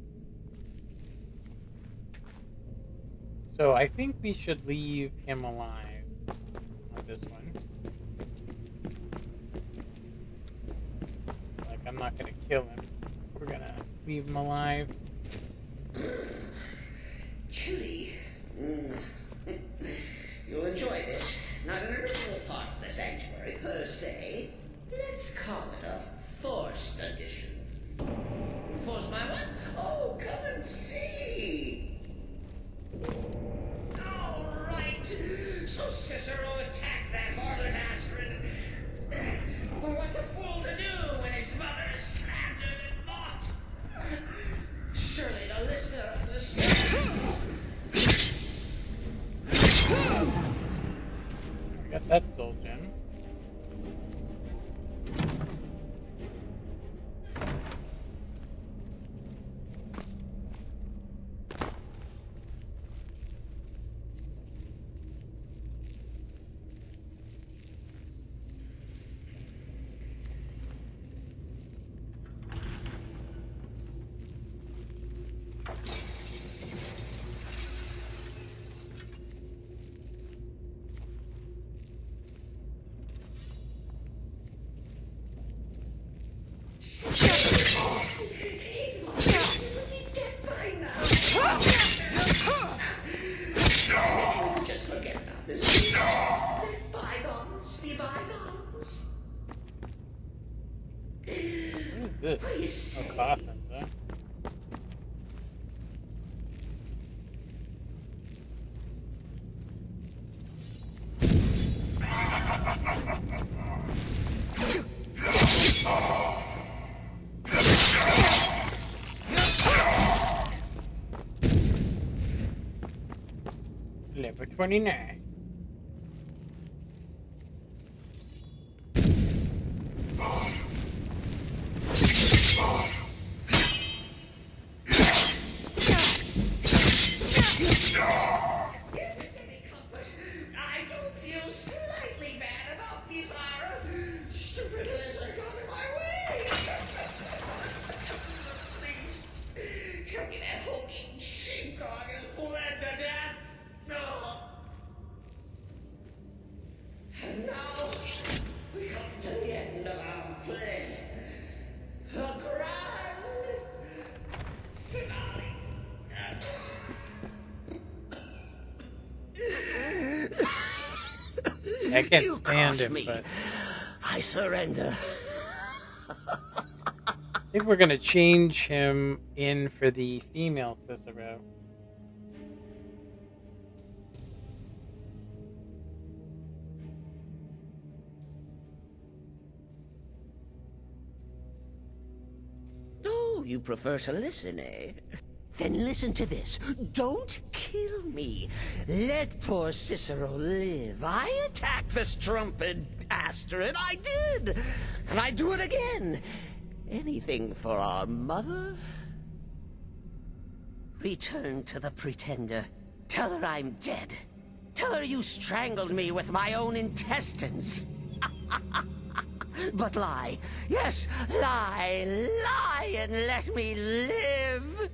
Speaker 1: So I think we should leave him alive on this one. Like, I'm not gonna kill him. We're gonna leave him alive.
Speaker 11: Chilly. You'll enjoy this. Not an original part of the sanctuary. call it a forced addition. Force my what? Oh, come and see. All right. So Cicero attacked that harlot Astrid. But what's a fool to do when his mother is slandered and mocked? Surely the listener understands.
Speaker 1: I got that soul gem.
Speaker 11: Just forget about this. Let bygones be bygones.
Speaker 1: What is this? Oh, coffins, huh? Level 29.
Speaker 11: If it's any comfort, I do feel slightly bad about Bizarre. Stupid lizard got in my way. Please, tell me that hulking sheepdog is bled to death. No. And now, we come to the end of our play. The grand finale.
Speaker 1: I can't
Speaker 11: You
Speaker 1: stand
Speaker 11: caught
Speaker 1: him,
Speaker 11: me.
Speaker 1: but
Speaker 11: I surrender.
Speaker 1: I think we're gonna change him in for the female Cicero.
Speaker 11: Oh, you prefer to listen, eh? Then listen to this. Don't kill me. Let poor Cicero live. I attacked the strumpet Astrid. I did. And I do it again. Anything for our mother? Return to the Pretender. Tell her I'm dead. Tell her you strangled me with my own intestines. But lie. Yes, lie. Lie and let me live.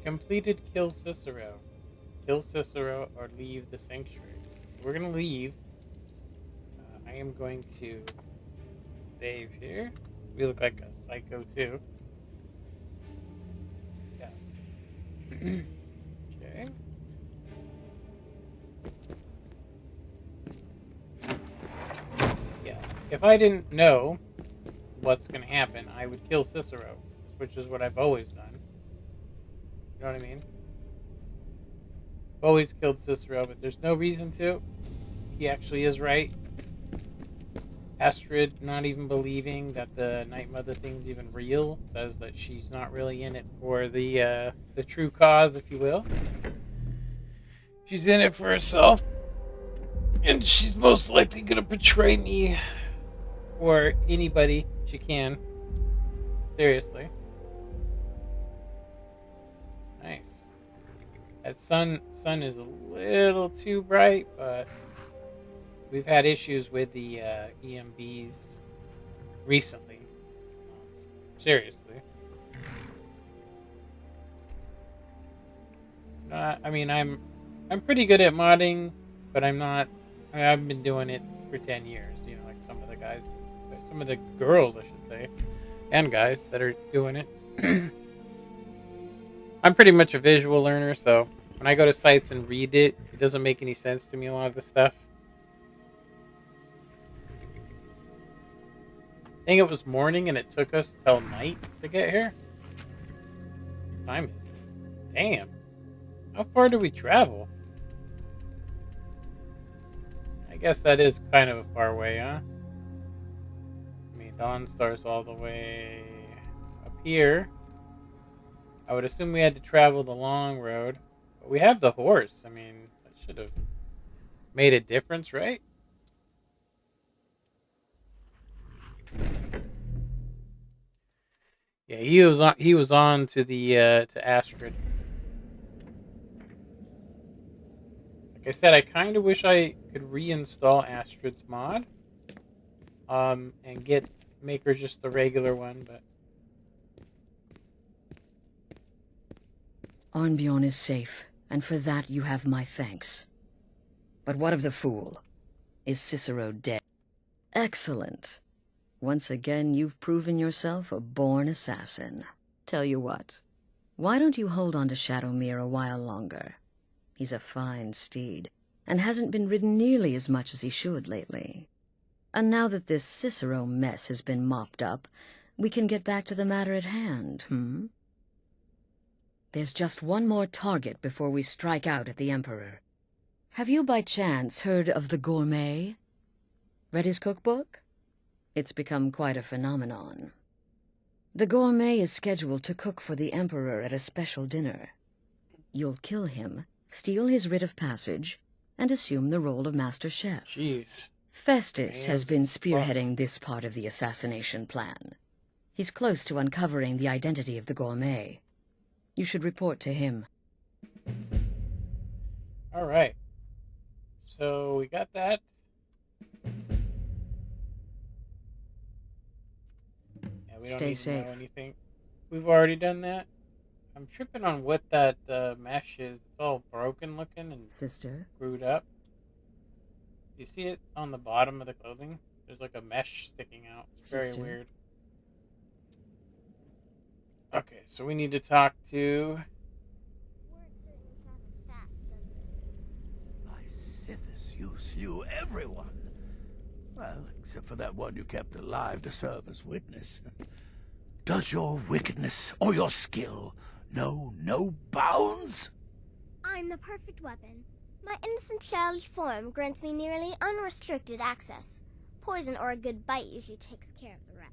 Speaker 1: Completed Kill Cicero. Kill Cicero or leave the sanctuary. We're gonna leave. I am going to save here. We look like a psycho too. Yeah. Okay. Yeah. If I didn't know what's gonna happen, I would kill Cicero, which is what I've always done. You know what I mean? Always killed Cicero, but there's no reason to. He actually is right. Astrid, not even believing that the Night Mother thing's even real, says that she's not really in it for the true cause, if you will. She's in it for herself, and she's most likely gonna betray me or anybody she can. Seriously. Nice. That sun is a little too bright, but we've had issues with the EMBs recently. Seriously. I mean, I'm pretty good at modding, but I'm not. I mean, I've been doing it for 10 years. You know, like some of the guys, some of the girls, I should say, and guys that are doing it. I'm pretty much a visual learner, so when I go to sites and read it, it doesn't make any sense to me, a lot of the stuff. I think it was morning and it took us till night to get here. What time is it? Damn. How far do we travel? I guess that is kind of a far way, huh? I mean, Dawn Star's all the way up here. I would assume we had to travel the long road. But we have the horse. I mean, that should have made a difference, right? Yeah, he was on to the to Astrid. Like I said, I kind of wish I could reinstall Astrid's mod. And make her just the regular one, but
Speaker 9: Arnbjorn is safe, and for that you have my thanks. But what of the fool? Is Cicero dead? Excellent. Once again, you've proven yourself a born assassin. Tell you what, why don't you hold on to Shadowmere a while longer? He's a fine steed, and hasn't been ridden nearly as much as he should lately. And now that this Cicero mess has been mopped up, we can get back to the matter at hand, There's just one more target before we strike out at the Emperor. Have you by chance heard of the Gourmet? Read his cookbook? It's become quite a phenomenon. The Gourmet is scheduled to cook for the Emperor at a special dinner. You'll kill him, steal his writ of passage, and assume the role of Master Chef.
Speaker 1: Jeez.
Speaker 9: Festus has been spearheading this part of the assassination plan. He's close to uncovering the identity of the Gourmet. You should report to him.
Speaker 1: All right. So we got that. Yeah, we don't
Speaker 9: Stay
Speaker 1: need
Speaker 9: safe.
Speaker 1: to know anything. We've already done that. I'm tripping on what that mesh is. It's all broken looking and
Speaker 9: Sister?
Speaker 1: screwed up. You see it on the bottom of the clothing? There's like a mesh sticking out. It's very
Speaker 9: Sister?
Speaker 1: weird. Okay, so we need to talk to...
Speaker 13: Sithis, you slew everyone. Well, except for that one you kept alive to serve as witness. Does your wickedness or your skill know no bounds?
Speaker 5: I'm the perfect weapon. My innocent childish form grants me nearly unrestricted access. Poison or a good bite usually takes care of the rest.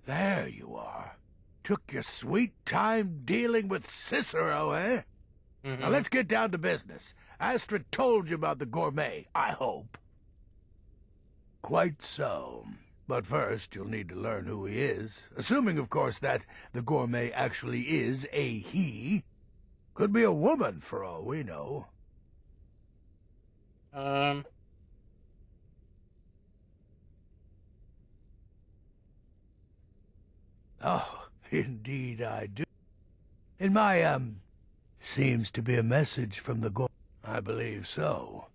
Speaker 13: There you are. Took your sweet time dealing with Cicero, eh? Now let's get down to business. Astrid told you about the Gourmet, I hope. Quite so. But first, you'll need to learn who he is. Assuming, of course, that the Gourmet actually is a he. Could be a woman, for all we know. Oh, indeed I do. In my, seems to be a message from the Gourmet. I believe so.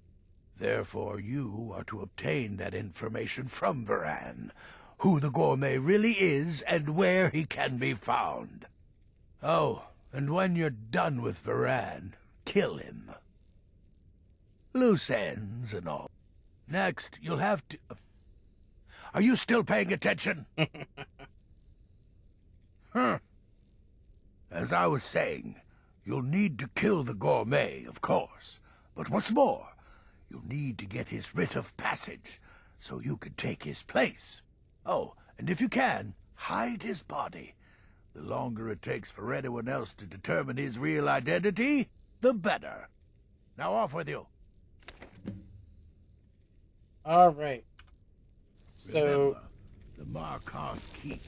Speaker 13: Therefore, you are to obtain that information from Varan, who the Gourmet really is and where he can be found. Oh, and when you're done with Varan, kill him. Loose ends and all. Next, you'll have to... Are you still paying attention? As I was saying, you'll need to kill the Gourmet, of course. But what's more, you'll need to get his writ of passage, so you can take his place. Oh, and if you can, hide his body. The longer it takes for anyone else to determine his real identity, the better. Now off with you.
Speaker 1: All right. So...
Speaker 13: Remember, the Markov Keep.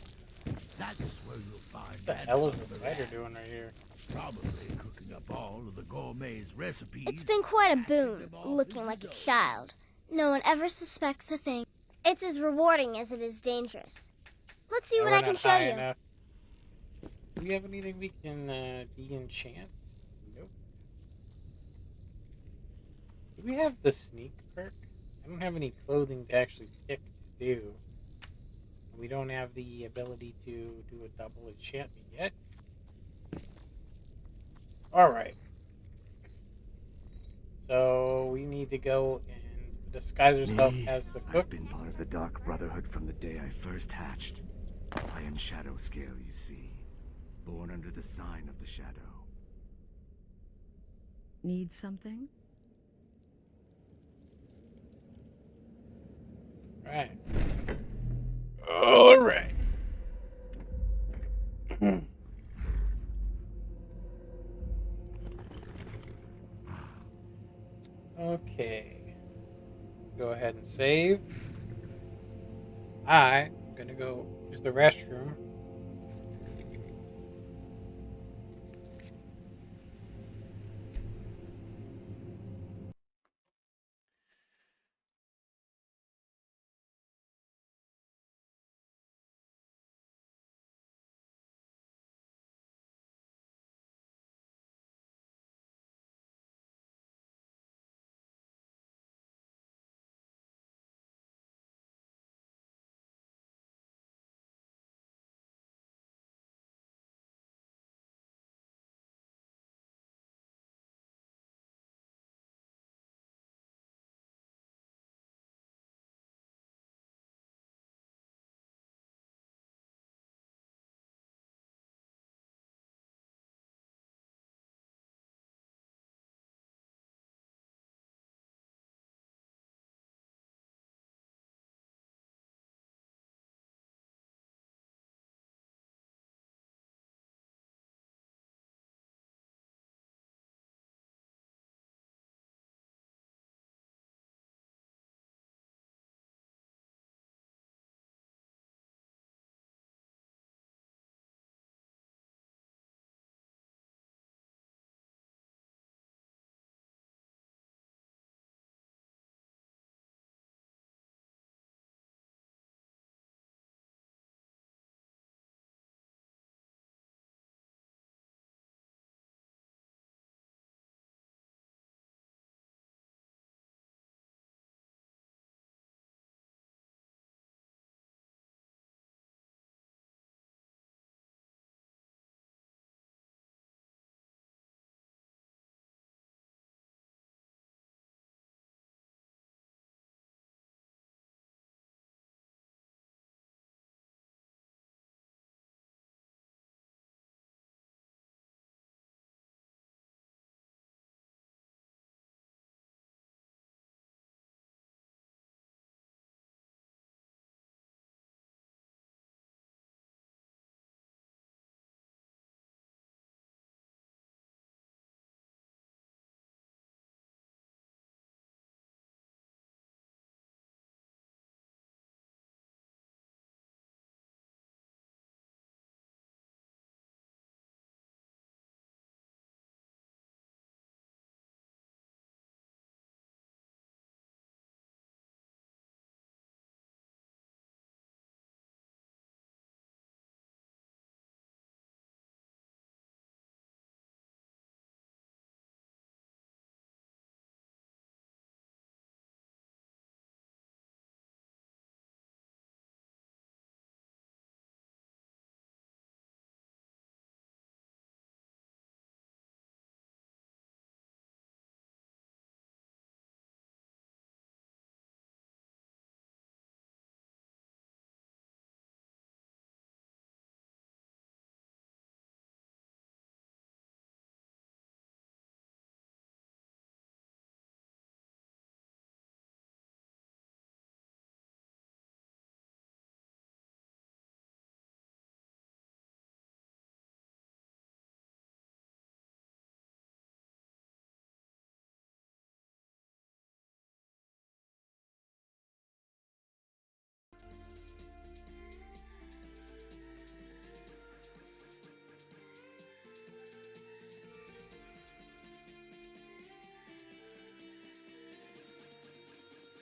Speaker 13: That's where you'll find...
Speaker 1: What the hell is the spider doing right here?
Speaker 13: Probably cooking up all of the Gourmet's recipes.
Speaker 5: It's been quite a boon, looking like a child. No one ever suspects a thing. It's as rewarding as it is dangerous. Let's see what I can show you.
Speaker 1: Enough. Do we have anything we can de-enchant? Nope. Do we have the sneak perk? I don't have any clothing to actually pick to do. We don't have the ability to do a double enchantment yet. Alright. So we need to go and disguise herself
Speaker 23: Me?
Speaker 1: as the cook.
Speaker 23: I've been part of the Dark Brotherhood from the day I first hatched. I am Shadow Scale, you see. Born under the sign of the Shadow.
Speaker 9: Need something?
Speaker 1: Right. All right. Okay. Go ahead and save. I'm gonna go use the restroom.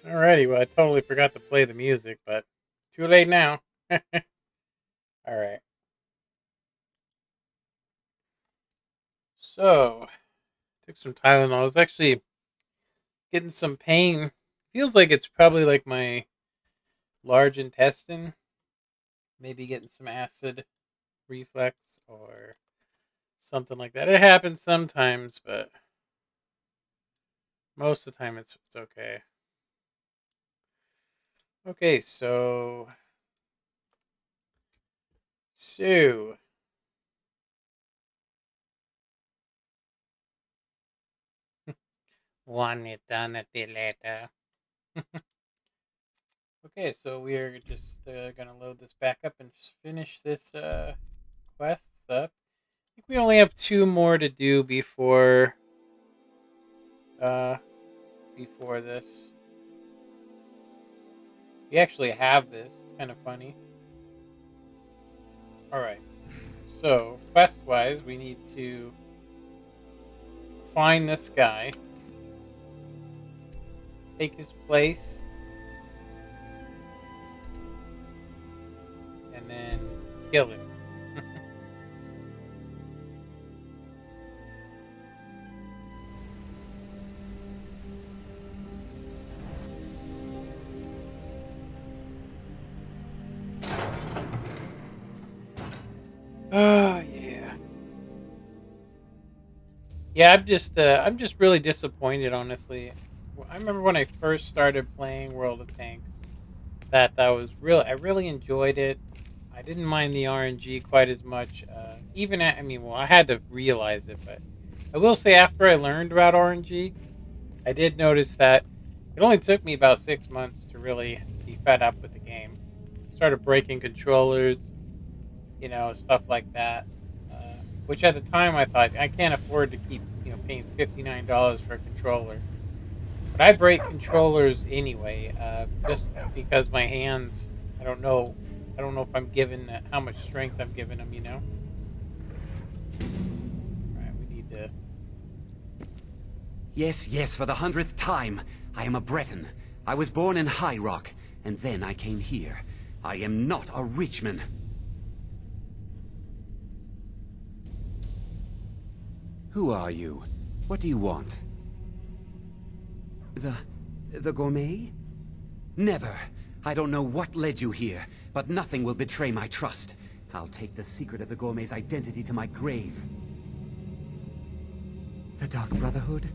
Speaker 1: Alrighty, well, I totally forgot to play the music, but too late now. Alright. So, took some Tylenol. I was actually getting some pain. Feels like it's probably like my large intestine. Maybe getting some acid reflux or something like that. It happens sometimes, but most of the time it's okay. Okay, so one eternity later. Okay, so we're just gonna load this back up and just finish this quests up. I think we only have 2 more to do before this. We actually have this. It's kind of funny. All right. So quest-wise, we need to find this guy, take his place, and then kill him. Oh yeah. Yeah, I'm just really disappointed, honestly. I remember when I first started playing World of Tanks, that I really enjoyed it. I didn't mind the RNG quite as much. I mean, well, I had to realize it, but I will say after I learned about RNG, I did notice that it only took me about 6 months to really be fed up with the game. Started breaking controllers, stuff like that. Which at the time I thought I can't afford to keep, paying $59 for a controller. But I break controllers anyway, just because my hands. I don't know. I don't know if I'm given how much strength I'm giving them. All right, we need to.
Speaker 10: Yes, yes, for the 100th time. I am a Breton. I was born in High Rock, and then I came here. I am not a Richman. Who are you? What do you want? The gourmet? Never. I don't know what led you here, but nothing will betray my trust. I'll take the secret of the gourmet's identity to my grave. The Dark Brotherhood?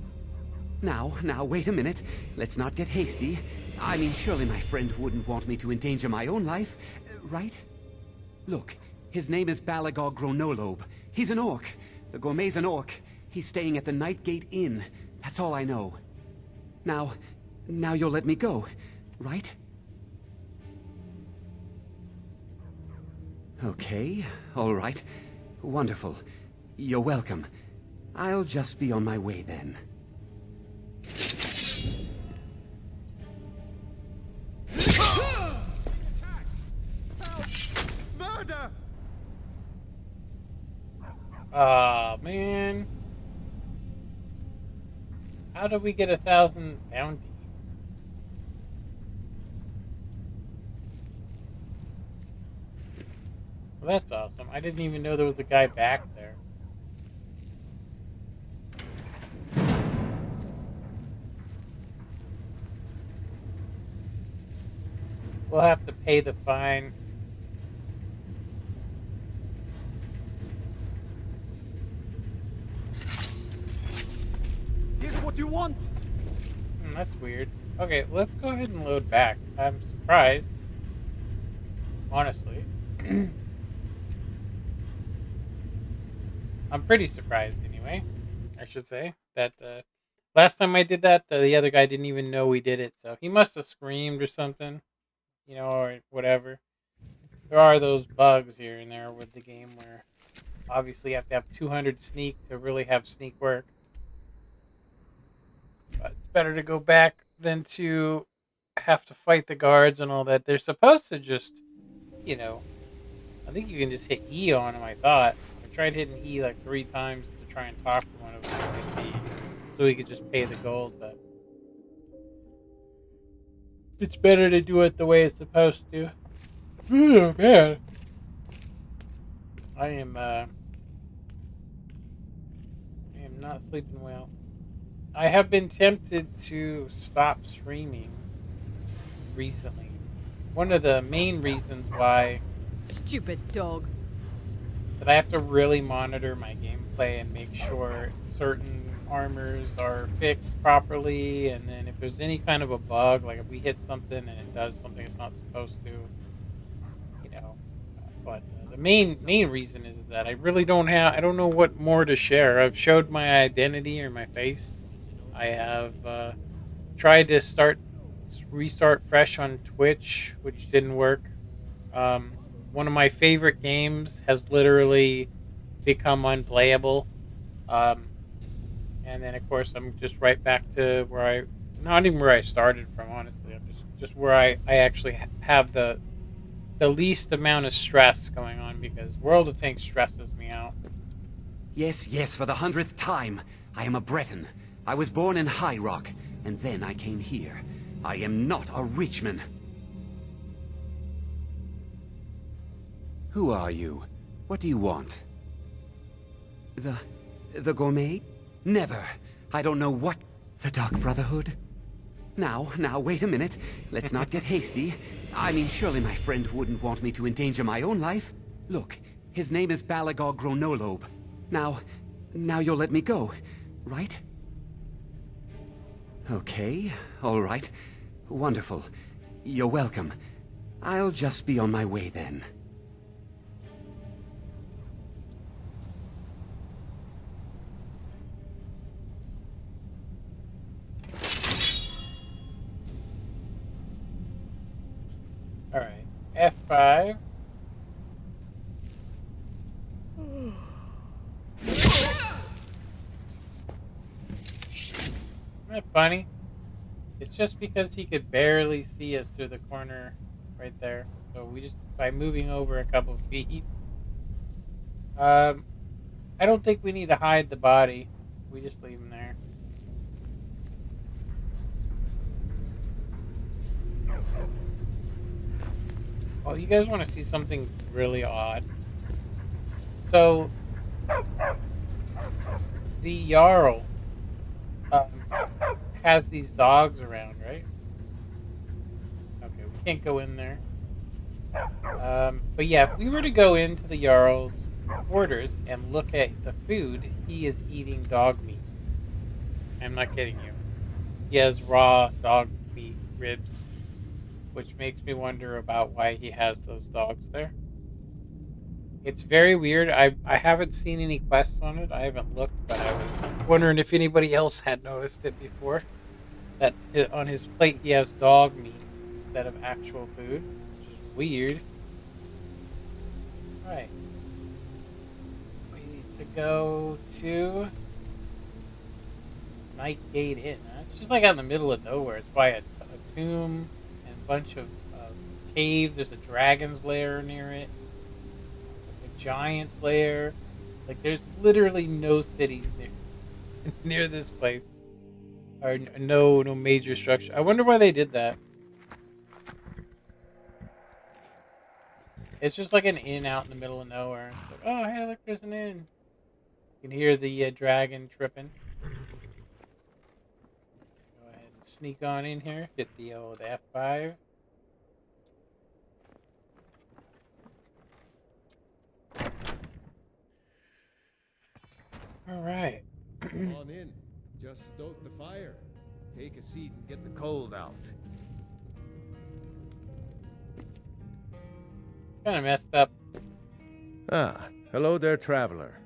Speaker 10: Now, wait a minute. Let's not get hasty. I mean, surely my friend wouldn't want me to endanger my own life, right? Look, his name is Balagog Gronolobe. He's an orc. The gourmet's an orc. He's staying at the Nightgate Inn. That's all I know. Now you'll let me go, right? Okay, all right. Wonderful. You're welcome. I'll just be on my way then.
Speaker 7: Murder!
Speaker 1: Oh man. How do we get 1,000 bounty? Well, that's awesome. I didn't even know there was a guy back there. We'll have to pay the fine.
Speaker 21: Here's what you want.
Speaker 1: That's weird. Okay, let's go ahead and load back. I'm surprised. Honestly. I'm pretty surprised anyway, I should say. That last time I did that, the other guy didn't even know we did it. So he must have screamed or something. Or whatever. There are those bugs here and there with the game where obviously you have to have 200 sneak to really have sneak work. But it's better to go back than to have to fight the guards and all that. They're supposed to just, I think you can just hit E on them, I thought. I tried hitting E like 3 times to try and talk to one of them so we could just pay the gold, but it's better to do it the way it's supposed to. Oh, man. I am not sleeping well. I have been tempted to stop streaming recently. One of the main reasons why...
Speaker 18: Stupid dog.
Speaker 1: That I have to really monitor my gameplay and make sure certain armors are fixed properly, and then if there's any kind of a bug, like if we hit something and it does something it's not supposed to, you know. But the main reason is that I really I don't know what more to share. I've showed my identity or my face. I have tried to restart fresh on Twitch, which didn't work. One of my favorite games has literally become unplayable. And then of course I'm just right back to not even where I started from, honestly. I'm just where I actually have the least amount of stress going on, because World of Tanks stresses me out.
Speaker 10: Yes, yes, for the 100th time. I am a Breton. I was born in High Rock, and then I came here. I am not a Richman. Who are you? What do you want? The gourmet? Never. I don't know what... The Dark Brotherhood? Now, wait a minute. Let's not get hasty. I mean, surely my friend wouldn't want me to endanger my own life. Look, his name is Balagog Gronolobe. Now you'll let me go, right? Okay, all right. Wonderful. You're welcome. I'll just be on my way then.
Speaker 1: Alright, F5. Isn't that funny? It's just because he could barely see us through the corner right there. So we just, by moving over a couple feet. I don't think we need to hide the body. We just leave him there. Oh, you guys want to see something really odd? So, the Jarl has these dogs around, right? Okay, we can't go in there. But yeah, if we were to go into the Jarl's quarters and look at the food, he is eating dog meat. I'm not kidding you. He has raw dog meat ribs, which makes me wonder about why he has those dogs there. It's very weird. I haven't seen any quests on it. I haven't looked, but I was wondering if anybody else had noticed it before. That on his plate he has dog meat instead of actual food, which is weird. Alright. We need to go to Night Gate Inn. It's just like out in the middle of nowhere. It's by a tomb and a bunch of caves. There's a dragon's lair near it. A giant lair. Like, there's literally no cities near this place. Or no major structure. I wonder why they did that. It's just like an inn out in the middle of nowhere. It's like, oh, hey, look, there's an inn. You can hear the dragon tripping. Go ahead and sneak on in here. Hit the old F5. Alright.
Speaker 17: Come on in. Just stoke the fire. Take a seat and get the cold out.
Speaker 1: Kind of messed up.
Speaker 17: Ah, hello there, traveler.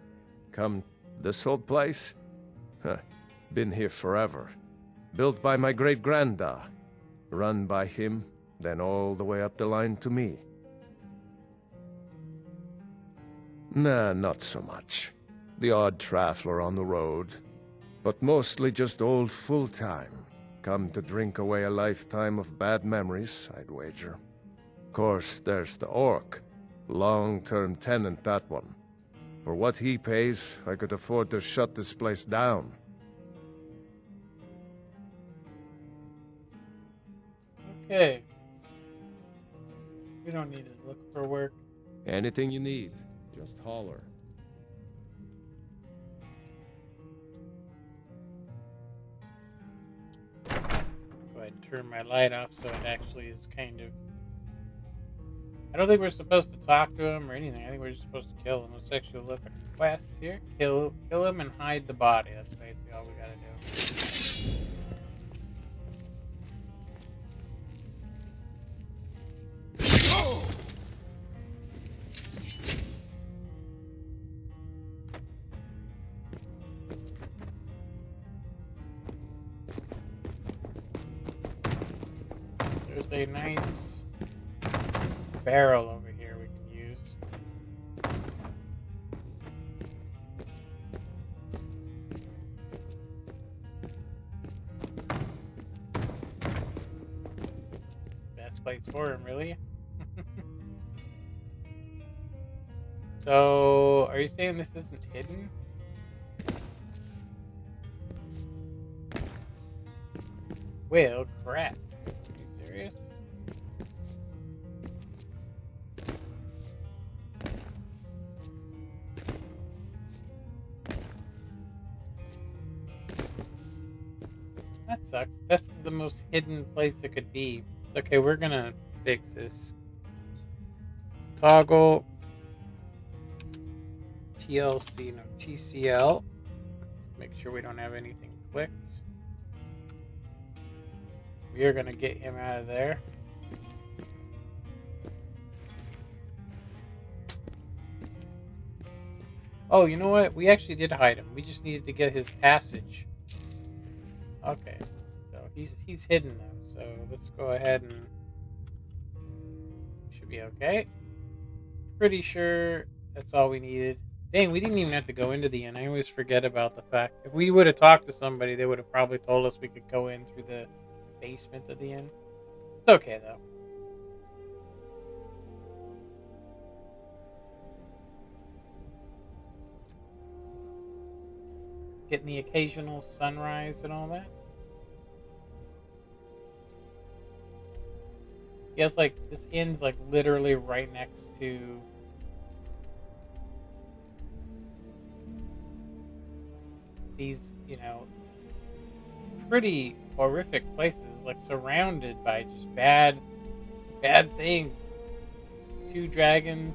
Speaker 17: Come this old place? Huh. Been here forever. Built by my great-granda. Run by him, then all the way up the line to me. Nah, not so much. The odd traveler on the road. But mostly just old full-time. Come to drink away a lifetime of bad memories, I'd wager. Course, there's the orc. Long-term tenant, that one. For what he pays, I could afford to shut this place down.
Speaker 1: Okay. We don't need to look for work.
Speaker 17: Anything you need, just holler.
Speaker 1: Go ahead and turn my light off so it actually is kind of I don't think we're supposed to talk to him or anything. I think we're just supposed to kill him. Let's actually look at the quest here. Kill him and hide the body. That's basically all we gotta do. There's a nice barrel over here we can use. Best place for him, really. So, are you saying this isn't hidden? Well, crap. Are you serious? That sucks. This is the most hidden place it could be. Okay, we're gonna fix this. Toggle TLC, no, TCL. Make sure we don't have anything clicked. We are gonna get him out of there. Oh, you know what? We actually did hide him. We just needed to get his passage. Okay, so he's hidden now. So let's go ahead and should be okay. Pretty sure that's all we needed. Dang, we didn't even have to go into the inn. I always forget about the fact. If we would have talked to somebody, they would have probably told us we could go in through the basement of the inn. It's okay, though. Getting the occasional sunrise and all that. Yes, like, this inn's, like, literally right next to... these, you know, pretty horrific places, like surrounded by just bad things. 2 dragon.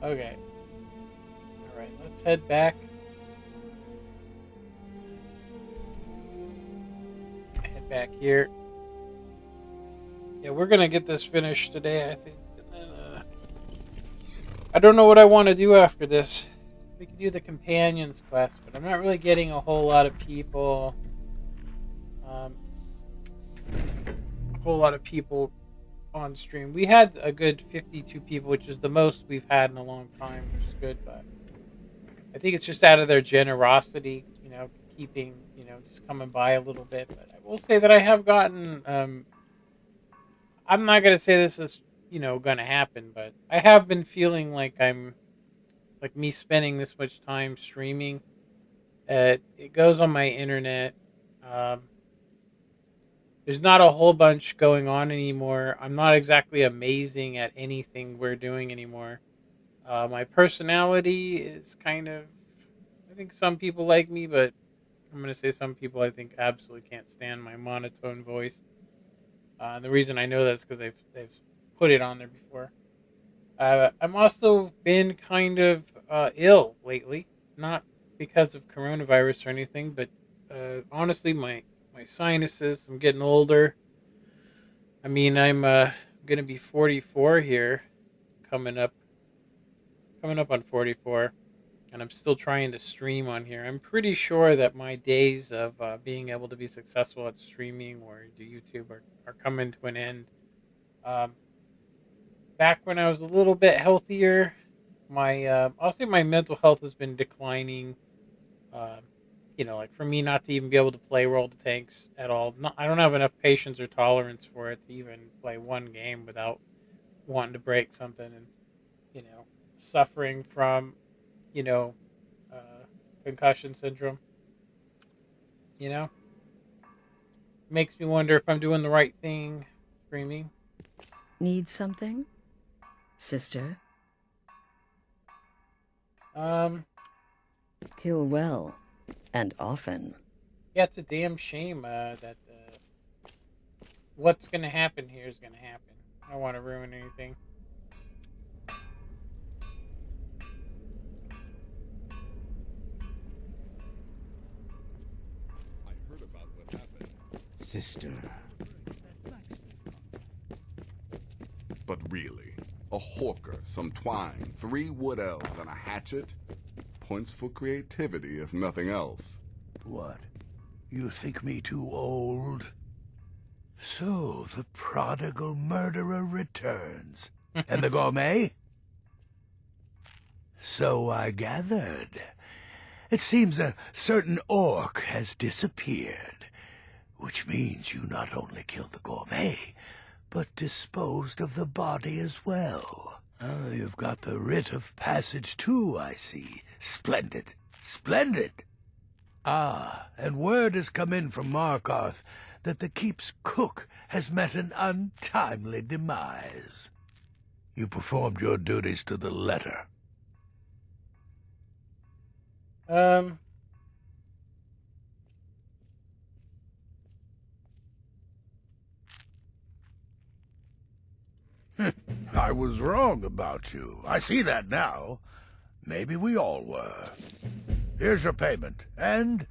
Speaker 1: Okay. Alright, let's head back. Head back here. Yeah, we're gonna get this finished today, I think. I don't know what I want to do after this. We could do the companions quest, but I'm not really getting a whole lot of people. A whole lot of people on stream. We had a good 52 people, which is the most we've had in a long time, which is good. But I think it's just out of their generosity, you know, keeping, you know, just coming by a little bit. But I will say that I have gotten. I'm not gonna say this is, you know, gonna happen, but I have been feeling like I'm. Like me spending this much time streaming, it goes on my internet. There's not a whole bunch going on anymore. I'm not exactly amazing at anything we're doing anymore. My personality is kind of, I think some people like me, but I'm going to say some people I think absolutely can't stand my monotone voice. The reason I know that's because they've put it on there before. I'm also been kind of ill lately, not because of coronavirus or anything, but honestly, my sinuses. I'm getting older. I mean, I'm gonna be 44 here, coming up on 44, and I'm still trying to stream on here. I'm pretty sure that my days of being able to be successful at streaming or do YouTube are coming to an end. Back when I was a little bit healthier, I'll say my mental health has been declining. Uh, you know, like for me not to even be able to play World of Tanks at all. I don't have enough patience or tolerance for it to even play one game without wanting to break something and, you know, suffering from, you know, concussion syndrome. You know, makes me wonder if I'm doing the right thing streaming.
Speaker 9: Need something? Sister? Kill well, and often.
Speaker 1: Yeah, it's a damn shame that what's gonna happen here is gonna happen. I don't want to ruin anything.
Speaker 24: I heard about what happened.
Speaker 23: Sister.
Speaker 24: But really, a hawker, some twine, 3 wood elves, and a hatchet? Points for creativity, if nothing else.
Speaker 13: What? You think me too old? So, the prodigal murderer returns. And the gourmet? So I gathered. It seems a certain orc has disappeared, which means you not only killed the gourmet, but disposed of the body as well. Ah, you've got the writ of passage too, I see. Splendid. Splendid! Ah, and word has come in from Markarth that the keep's cook has met an untimely demise. You performed your duties to the letter. I was wrong about you. I see that now. Maybe we all were. Here's your payment, and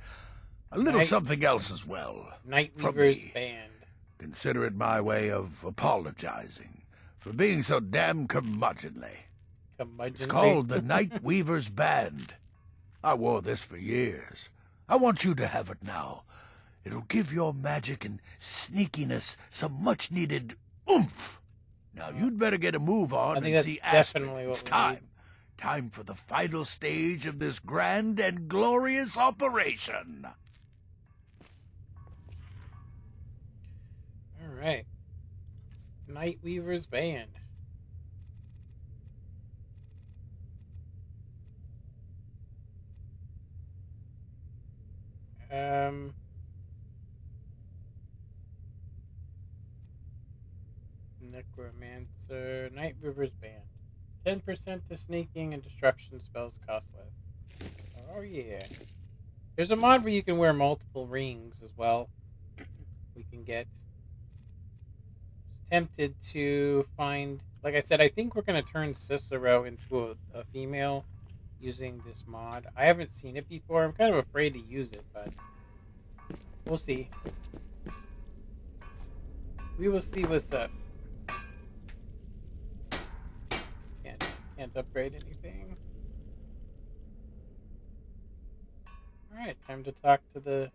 Speaker 13: a little something else as well.
Speaker 1: Nightweaver's band.
Speaker 13: Consider it my way of apologizing for being so damn curmudgeonly. It's called the Nightweaver's Band. I wore this for years. I want you to have it now. It'll give your magic and sneakiness some much-needed oomph. Now, you'd better get a move on and see Astrid. It's time. Time for the final stage of this grand and glorious operation.
Speaker 1: All right. Nightweaver's band. Necromancer, Nightweaver's band. 10% to sneaking and destruction spells cost less. Oh yeah. There's a mod where you can wear multiple rings as well. We can get. Just tempted to find. Like I said, I think we're gonna turn Cicero into a female using this mod. I haven't seen it before. I'm kind of afraid to use it, but we'll see. We will see what's up. Can't upgrade anything. Alright, time to talk to the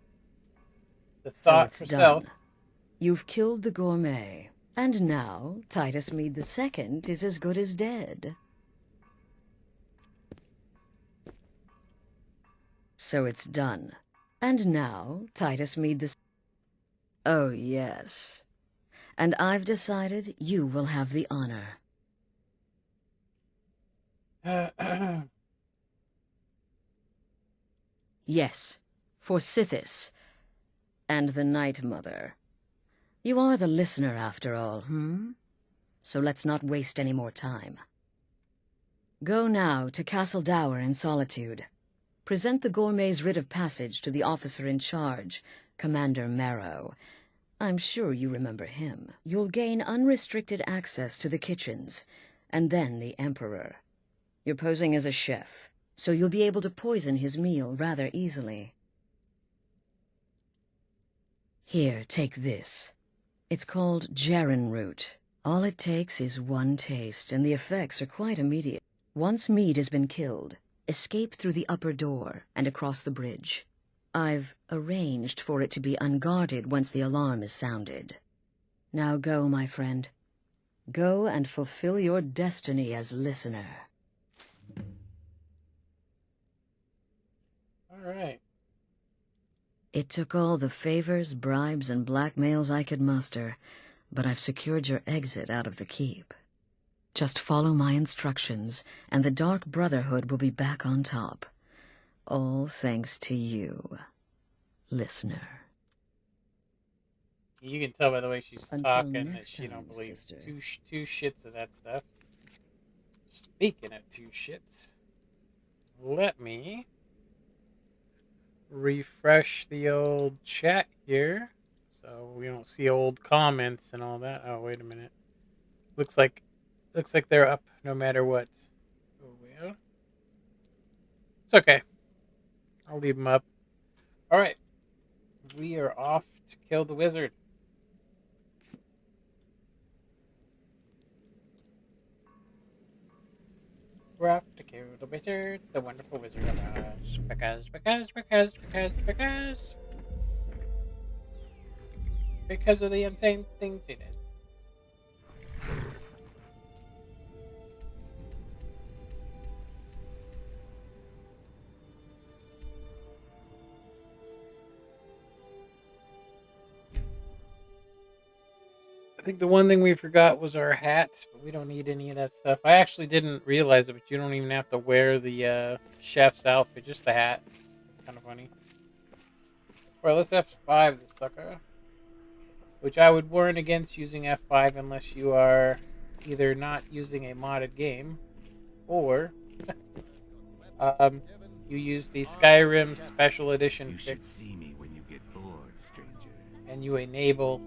Speaker 1: thought
Speaker 9: so it's
Speaker 1: herself.
Speaker 9: Done. You've killed the gourmet, and now Titus Mead II is as good as dead. So it's done. And now Titus Mead II. Oh, yes. And I've decided you will have the honor. Yes, for Sithis and the Night Mother. You are the listener, after all, So let's not waste any more time. Go now to Castle Dower in Solitude. Present the gourmet's writ of passage to the officer in charge, Commander Marrow. I'm sure you remember him. You'll gain unrestricted access to the kitchens, and then the Emperor. You're posing as a chef, so you'll be able to poison his meal rather easily. Here, take this. It's called Jarren root. All it takes is one taste, and the effects are quite immediate. Once Mead has been killed, escape through the upper door and across the bridge. I've arranged for it to be unguarded once the alarm is sounded. Now go, my friend. Go and fulfill your destiny as listener.
Speaker 1: Alright.
Speaker 9: It took all the favors, bribes, and blackmails I could muster, but I've secured your exit out of the keep. Just follow my instructions, and the Dark Brotherhood will be back on top. All thanks to you, listener.
Speaker 1: You can tell by the way she's
Speaker 9: Until
Speaker 1: talking that
Speaker 9: next
Speaker 1: she don't
Speaker 9: time,
Speaker 1: believe
Speaker 9: sister.
Speaker 1: two shits of that stuff. Speaking of two shits, let me refresh the old chat here so we don't see old comments and all that. Oh, wait a minute. Looks like they're up no matter what. Oh well. It's okay. I'll leave them up. All right. We are off to kill the wizard. We're off to kill the wizard, the wonderful Wizard of Oz. Because of the insane things he did. I think the one thing we forgot was our hat, but we don't need any of that stuff. I actually didn't realize it, but you don't even have to wear the chef's outfit, just the hat. Kind of funny. Alright, let's F5 this sucker. Which I would warn against using F5 unless you are either not using a modded game, or you use the Skyrim Special Edition
Speaker 23: You should
Speaker 1: fix.
Speaker 23: see me when you get bored, stranger.
Speaker 1: And you enable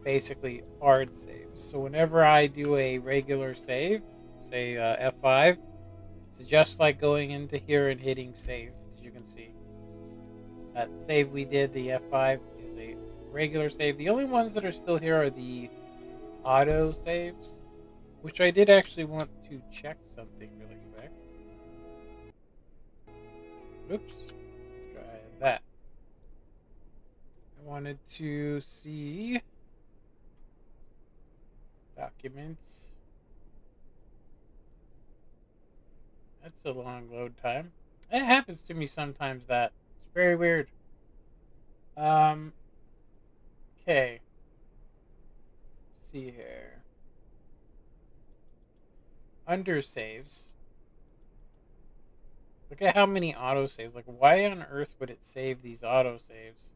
Speaker 1: basically hard saves. So whenever I do a regular save, say F5, it's just like going into here and hitting save, as you can see. That save we did, the F5, is a regular save. The only ones that are still here are the auto saves, which I did actually want to check something really quick. Oops. Try that. I wanted to see documents. That's a long load time. It happens to me sometimes that. It's very weird. Okay. See here. Under saves. Look at how many autosaves. Like, why on earth would it save these autosaves?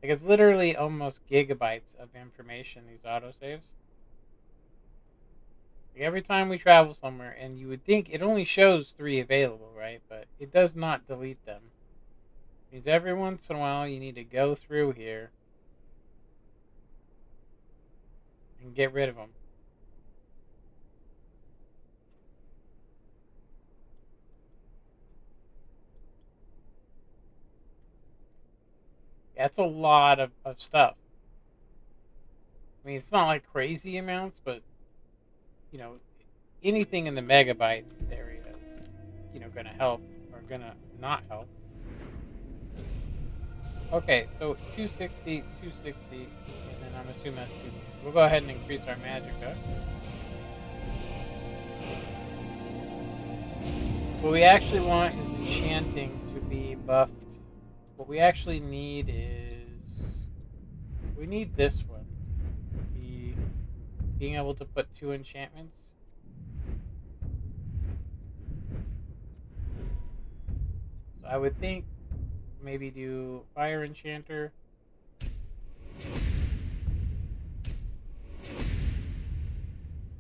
Speaker 1: Like, it's literally almost gigabytes of information, these autosaves. Like, every time we travel somewhere, and you would think it only shows 3 available, right? But it does not delete them. It means every once in a while you need to go through here and get rid of them. That's a lot of stuff. I mean, it's not like crazy amounts, but, you know, anything in the megabytes area is, you know, going to help or going to not help. Okay, so 260, 260, and then I'm assuming that's 260. We'll go ahead and increase our magicka. What we actually want is enchanting to be buffed. What we actually need is... we need this one. Being able to put 2 enchantments. So I would think maybe do Fire Enchanter.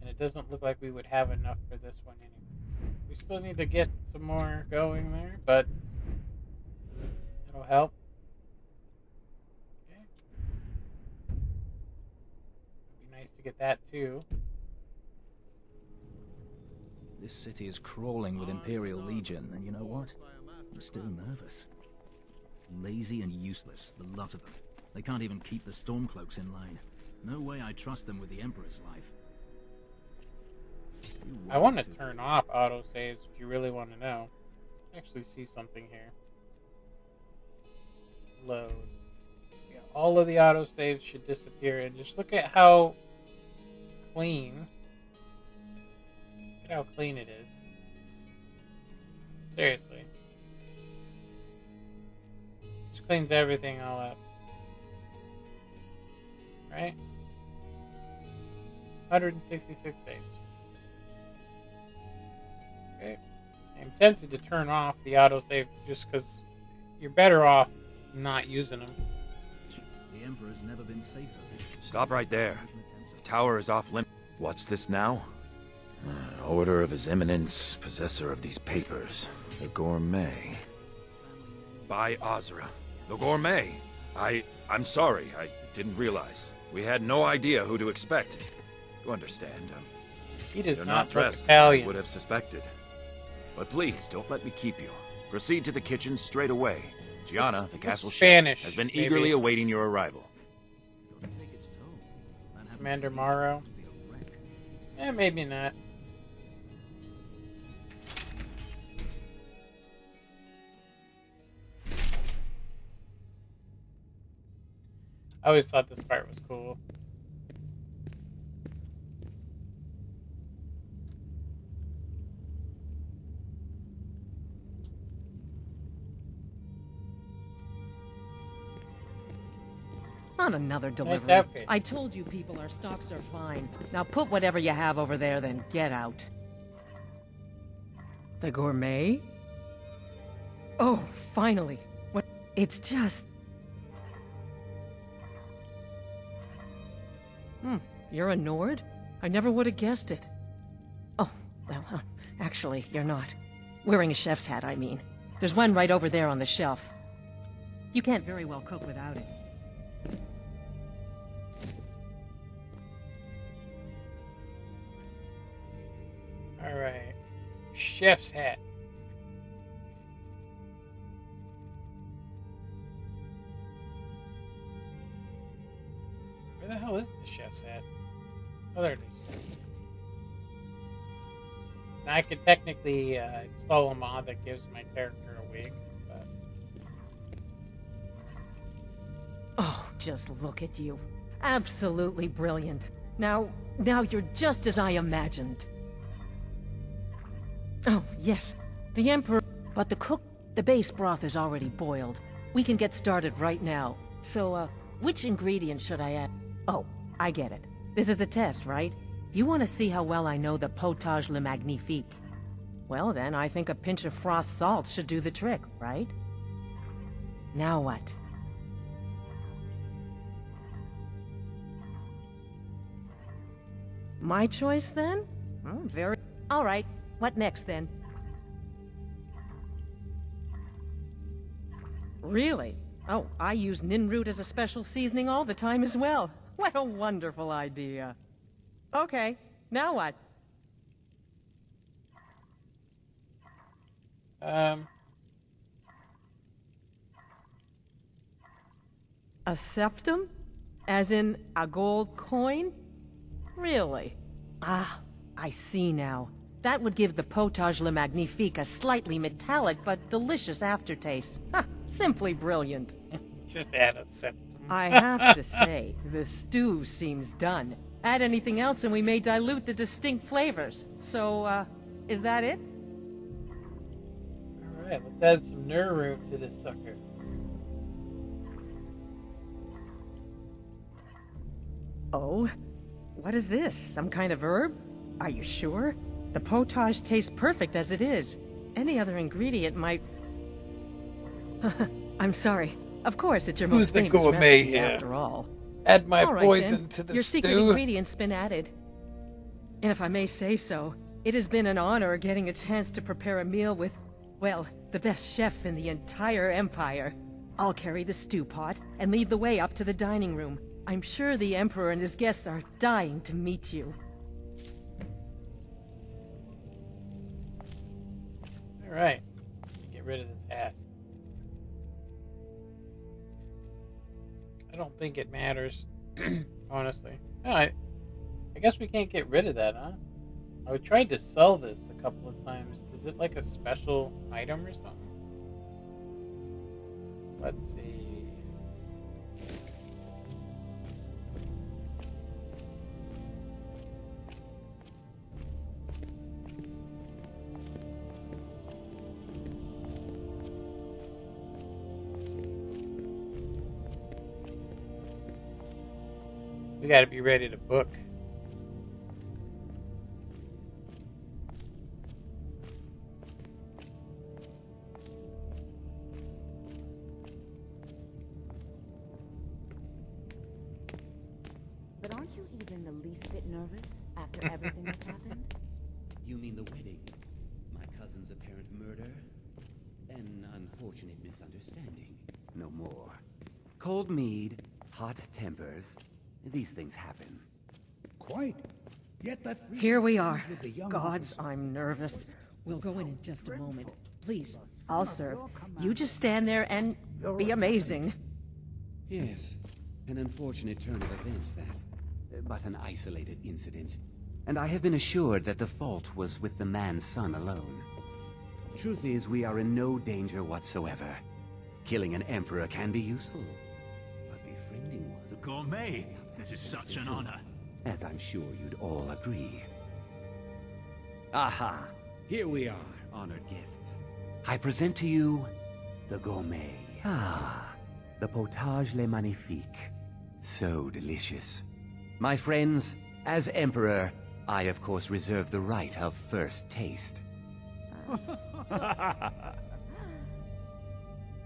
Speaker 1: And it doesn't look like we would have enough for this one anyway. We still need to get some more going there, but it'll help. Okay. It'd be nice to get that too.
Speaker 3: This city is crawling with Imperial Legion, and you know what? I'm still nervous. Lazy and useless, the lot of them. They can't even keep the Stormcloaks in line. No way I trust them with the Emperor's life.
Speaker 1: I want to turn off autosaves if you really want to know. Actually see something here. Load. Yeah, all of the autosaves should disappear, and just look at how clean. Look at how clean it is. Seriously. Just cleans everything all up. Right? 166 saves. Okay. I'm tempted to turn off the autosave just because you're better off not using them.
Speaker 3: The Emperor's never been safer.
Speaker 22: Stop right there. The tower is off limits. What's this now? Order of His Eminence, possessor of these papers. The Gourmet. By Azra. The Gourmet. I'm sorry. I didn't realize.
Speaker 14: We had no idea who to expect. You understand?
Speaker 1: He does
Speaker 14: You're
Speaker 1: not
Speaker 14: not
Speaker 1: look
Speaker 14: dressed as
Speaker 1: Italian.
Speaker 14: I would have suspected. But please, don't let me keep you. Proceed to the kitchen straight away. Gianna, the castle
Speaker 1: Spanish,
Speaker 14: chef, has been
Speaker 1: maybe.
Speaker 14: eagerly awaiting your arrival.
Speaker 1: Commander Morrow. Eh, maybe not. I always thought this part was cool.
Speaker 15: Not another delivery.
Speaker 1: outfit.
Speaker 15: I told you people, our stocks are fine. Now put whatever you have over there, then get out. The gourmet? Oh, finally. What? It's just... You're a Nord? I never would have guessed it. Oh, well, actually, you're not. Wearing a chef's hat, I mean. There's one right over there on the shelf. You can't very well cook without it.
Speaker 1: Alright. Chef's hat. Where the hell is the chef's hat? Oh, there it is. Now I could technically install a mod that gives my character a wig, but...
Speaker 15: Oh, just look at you. Absolutely brilliant. Now you're just as I imagined. Oh, yes. The Emperor... But the base broth is already boiled. We can get started right now. So, which ingredient should I add? Oh, I get it. This is a test, right? You want to see how well I know the potage le magnifique. Well then, I think a pinch of frost salt should do the trick, right? Now what? My choice, then? Very... All right. What next, then? Really? Oh, I use ninroot as a special seasoning all the time as well. What a wonderful idea. Okay, now what? A septum? As in a gold coin? Really? Ah, I see now. That would give the potage le magnifique a slightly metallic but delicious aftertaste. Ha! Simply brilliant.
Speaker 1: Just add a septum.
Speaker 15: I have to say, the stew seems done. Add anything else and we may dilute the distinct flavors. So, is that it?
Speaker 1: Alright, let's add some ninroot to this sucker.
Speaker 15: Oh? What is this? Some kind of herb? Are you sure? The potage tastes perfect as it is. Any other ingredient might... I'm sorry. Of course, it's your
Speaker 1: Who's
Speaker 15: most
Speaker 1: the
Speaker 15: famous
Speaker 1: gourmet
Speaker 15: recipe
Speaker 1: here?
Speaker 15: after all.
Speaker 1: Add my
Speaker 15: All right,
Speaker 1: poison
Speaker 15: then.
Speaker 1: to the
Speaker 15: Your
Speaker 1: stew.
Speaker 15: secret ingredient's been added. And if I may say so, it has been an honor getting a chance to prepare a meal with, well, the best chef in the entire empire. I'll carry the stew pot and lead the way up to the dining room. I'm sure the Emperor and his guests are dying to meet you.
Speaker 1: Alright. Get rid of this hat. I don't think it matters, honestly. No, I guess we can't get rid of that, huh? I tried to sell this a couple of times. Is it like a special item or something? Let's see. We gotta be ready to book.
Speaker 16: But aren't you even the least bit nervous after everything that's happened?
Speaker 10: You mean the wedding? My cousin's apparent murder? An unfortunate misunderstanding. No more. Cold mead, hot tempers, These things happen.
Speaker 4: Quite. Yet that
Speaker 15: Here we are.
Speaker 4: with the young
Speaker 15: Gods,
Speaker 4: officer-
Speaker 15: I'm nervous. We'll go in just a moment. Please, I'll serve. You just stand there and be amazing.
Speaker 10: Yes, an unfortunate turn of events, that. But an isolated incident. And I have been assured that the fault was with the man's son alone. Truth is, we are in no danger whatsoever. Killing an emperor can be useful, but befriending one...
Speaker 23: The gourmet! This is such an honor.
Speaker 10: As I'm sure you'd all agree. Aha! Here we are, honored guests. I present to you the gourmet. Ah, the potage le magnifique. So delicious. My friends, as emperor, I of course reserve the right of first taste.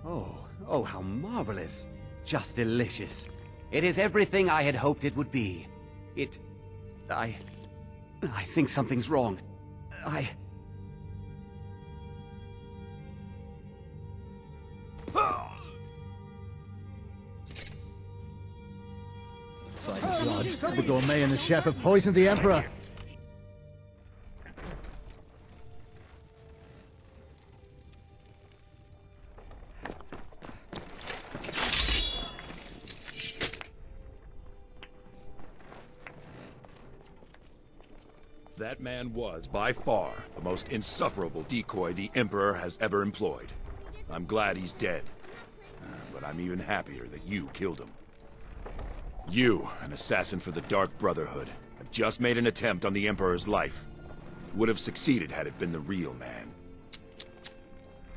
Speaker 10: Oh, how marvelous. Just delicious. It is everything I had hoped it would be. I think something's wrong.
Speaker 21: Gods, the gourmet and the chef have poisoned the Emperor.
Speaker 22: That man was, by far, the most insufferable decoy the Emperor has ever employed. I'm glad he's dead. But I'm even happier that you killed him. You, an assassin for the Dark Brotherhood, have just made an attempt on the Emperor's life. Would have succeeded had it been the real man.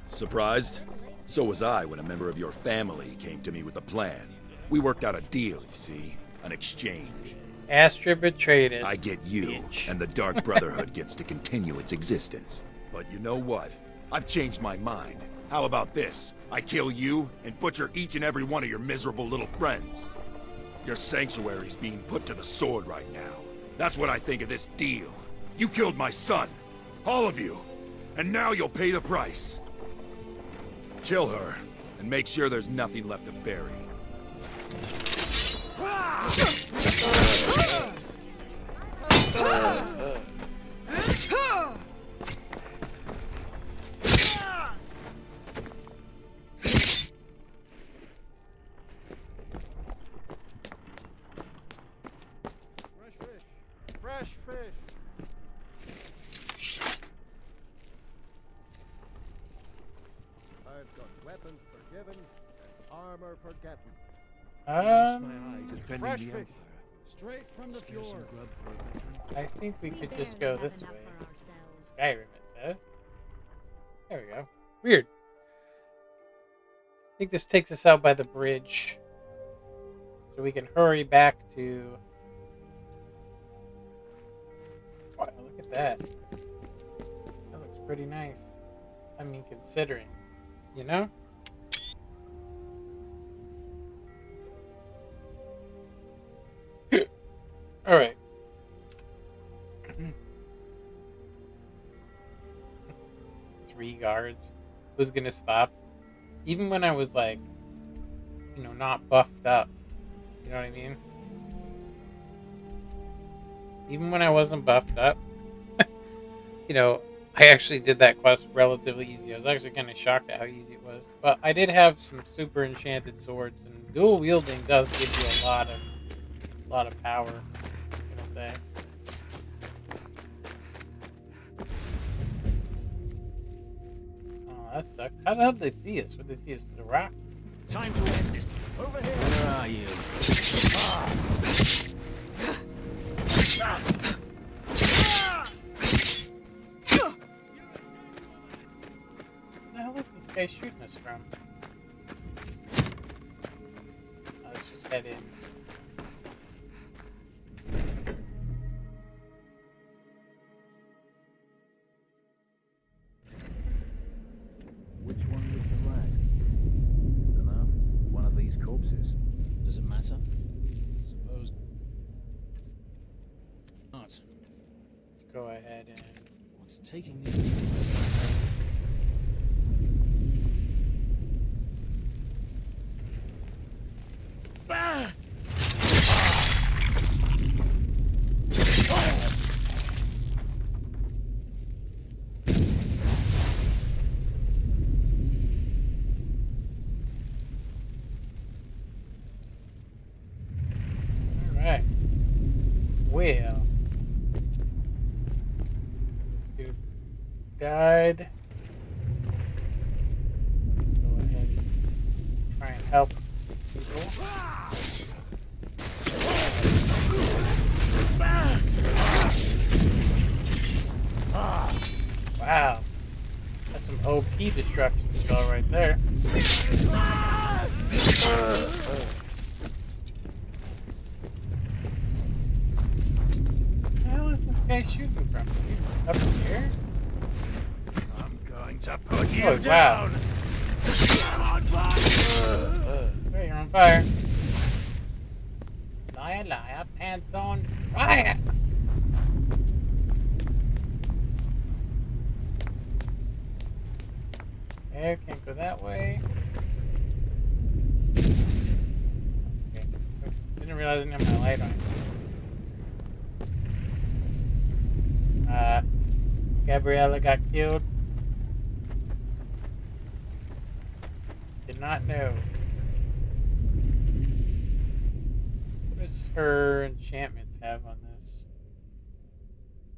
Speaker 22: Surprised? So was I when a member of your family came to me with a plan. We worked out a deal, you see. An exchange.
Speaker 1: Astra betrayed us.
Speaker 22: I get you,
Speaker 1: bitch.
Speaker 22: and the Dark Brotherhood gets to continue its existence. But you know what? I've changed my mind. How about this? I kill you, and butcher each and every one of your miserable little friends. Your sanctuary's being put to the sword right now. That's what I think of this deal. You killed my son. All of you. And now you'll pay the price. Kill her, and make sure there's nothing left to bury.
Speaker 6: Fresh fish. I've got weapons forgiven and armor forgotten. Fresh fish, straight from the fjord.
Speaker 1: I think we could just go this way. Skyrim, it says. There we go. Weird. I think this takes us out by the bridge. So we can hurry back to... Wow, look at that. That looks pretty nice. I mean, considering, you know? Alright. 3 guards. Who's gonna stop? Even when I was like, you know, not buffed up. You know what I mean? Even when I wasn't buffed up, you know, I actually did that quest relatively easy. I was actually kind of shocked at how easy it was. But I did have some super enchanted swords, and dual wielding does give you a lot of power. I'm gonna say. Oh, that sucks. How the hell did they see us? Would they see us through the rocks?
Speaker 23: Time to end this.
Speaker 6: Over here.
Speaker 23: Where are you?
Speaker 1: Where the hell is this guy shooting us from? Let's just head in.
Speaker 3: Which one was the lad? Dunno. One of these corpses. Does it matter? Suppose not.
Speaker 1: Let's go ahead and...
Speaker 3: What's taking the...
Speaker 1: will. This dude died. Go ahead and try and help people. Wow. That's some OP destruction spell right there. What the hell is this guy shooting from? He's up here?
Speaker 13: I'm going to put you
Speaker 1: Oh,
Speaker 13: down.
Speaker 1: wow.
Speaker 13: I'm on fire.
Speaker 1: Hey, you're on fire. Liar, liar, pants on fire. Okay, can't go that way. Okay. Didn't realize I didn't have my light on. Gabriella got killed. Did not know. What does her enchantments have on this?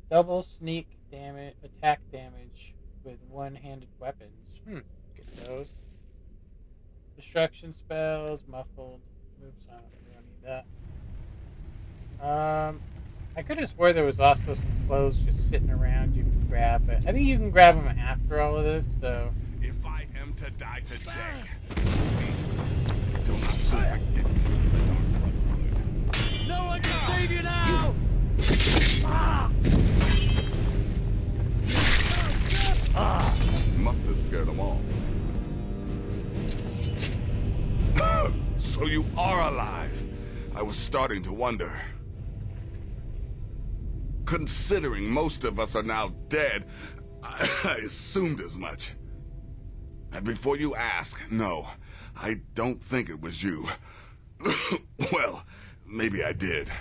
Speaker 1: Double sneak damage, attack damage with one-handed weapons. Get those. Destruction spells, muffled, move silent. We don't need that. I could have swore there was also some clothes just sitting around you can grab, but I think you can grab them after all of this, so.
Speaker 24: If I am to die today, do not so forget the Dark Brotherhood.
Speaker 11: No one can save you now!
Speaker 24: Must have scared them off. So you are alive. I was starting to wonder. Considering most of us are now dead, I assumed as much. And before you ask, no, I don't think it was you. Well, maybe I did.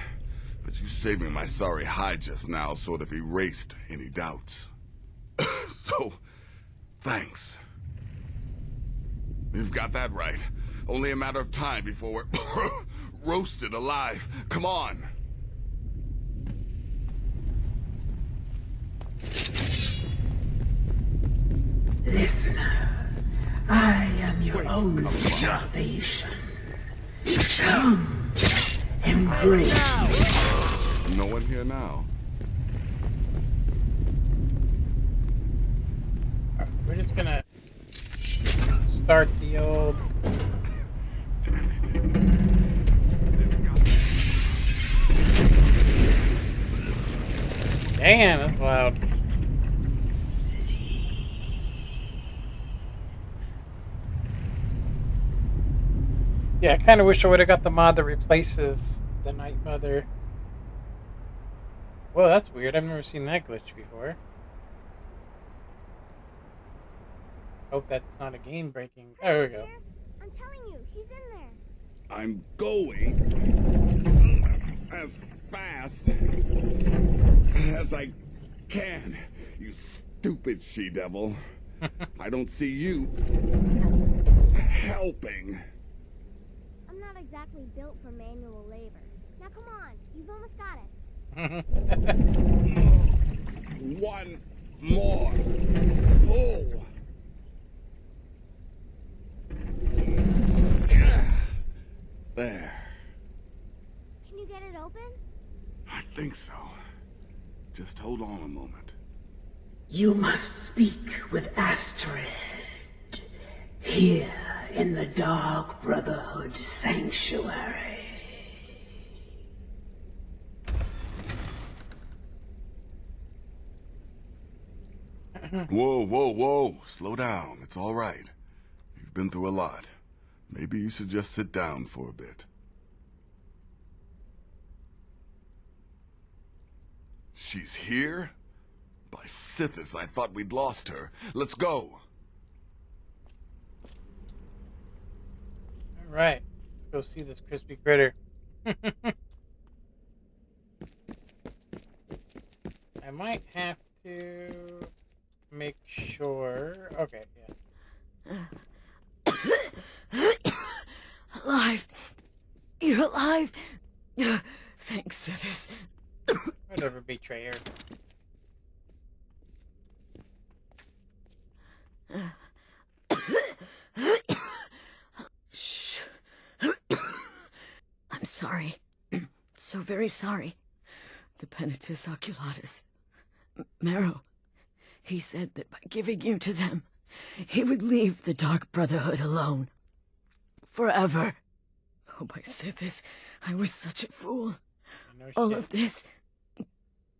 Speaker 24: But you saving my sorry hide just now sort of erased any doubts. So, thanks. You've got that right. Only a matter of time before we're roasted alive. Come on.
Speaker 8: Listener, I am your only salvation. Come, embrace me.
Speaker 24: No one here now.
Speaker 1: We're just gonna start the old. Damn, that's loud. Yeah, I kind of wish I would have got the mod that replaces the Night Mother. Whoa, that's weird. I've never seen that glitch before. Hope that's not a game-breaking. Oh, there we go.
Speaker 5: I'm telling you, he's in there.
Speaker 24: I'm going as fast as I can, you stupid she-devil. I don't see you helping.
Speaker 5: I'm not exactly built for manual labor. Now come on, you've almost got it.
Speaker 24: One more pull. There.
Speaker 5: Can you get it open?
Speaker 24: I think so. Just hold on a moment.
Speaker 8: You must speak with Astrid. Here in the Dark Brotherhood Sanctuary.
Speaker 24: Whoa, whoa, whoa. Slow down. It's all right. You've been through a lot. Maybe you should just sit down for a bit. She's here? By Sithis, I thought we'd lost her. Let's go.
Speaker 1: Alright, let's go see this crispy critter. I might have to make sure. Okay, yeah.
Speaker 9: Alive. You're alive. Thanks, Sithis.
Speaker 1: Whatever, betrayer.
Speaker 9: Shh. I'm sorry. So very sorry. The Penitus Oculatus. Marrow. He said that by giving you to them, he would leave the Dark Brotherhood alone. Forever. Oh, my Sithis, I was such a fool. All of this,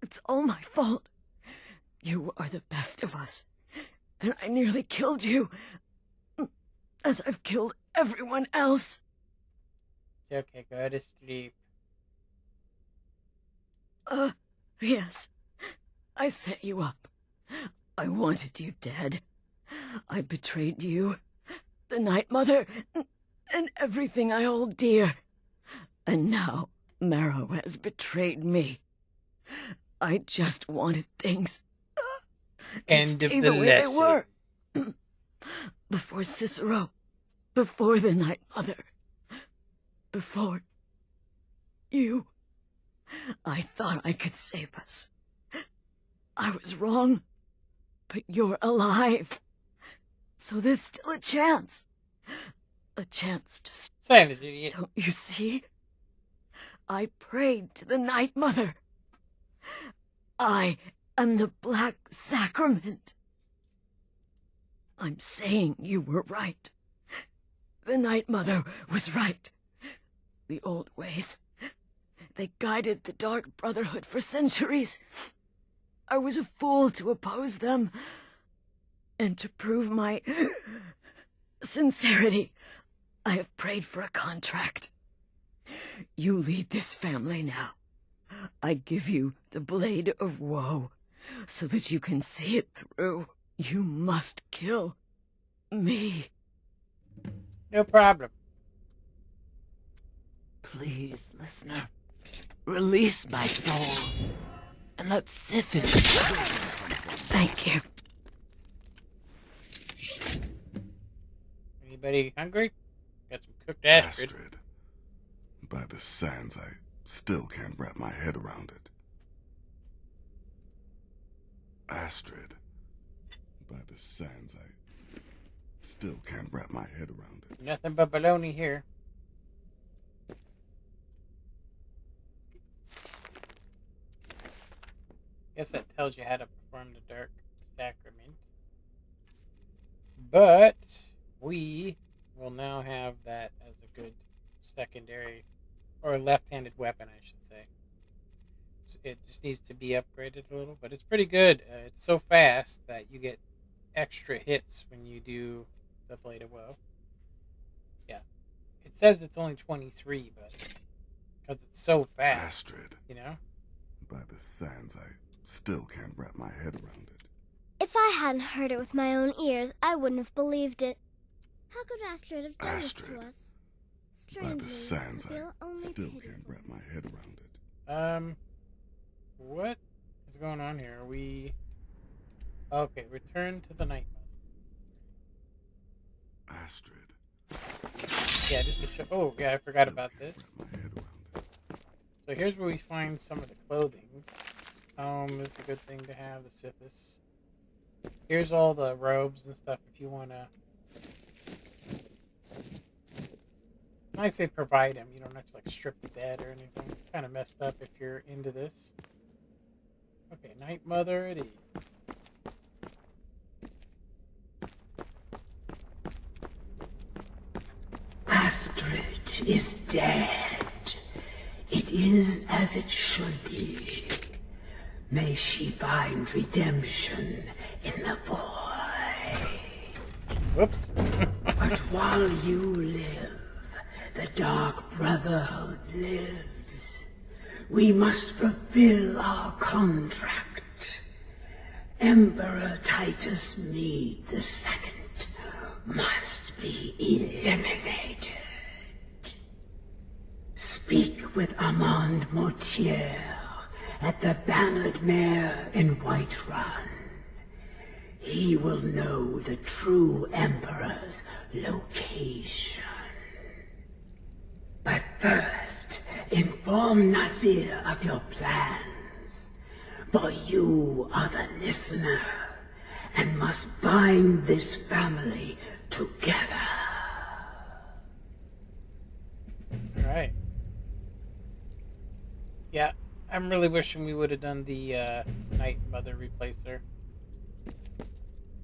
Speaker 9: it's all my fault. You are the best of us, and I nearly killed you, as I've killed everyone else.
Speaker 1: It's okay, go to sleep.
Speaker 9: Yes. I set you up. I wanted you dead. I betrayed you, the Night Mother, and everything I hold dear. And now Marrow has betrayed me. I just wanted things to stay the way they were. Before Cicero, before the Night Mother, before you. I thought I could save us. I was wrong, but you're alive. So there's still a chance. A chance to...
Speaker 1: Silence, idiot.
Speaker 9: Don't you see? I prayed to the Night Mother. I am the Black Sacrament. I'm saying you were right. The Night Mother was right. The old ways, they guided the Dark Brotherhood for centuries. I was a fool to oppose them. And to prove my sincerity, I have prayed for a contract. You lead this family now. I give you the Blade of Woe, so that you can see it through. You must kill me.
Speaker 1: No problem.
Speaker 8: Please, listener, release my soul, and let Sithis...
Speaker 9: Thank you.
Speaker 1: Anybody hungry? Got some cooked Astrid.
Speaker 24: By the sands, I still can't wrap my head around it. Astrid. By the sands, I still can't wrap my head around it.
Speaker 1: Nothing but baloney here. Guess that tells you how to perform the Dark Sacrament. But we will now have that as a good secondary, or left-handed weapon, I should say. It just needs to be upgraded a little, but it's pretty good. It's so fast that you get extra hits when you do the Blade of Woe. Yeah. It says it's only 23, but because it's so fast.
Speaker 24: Astrid.
Speaker 1: You know?
Speaker 24: By the sands, I still can't wrap my head around it.
Speaker 5: If I hadn't heard it with my own ears, I wouldn't have believed it. How could Astrid have done this to us?
Speaker 24: By the sands, I still can't wrap my head around it.
Speaker 1: What is going on here? Are we... Okay, return to the Night Mother.
Speaker 24: Astrid.
Speaker 1: Yeah, just to show... Oh, yeah, I forgot about this. So here's where we find some of the clothing. Tome is a good thing to have, the Sithis. Here's all the robes and stuff if you want to... I say provide them. You don't have to like strip the dead or anything. Kind of messed up if you're into this. Okay, Night Mother it is.
Speaker 8: Astrid is dead. It is as it should be. May she find redemption in the void.
Speaker 1: Whoops.
Speaker 8: But while you live, the Dark Brotherhood lives. We must fulfill our contract. Emperor Titus Mede II must be eliminated. Speak with Armand Mortier at the Bannered Mare in Whiterun. He will know the true Emperor's location. But first, Inform Nasir of your plans, for you are the listener, and must bind this family together.
Speaker 1: Alright. Yeah, I'm really wishing we would have done the Night Mother replacer.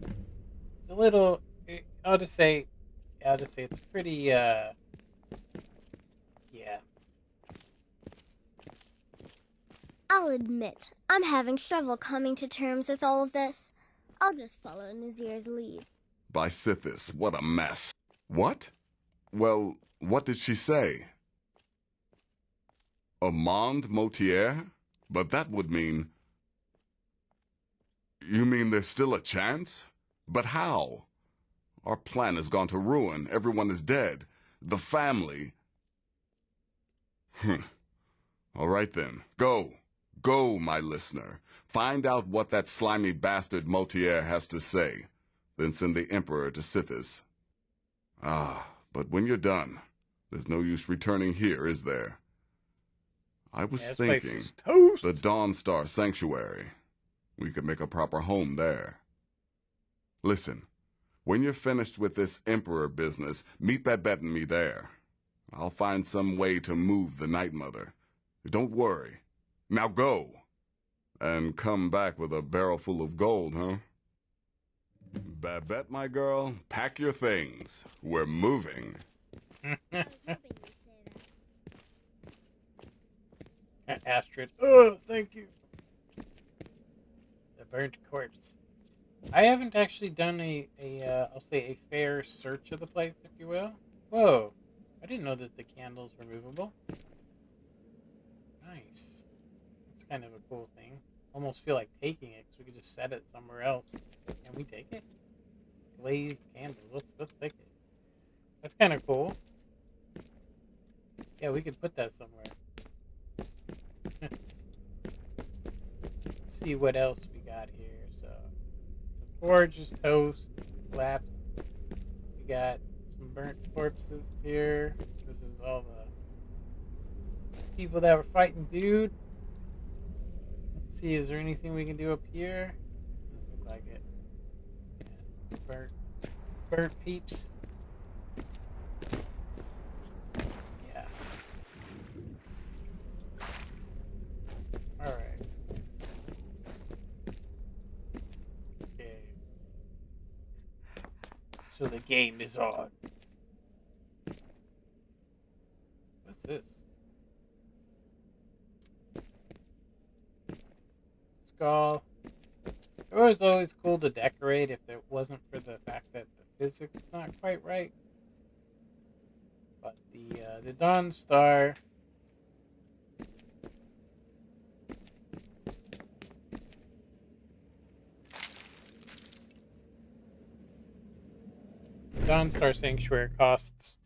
Speaker 1: It's a little... I'll just say it's pretty, yeah.
Speaker 5: I'll admit, I'm having trouble coming to terms with all of this. I'll just follow Nazir's lead.
Speaker 24: By Sithis, what a mess. What? Well, what did she say? Amand Motier? But that would mean... You mean there's still a chance? But how? Our plan has gone to ruin. Everyone is dead. The family... All right then. Go. Go, my listener. Find out what that slimy bastard Motier has to say. Then send the Emperor to Sithis. Ah, but when you're done, there's no use returning here, is there? I was thinking, the Dawnstar Sanctuary. We could make a proper home there. Listen, when you're finished with this Emperor business, meet Babette and me there. I'll find some way to move the Night Mother. Don't worry. Now go. And come back with a barrel full of gold, huh? Babette, my girl, pack your things. We're moving.
Speaker 1: Astrid. Oh, thank you. The burnt corpse. I haven't actually done I'll say a fair search of the place, if you will. Whoa. I didn't know that the candles were movable. Nice. That's kind of a cool thing. Almost feel like taking it, because we could just set it somewhere else. Can we take it? Glazed candles. Let's take it. That's kind of cool. Yeah, we could put that somewhere. Let's see what else we got here. So, the forge is toast, collapsed. We got some burnt corpses here. This is all the people that were fighting dude. Let's see, is there anything we can do up here? Doesn't look like it. Yeah. Burnt peeps. Yeah. Alright. Okay. So the game is on. What's this? Skull. It was always cool to decorate if it wasn't for the fact that the physics not quite right. But the Dawn Star. The Dawn Star Sanctuary costs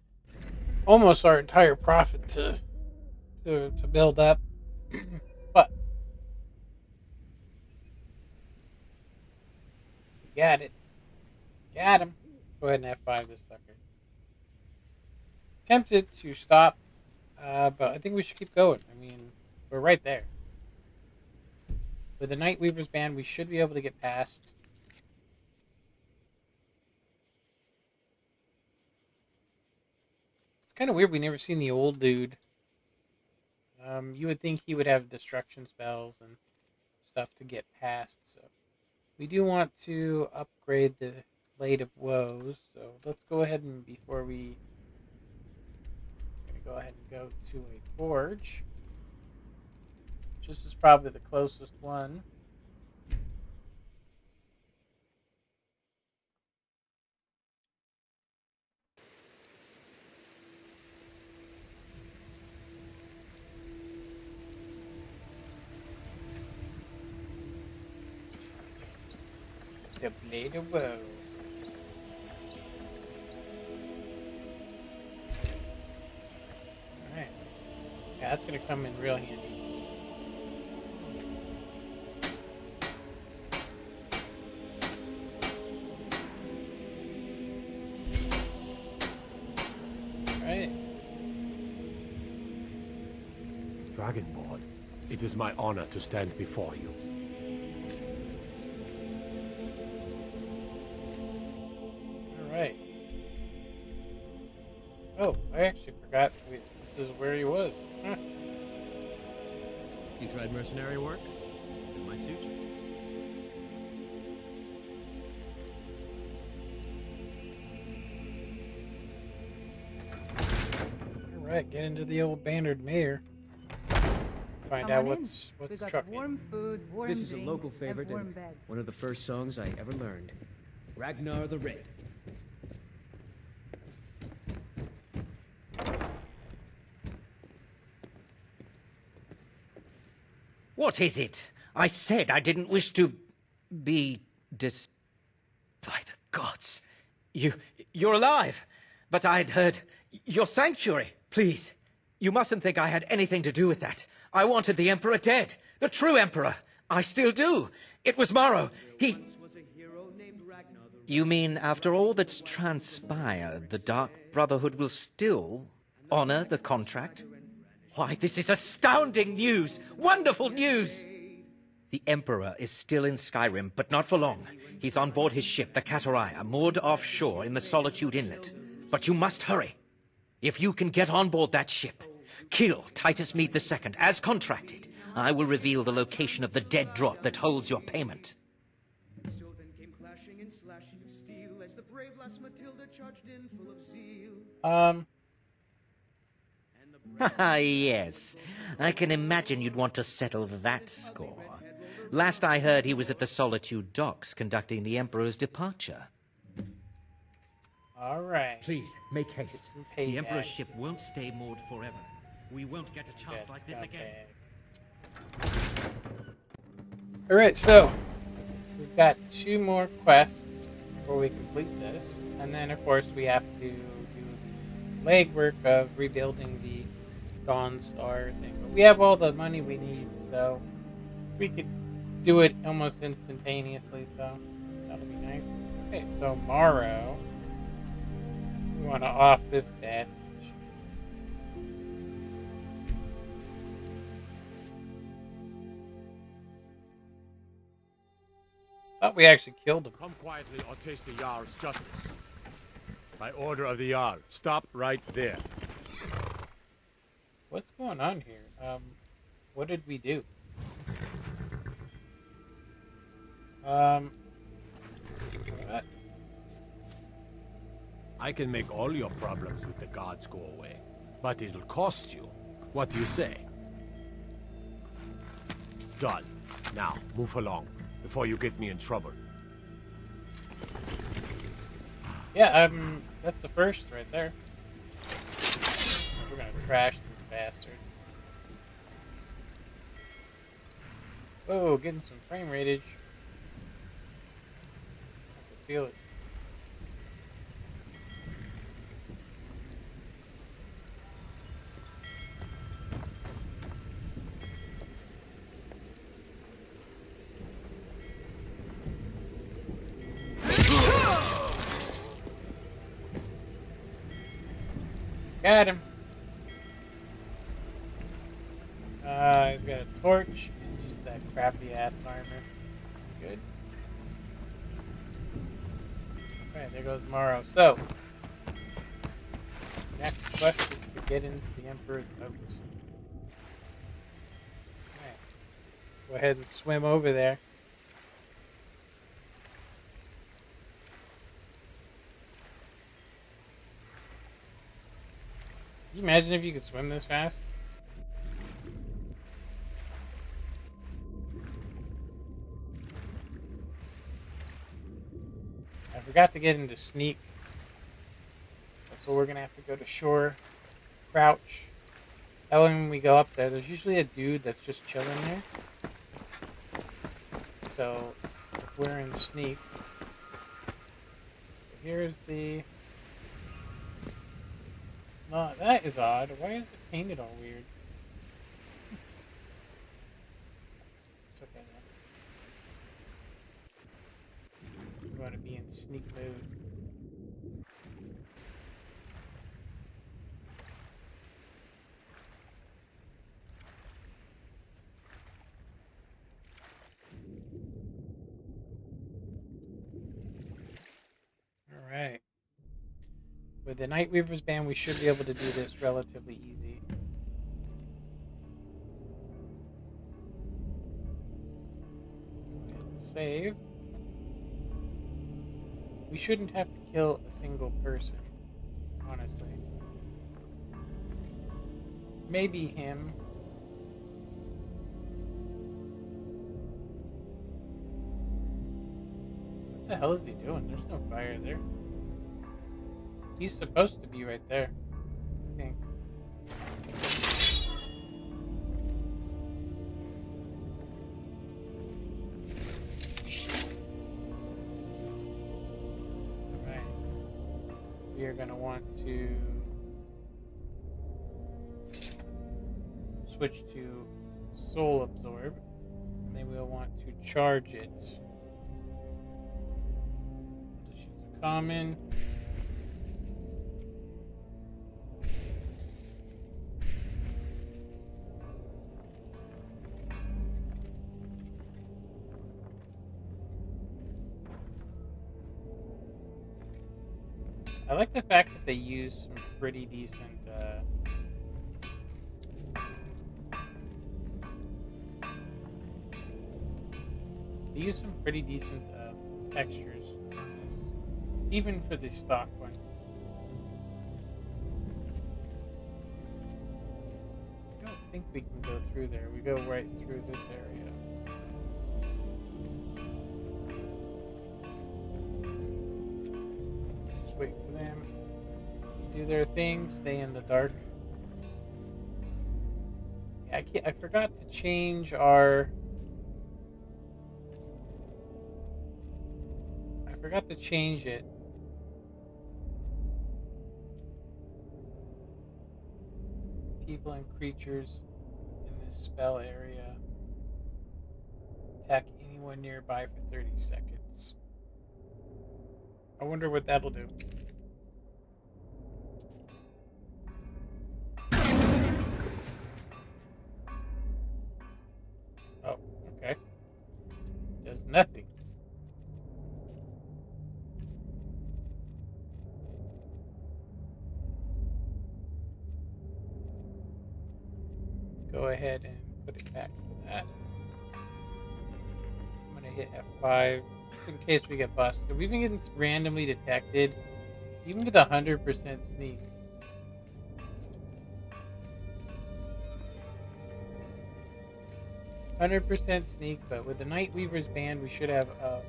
Speaker 1: almost our entire profit to build up. But we got it. Got him. Go ahead and F5 this sucker. Tempted to stop, but I think we should keep going. I mean, we're right there. With the Night Weaver's band, we should be able to get past. It's kind of weird we never seen the old dude. You would think he would have destruction spells and stuff to get past, so we do want to upgrade the Blade of Woes, so let's go ahead and before we go ahead and go to a forge. This is probably the closest one. The Blade of Woe. Alright. Yeah, that's gonna come in real handy. Alright.
Speaker 7: Dragonborn, it is my honor to stand before you.
Speaker 1: Alright. Oh, I actually forgot this is where he was. Huh.
Speaker 6: You tried mercenary work? It might suit you.
Speaker 1: Alright, get into the old Bannered Mare. Find out what's trucking.
Speaker 2: Warm food, warm
Speaker 6: This is a
Speaker 2: drinks,
Speaker 6: local
Speaker 2: and
Speaker 6: favorite
Speaker 2: warm
Speaker 6: and
Speaker 2: beds.
Speaker 6: one of the first songs I ever learned. Ragnar the Red.
Speaker 11: What is it? I said I didn't wish to be By the gods. You're alive. But I'd heard your sanctuary. Please, you mustn't think I had anything to do with that. I wanted the Emperor dead. The true Emperor. I still do. It was Morrow. You mean after all that's transpired, the Dark Brotherhood will still honor the contract? Why, this is astounding news! Wonderful news! The Emperor is still in Skyrim, but not for long. He's on board his ship, the Kataraya, moored offshore in the Solitude Inlet. But you must hurry. If you can get on board that ship, kill Titus Mead II, as contracted, I will reveal the location of the dead drop that holds your payment.
Speaker 23: So then came clashing and slashing of steel as the brave lass Matilda charged in full of zeal.
Speaker 11: Haha, yes. I can imagine you'd want to settle that score. Last I heard, he was at the Solitude docks conducting the Emperor's departure.
Speaker 1: Alright.
Speaker 11: Please, make haste. The
Speaker 1: payback.
Speaker 11: Emperor's ship won't stay moored forever. We won't get a chance like this again.
Speaker 1: Alright, so we've got 2 more quests before we complete this. And then, of course, we have to do the legwork of rebuilding the Dawn Star thing. But we have all the money we need, so we could do it almost instantaneously, so that'll be nice. Okay, so Morrow. We want to off this bastard. Thought we actually killed him.
Speaker 7: Come quietly or taste the Jarl's justice. By order of the Jarl, stop right there.
Speaker 1: What's going on here? What did we do? What?
Speaker 7: I can make all your problems with the gods go away, but it'll cost you. What do you say? Done. Now, move along, before you get me in trouble.
Speaker 1: Yeah, that's the first right there. We're gonna trash this bastard. Oh, getting some frame rateage. I can feel it. Got him. He's got a torch and just that crappy ass armor. Good. Alright, there goes Morrow. So, next quest is to get into the Emperor's boat. Alright. Go ahead and swim over there. Can you imagine if you could swim this fast? I forgot to get into sneak. So we're gonna have to go to shore, crouch. That way when we go up there, there's usually a dude that's just chilling there. So if we're in sneak. Here's the... No, that is odd. Why is it painted all weird? It's okay then. We want to be in sneak mode. With the Night Weaver's band, we should be able to do this relatively easy. Save. We shouldn't have to kill a single person, honestly. Maybe him. What the hell is he doing? There's no fire there. He's supposed to be right there, I think. Alright. We are going to want to switch to Soul Absorb, and then we'll want to charge it. We'll just use a common. I like the fact that they use some pretty decent textures on this, even for the stock one. I don't think we can go through there. We go right through this area. Just wait for them to do their thing, stay in the dark. Yeah, I forgot to change our... I forgot to change it. People and creatures in this spell area attack anyone nearby for 30 seconds. I wonder what that'll do. Oh, okay. Does nothing. Go ahead and put it back to that. I'm gonna hit F5 just in case we get busted. We've been getting randomly detected, even with 100% sneak. Sneak, but with the Night Weaver's band, we should have a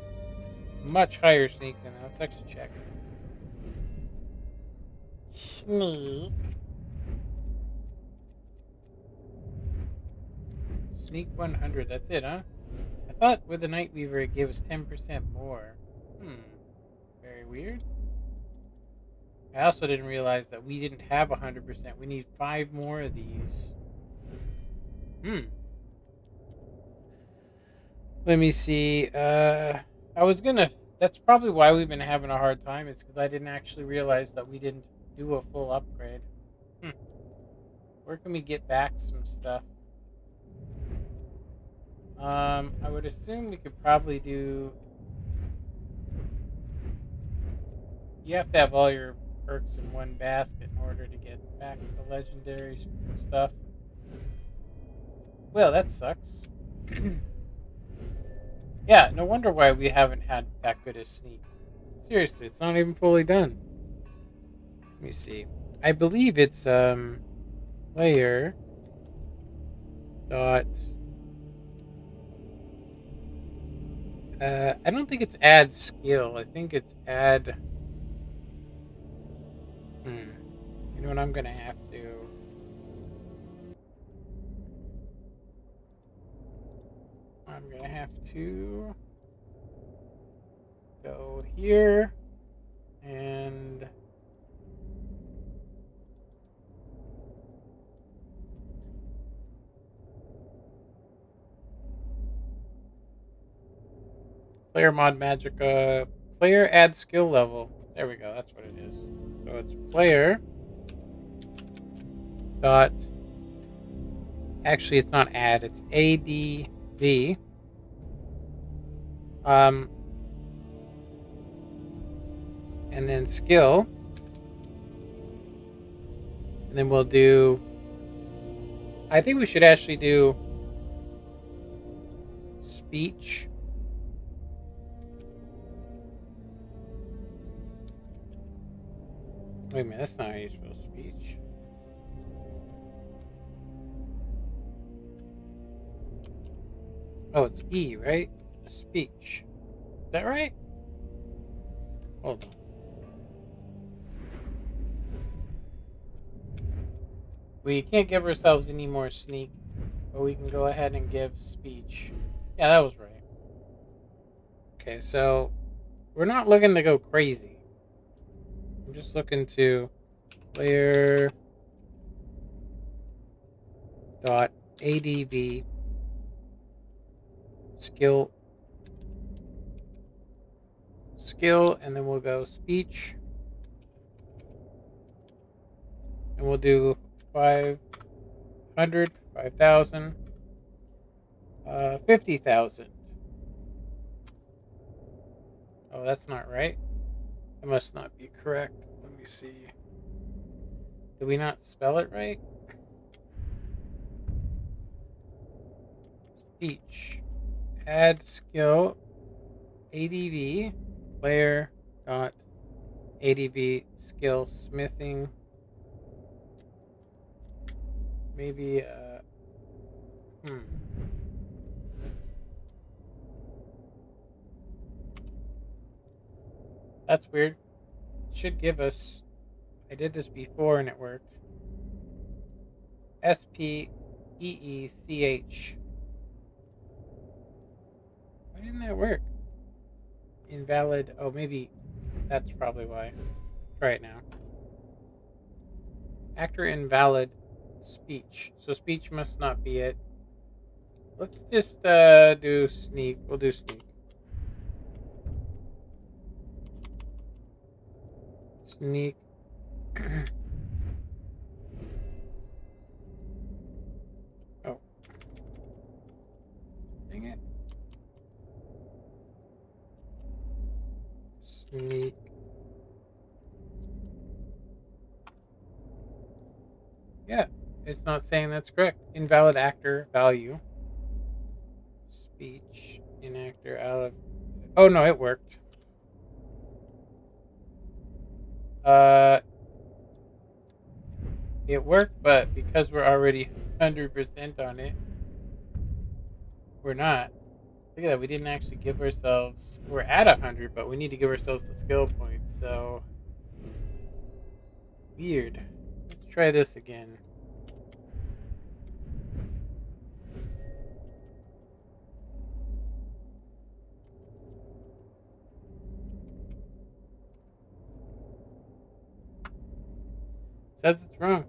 Speaker 1: much higher sneak than that. Let's actually check. Sneak. Sneak 100, that's it, huh? I thought with the Night Weaver it gave us 10% more. Very weird. I also didn't realize that we didn't have 100%. We need 5 more of these. Let me see. I was gonna... That's probably why we've been having a hard time. It's because I didn't actually realize that we didn't do a full upgrade. Where can we get back some stuff? I would assume we could probably do... You have to have all your perks in one basket in order to get back the legendary stuff. Well, that sucks. Yeah, no wonder why we haven't had that good a sneak. Seriously, it's not even fully done. Let me see. I believe it's player dot... I don't think it's add skill. I think it's add... You know what I'm gonna have to... I'm gonna have to go here and player mod magica, player add skill level. There we go, that's what it is. So it's player dot, actually it's not add, it's ADV. And then skill And then we'll do... I think we should actually do speech. Wait a minute, that's not how you spell speech. Oh, it's E, right? Speech. Is that right? Hold on. We can't give ourselves any more sneak, but we can go ahead and give speech. Yeah, that was right. Okay, so we're not looking to go crazy. I'm just looking to player dot adv skill, and then we'll go speech, and we'll do 500, 5,000, 50,000. Oh, that's not right. That must not be correct. Let me see. Did we not spell it right? Speech. Add skill adv player dot adv skill smithing. Maybe That's weird. It should give us... I did this before and it worked. SPEECH. Why didn't that work? Invalid. Oh, maybe that's probably why. Try it now. Actor invalid speech. So speech must not be it. Let's just do sneak. We'll do sneak. Sneak. Oh. Dang it. Sneak. Yeah, it's not saying that's correct. Invalid actor value. Speech in actor out of... Oh no, it worked. It worked, but because we're already 100% on it, we're not. Look at that, we didn't actually give ourselves... We're at 100, but we need to give ourselves the skill points, so... Weird. Let's try this again. Says it's wrong.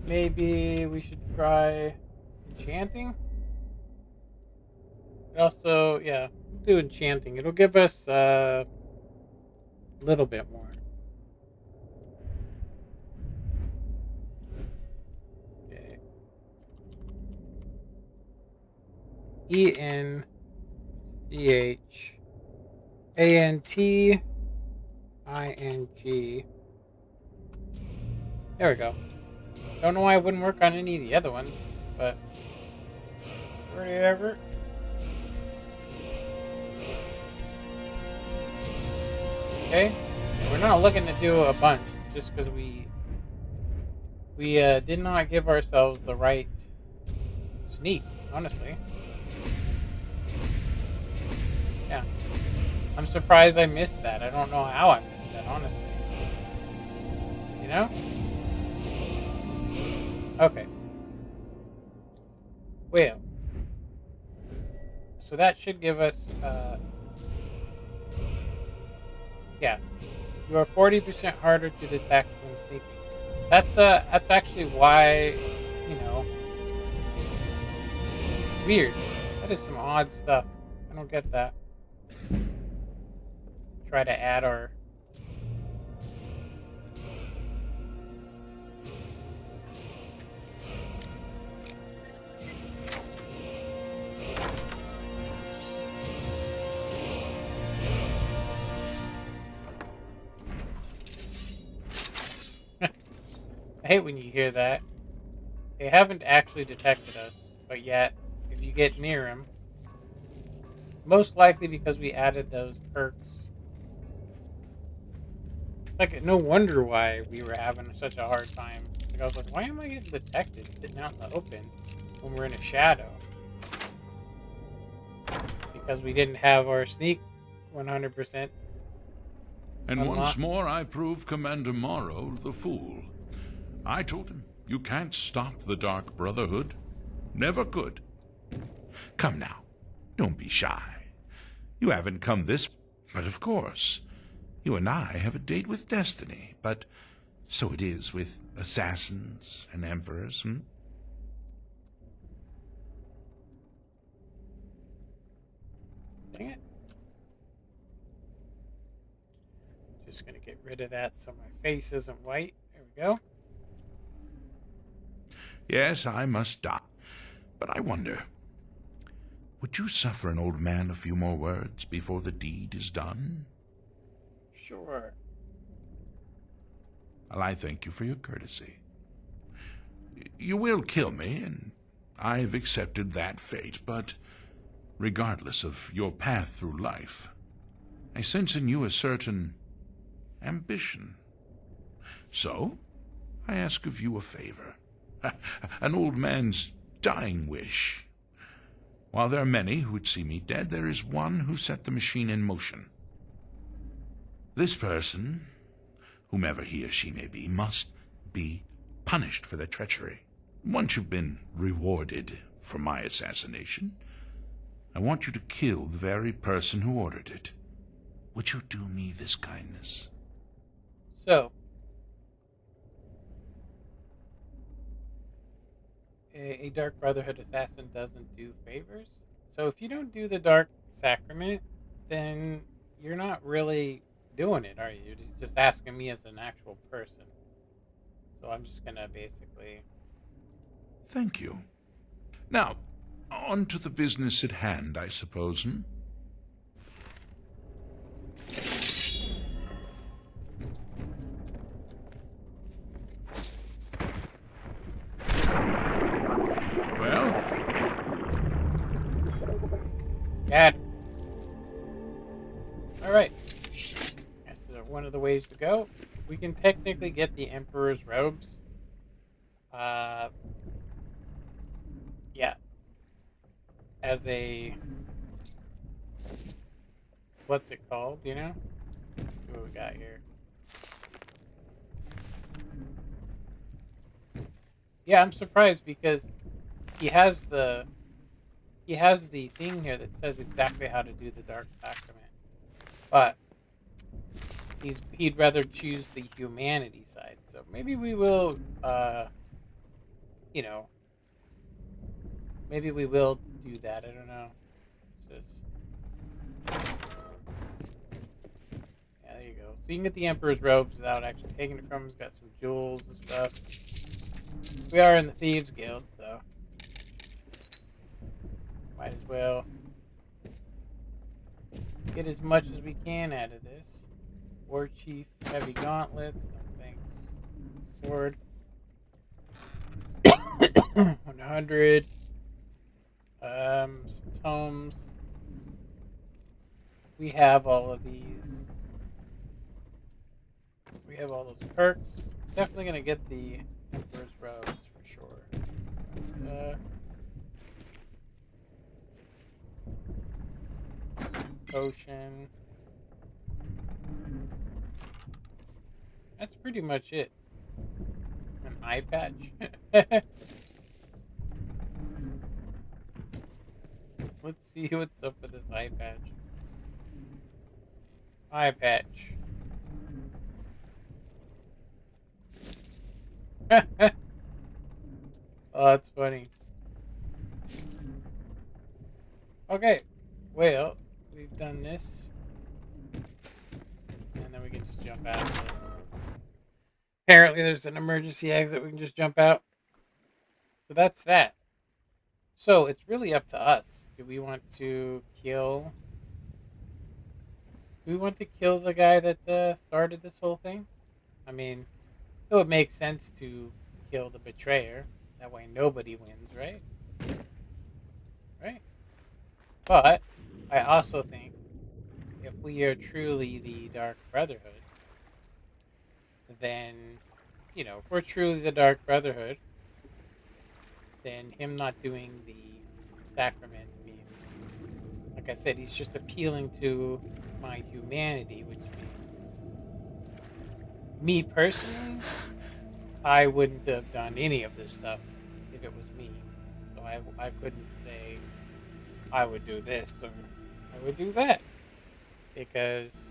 Speaker 1: Maybe we should try enchanting? It also, yeah, we'll do enchanting. It'll give us a little bit more. Okay. ENCHANTING. There we go. Don't know why it wouldn't work on any of the other ones, but whatever. Okay, we're not looking to do a bunch just because we did not give ourselves the right sneak, honestly. Yeah, I'm surprised I missed that. I don't know how I missed that, honestly. You know? Okay. Well, so that should give us, yeah, you are 40% harder to detect when sneaking. That's actually why, you know, weird. That is some odd stuff. I don't get that. Try to add our... I hate when you hear that. They haven't actually detected us, but yet, if you get near them, most likely because we added those perks. It's like, no wonder why we were having such a hard time. Like, I was like, why am I getting detected sitting out in the open when we're in a shadow? Because we didn't have our sneak 100%.
Speaker 2: And once more I proved Commander Morrow the fool. I told him, you can't stop the Dark Brotherhood. Never could. Come now, don't be shy. You haven't come this... But of course, you and I have a date with destiny, but so it is with assassins and emperors,
Speaker 1: Dang it. Just gonna get rid of that so my face isn't white. There we go.
Speaker 2: Yes, I must die. But I wonder, would you suffer an old man a few more words before the deed is done?
Speaker 1: Sure.
Speaker 2: Well, I thank you for your courtesy. You will kill me, and I've accepted that fate, but regardless of your path through life, I sense in you a certain ambition. So, I ask of you a favor. An old man's dying wish. While there are many who would see me dead, there is one who set the machine in motion. This person, whomever he or she may be, must be punished for their treachery. Once you've been rewarded for my assassination, I want you to kill the very person who ordered it. Would you do me this kindness?
Speaker 1: So, a Dark Brotherhood assassin doesn't do favors. So if you don't do the Dark Sacrament, then you're not really doing it, are you? You're just asking me as an actual person. So I'm just gonna basically...
Speaker 2: Thank you. Now, on to the business at hand, I suppose, Well?
Speaker 1: Got it. Alright. That's one of the ways to go. We can technically get the Emperor's robes. Yeah. As a... What's it called, you know? Let's see what we got here. Yeah, I'm surprised because he has the thing here that says exactly how to do the Dark Sacrament. But he'd rather choose the humanity side. So maybe we will you know, maybe we will do that. I don't know. It's just... Yeah, there you go. So you can get the Emperor's robes without actually taking it from him. He's got some jewels and stuff. We are in the Thieves Guild, so might as well get as much as we can out of this. War Chief, heavy gauntlets, no thanks. Sword. 100. Some tomes. We have all of these. We have all those perks. Definitely gonna get the Emperor's robes for sure. Potion. That's pretty much it. An eye patch. Let's see what's up with this eye patch. Eye patch. Oh, that's funny. Okay, well, we've done this. And then we can just jump out. Apparently there's an emergency exit we can just jump out. So that's that. So it's really up to us. Do we want to kill... Do we want to kill the guy that started this whole thing? I mean, So it makes sense to kill the betrayer. That way nobody wins, right? Right? But I also think if we are truly the Dark Brotherhood, then, you know, if we're truly the Dark Brotherhood, then him not doing the sacrament means, like I said, he's just appealing to my humanity, which means, me personally, I wouldn't have done any of this stuff if it was me. So I couldn't say I would do this or I would do that, because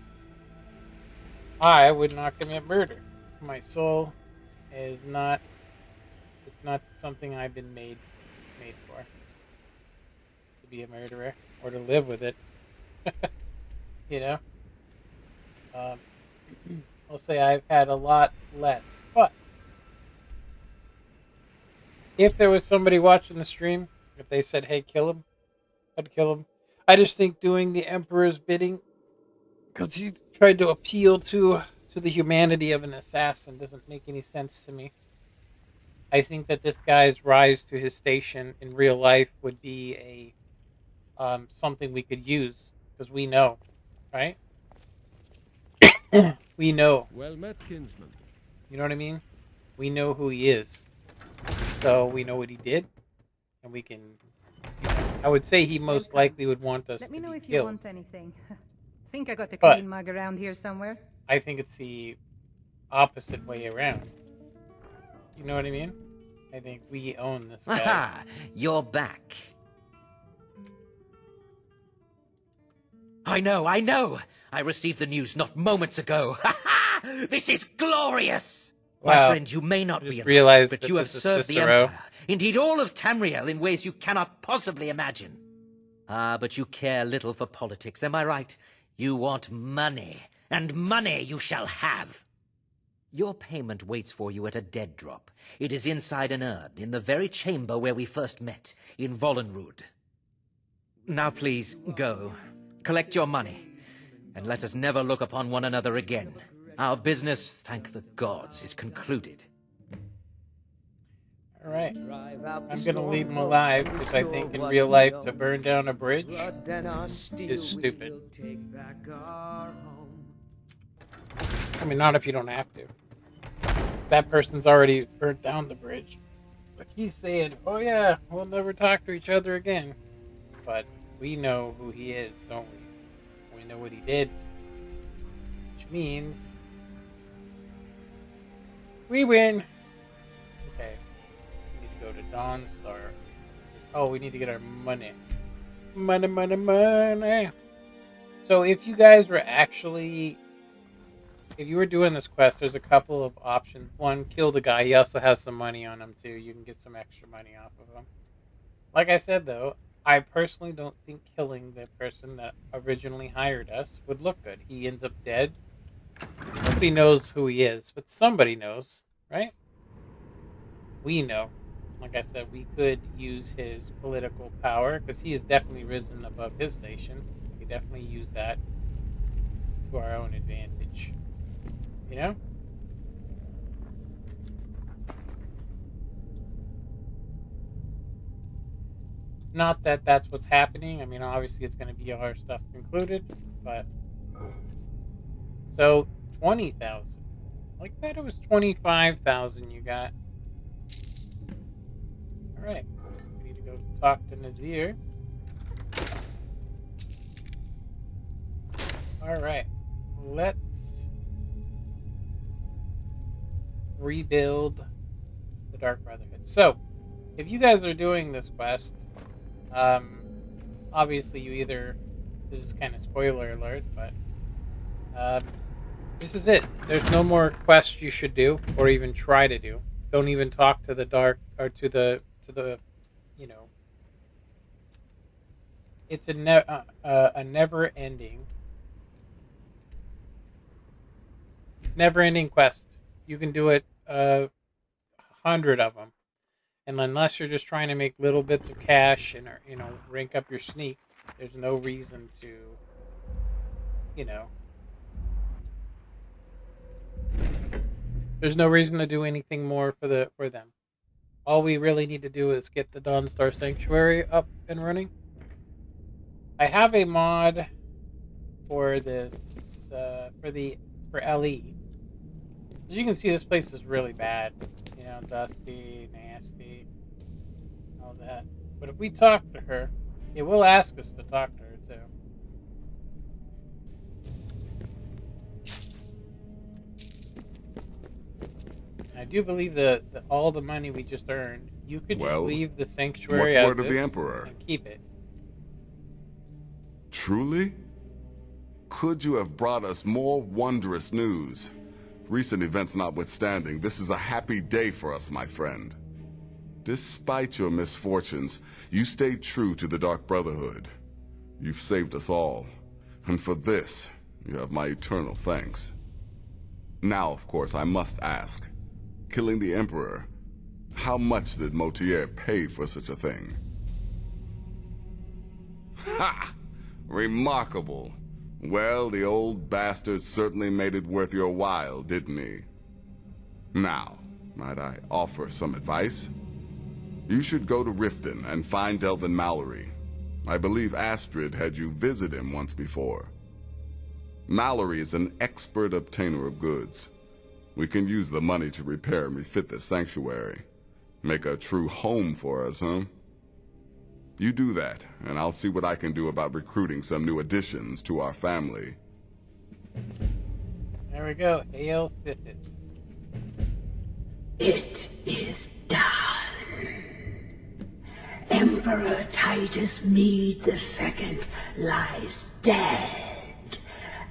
Speaker 1: I would not commit murder. My soul is not, it's not something I've been made for, to be a murderer or to live with it. You know, I'll say I've had a lot less, but if there was somebody watching the stream, if they said, hey, kill him, I'd kill him. I just think doing the Emperor's bidding, because he tried to appeal to the humanity of an assassin, doesn't make any sense to me. I think that this guy's rise to his station in real life would be a something we could use, because we know, right? We know.
Speaker 6: Well met, kinsman.
Speaker 1: You know what I mean? We know who he is, so we know what he did, and we can. You know, I would say he most likely would want us
Speaker 12: Let
Speaker 1: to
Speaker 12: me know
Speaker 1: be
Speaker 12: if you
Speaker 1: killed.
Speaker 12: want anything. Think I got a
Speaker 1: But-
Speaker 12: clean mug around here somewhere?
Speaker 1: I think it's the opposite way around. You know what I mean? I think we own this guy.
Speaker 11: Aha! You're back. I know! I received the news not moments ago. Ha ha! This is glorious! My
Speaker 1: Wow.
Speaker 11: friend, you may not
Speaker 1: I just
Speaker 11: realize,
Speaker 1: realized
Speaker 11: but
Speaker 1: that
Speaker 11: you have
Speaker 1: this is
Speaker 11: served the
Speaker 1: Cicero.
Speaker 11: Empire. Indeed, all of Tamriel in ways you cannot possibly imagine. Ah, but you care little for politics, am I right? You want money, and money you shall have. Your payment waits for you at a dead drop. It is inside an urn, in the very chamber where we first met, in Vollenrud. Now please, go. Collect your money, and let us never look upon one another again. Our business, thank the gods, is concluded.
Speaker 1: All right. I'm going to leave him alive because I think in real life to burn down a bridge is stupid. I mean, not if you don't have to. That person's already burnt down the bridge. But he's saying, oh yeah, we'll never talk to each other again. But we know who he is, don't we? We know what he did. Which means we win. Okay. We need to go to Dawnstar. Oh, we need to get our money. Money. So if you guys were actually... If you were doing this quest, there's a couple of options. One, kill the guy. He also has some money on him, too. You can get some extra money off of him. Like I said, though, I personally don't think killing the person that originally hired us would look good. He ends up dead. Nobody knows who he is, but somebody knows, right? We know. Like I said, we could use his political power, because he has definitely risen above his station. We could definitely use that to our own advantage. You know? Not that that's what's happening. I mean, obviously it's going to be all our stuff included, but... So, 20,000. Like that it was 25,000 you got. Alright. We need to go talk to Nazir. Alright. Let's rebuild the Dark Brotherhood. So, if you guys are doing this quest, obviously you either, this is kind of spoiler alert, but this is it. There's no more quests you should do or even try to do. Don't even talk to the dark or to the you know. It's a never ending. It's never ending quest. You can do it 100 of them, and unless you're just trying to make little bits of cash and rank up your sneak, there's no reason to, There's no reason to do anything more for them. All we really need to do is get the Dawnstar Sanctuary up and running. I have a mod for this for LE. As you can see, this place is really bad. You know, dusty, nasty, all that. But if we talk to her, it will ask us to talk to her too. I do believe that all the money we just earned, you could just leave the sanctuary
Speaker 24: what
Speaker 1: as
Speaker 24: word of the
Speaker 1: is
Speaker 24: Emperor?
Speaker 1: and keep it.
Speaker 24: Truly? Could you have brought us more wondrous news? Recent events notwithstanding, this is a happy day for us, my friend. Despite your misfortunes, you stayed true to the Dark Brotherhood. You've saved us all, and for this, you have my eternal thanks. Now, of course, I must ask, killing the Emperor, how much did Motier pay for such a thing? Ha! Remarkable. Well, the old bastard certainly made it worth your while, didn't he? Now, might I offer some advice? You should go to Riften and find Delvin Mallory. I believe Astrid had you visit him once before. Mallory is an expert obtainer of goods. We can use the money to repair and refit the sanctuary. Make a true home for us, huh? You do that, and I'll see what I can do about recruiting some new additions to our family.
Speaker 1: There we go. Hail Sithis.
Speaker 8: It is done. Emperor Titus Mede II lies dead,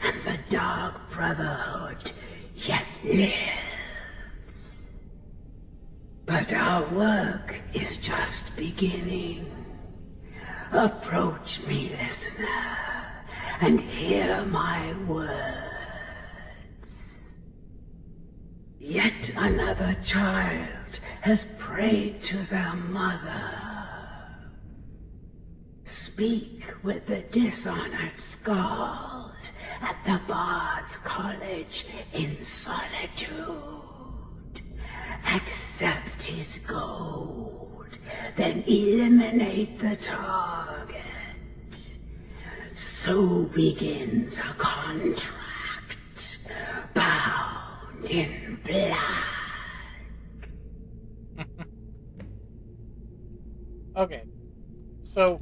Speaker 8: and the Dark Brotherhood yet lives. But our work is just beginning. Approach me, listener, and hear my words. Yet another child has prayed to their mother. Speak with the dishonored Skald at the Bard's College in solitude. Accept his gold, then eliminate the target. So begins a contract, bound in blood.
Speaker 1: Okay, so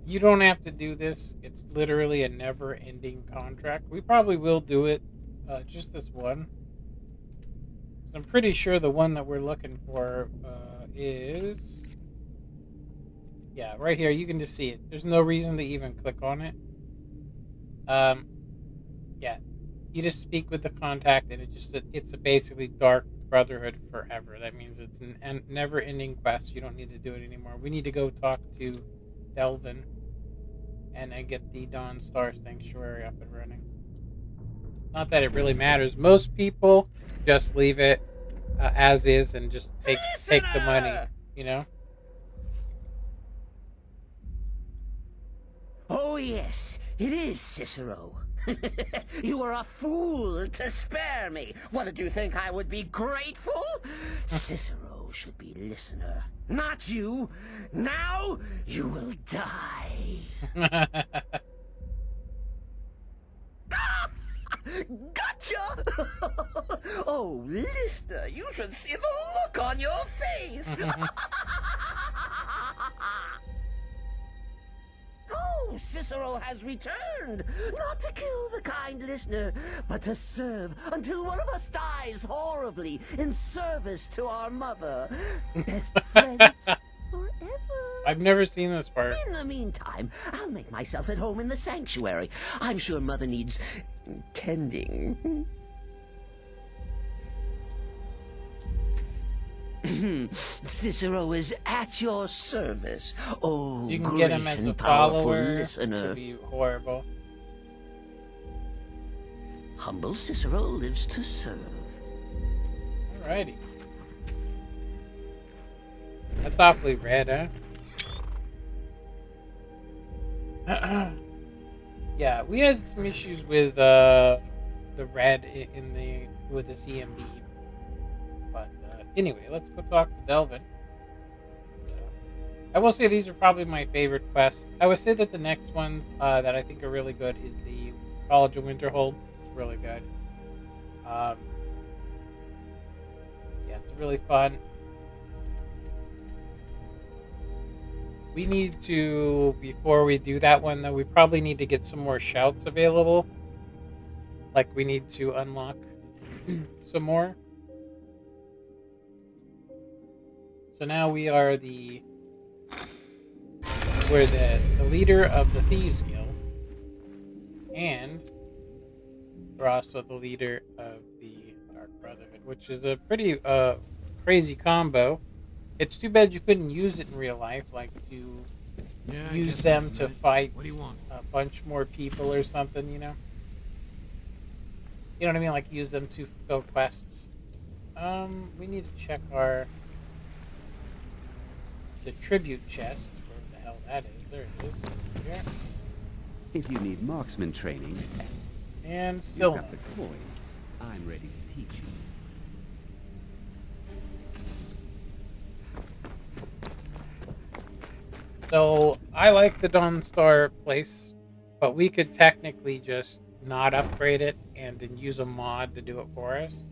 Speaker 1: you don't have to do this. It's literally a never-ending contract. We probably will do it, just this one. I'm pretty sure the one that we're looking for is... Yeah, right here. You can just see it. There's no reason to even click on it. Yeah, you just speak with the contact, and it's a basically Dark Brotherhood forever. That means it's a never-ending quest. You don't need to do it anymore. We need to go talk to Delvin and then get the Dawnstar Sanctuary up and running. Not that it really matters. Most people just leave it as is and just take the money, you know?
Speaker 11: Oh yes, it is Cicero. You were a fool to spare me. What, did you think I would be grateful? Cicero should be listener, not you. Now you will die. Gotcha! Oh, listener, you should see the look on your face. Oh, Cicero has returned, not to kill the kind listener, but to serve until one of us dies horribly in service to our mother. Best friends forever.
Speaker 1: I've never seen this part.
Speaker 11: In the meantime, I'll make myself at home in the sanctuary. I'm sure Mother needs tending. Cicero is at your service. Oh,
Speaker 1: you can
Speaker 11: great
Speaker 1: get him as a
Speaker 11: and powerful
Speaker 1: follower.
Speaker 11: listener.
Speaker 1: Would be horrible.
Speaker 11: Humble Cicero lives to serve.
Speaker 1: Alrighty. That's awfully red, huh? Yeah, we had some issues with the red with the CMB. But anyway, let's go talk to Delvin. I will say these are probably my favorite quests. I would say that the next ones that I think are really good is the College of Winterhold. It's really good. Yeah, it's really fun. We need to, before we do that one though, we probably need to get some more shouts available. Like we need to unlock some more. So now we're the leader of the Thieves Guild. And we're also the leader of the Dark Brotherhood, which is a pretty crazy combo. It's too bad you couldn't use it in real life, like to use them to fight a bunch more people or something, you know? You know what I mean? Like use them to fulfill quests. We need to check the tribute chest. Where the hell that is? There it is. Here.
Speaker 10: If you need marksman training,
Speaker 1: and still
Speaker 10: you got the coin. I'm ready to teach you.
Speaker 1: So I like the Dawnstar place, but we could technically just not upgrade it and then use a mod to do it for us.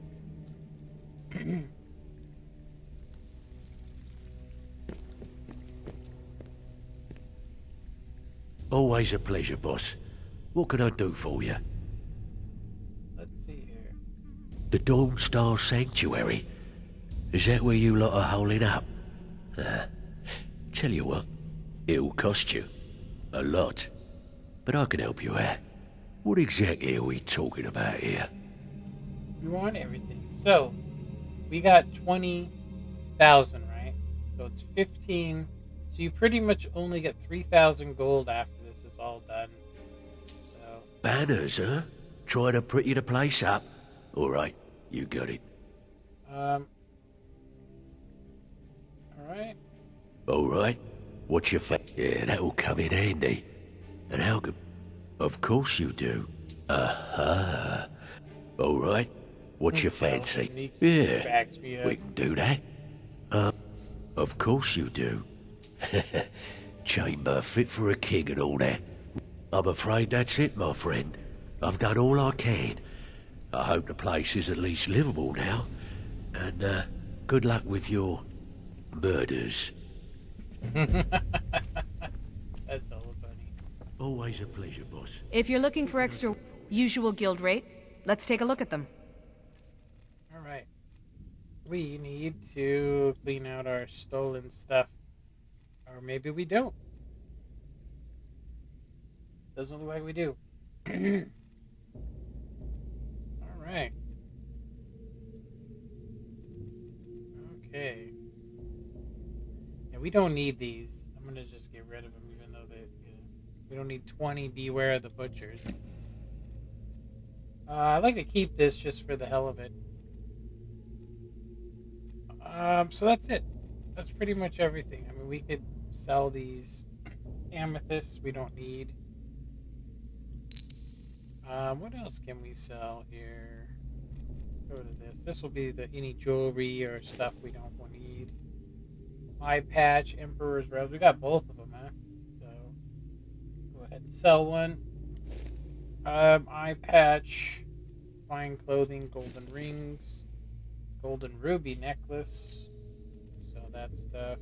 Speaker 17: Always a pleasure, boss. What can I do for you?
Speaker 1: Let's see here.
Speaker 17: The Dawnstar Sanctuary. Is that where you lot are holding up? Tell you what, it'll cost you. A lot. But I can help you out. What exactly are we talking about here?
Speaker 1: We want everything. So, we got 20,000, right? So it's 15. So you pretty much only get 3,000 gold after this is all done. So.
Speaker 17: Banners, huh? Trying to pretty the place up? Alright, you got it.
Speaker 1: Alright.
Speaker 17: Alright. What's your Yeah, that'll come in handy. And how good? Of course you do. Aha. Alright. What's your fancy? Yeah, we can do that. Of course you do. Chamber fit for a king and all that. I'm afraid that's it, my friend. I've done all I can. I hope the place is at least livable now. And good luck with your murders.
Speaker 1: That's all funny.
Speaker 17: Always a pleasure, boss.
Speaker 18: If you're looking for extra usual guild rate, let's take a look at them.
Speaker 1: Alright. We need to clean out our stolen stuff. Or maybe we don't. Doesn't look like we do. Alright. Okay. Yeah, we don't need these. I'm gonna just get rid of them, even though we don't need 20 Beware of the Butchers. I'd like to keep this just for the hell of it. So that's it. That's pretty much everything. I mean, we could sell these amethysts we don't need. What else can we sell here? Let's go to this. This will be any jewelry or stuff we don't need. Eye patch, Emperor's robes. We got both of them, huh? So go ahead and sell one. Eye patch, fine clothing, golden rings, golden ruby necklace. Sell that stuff.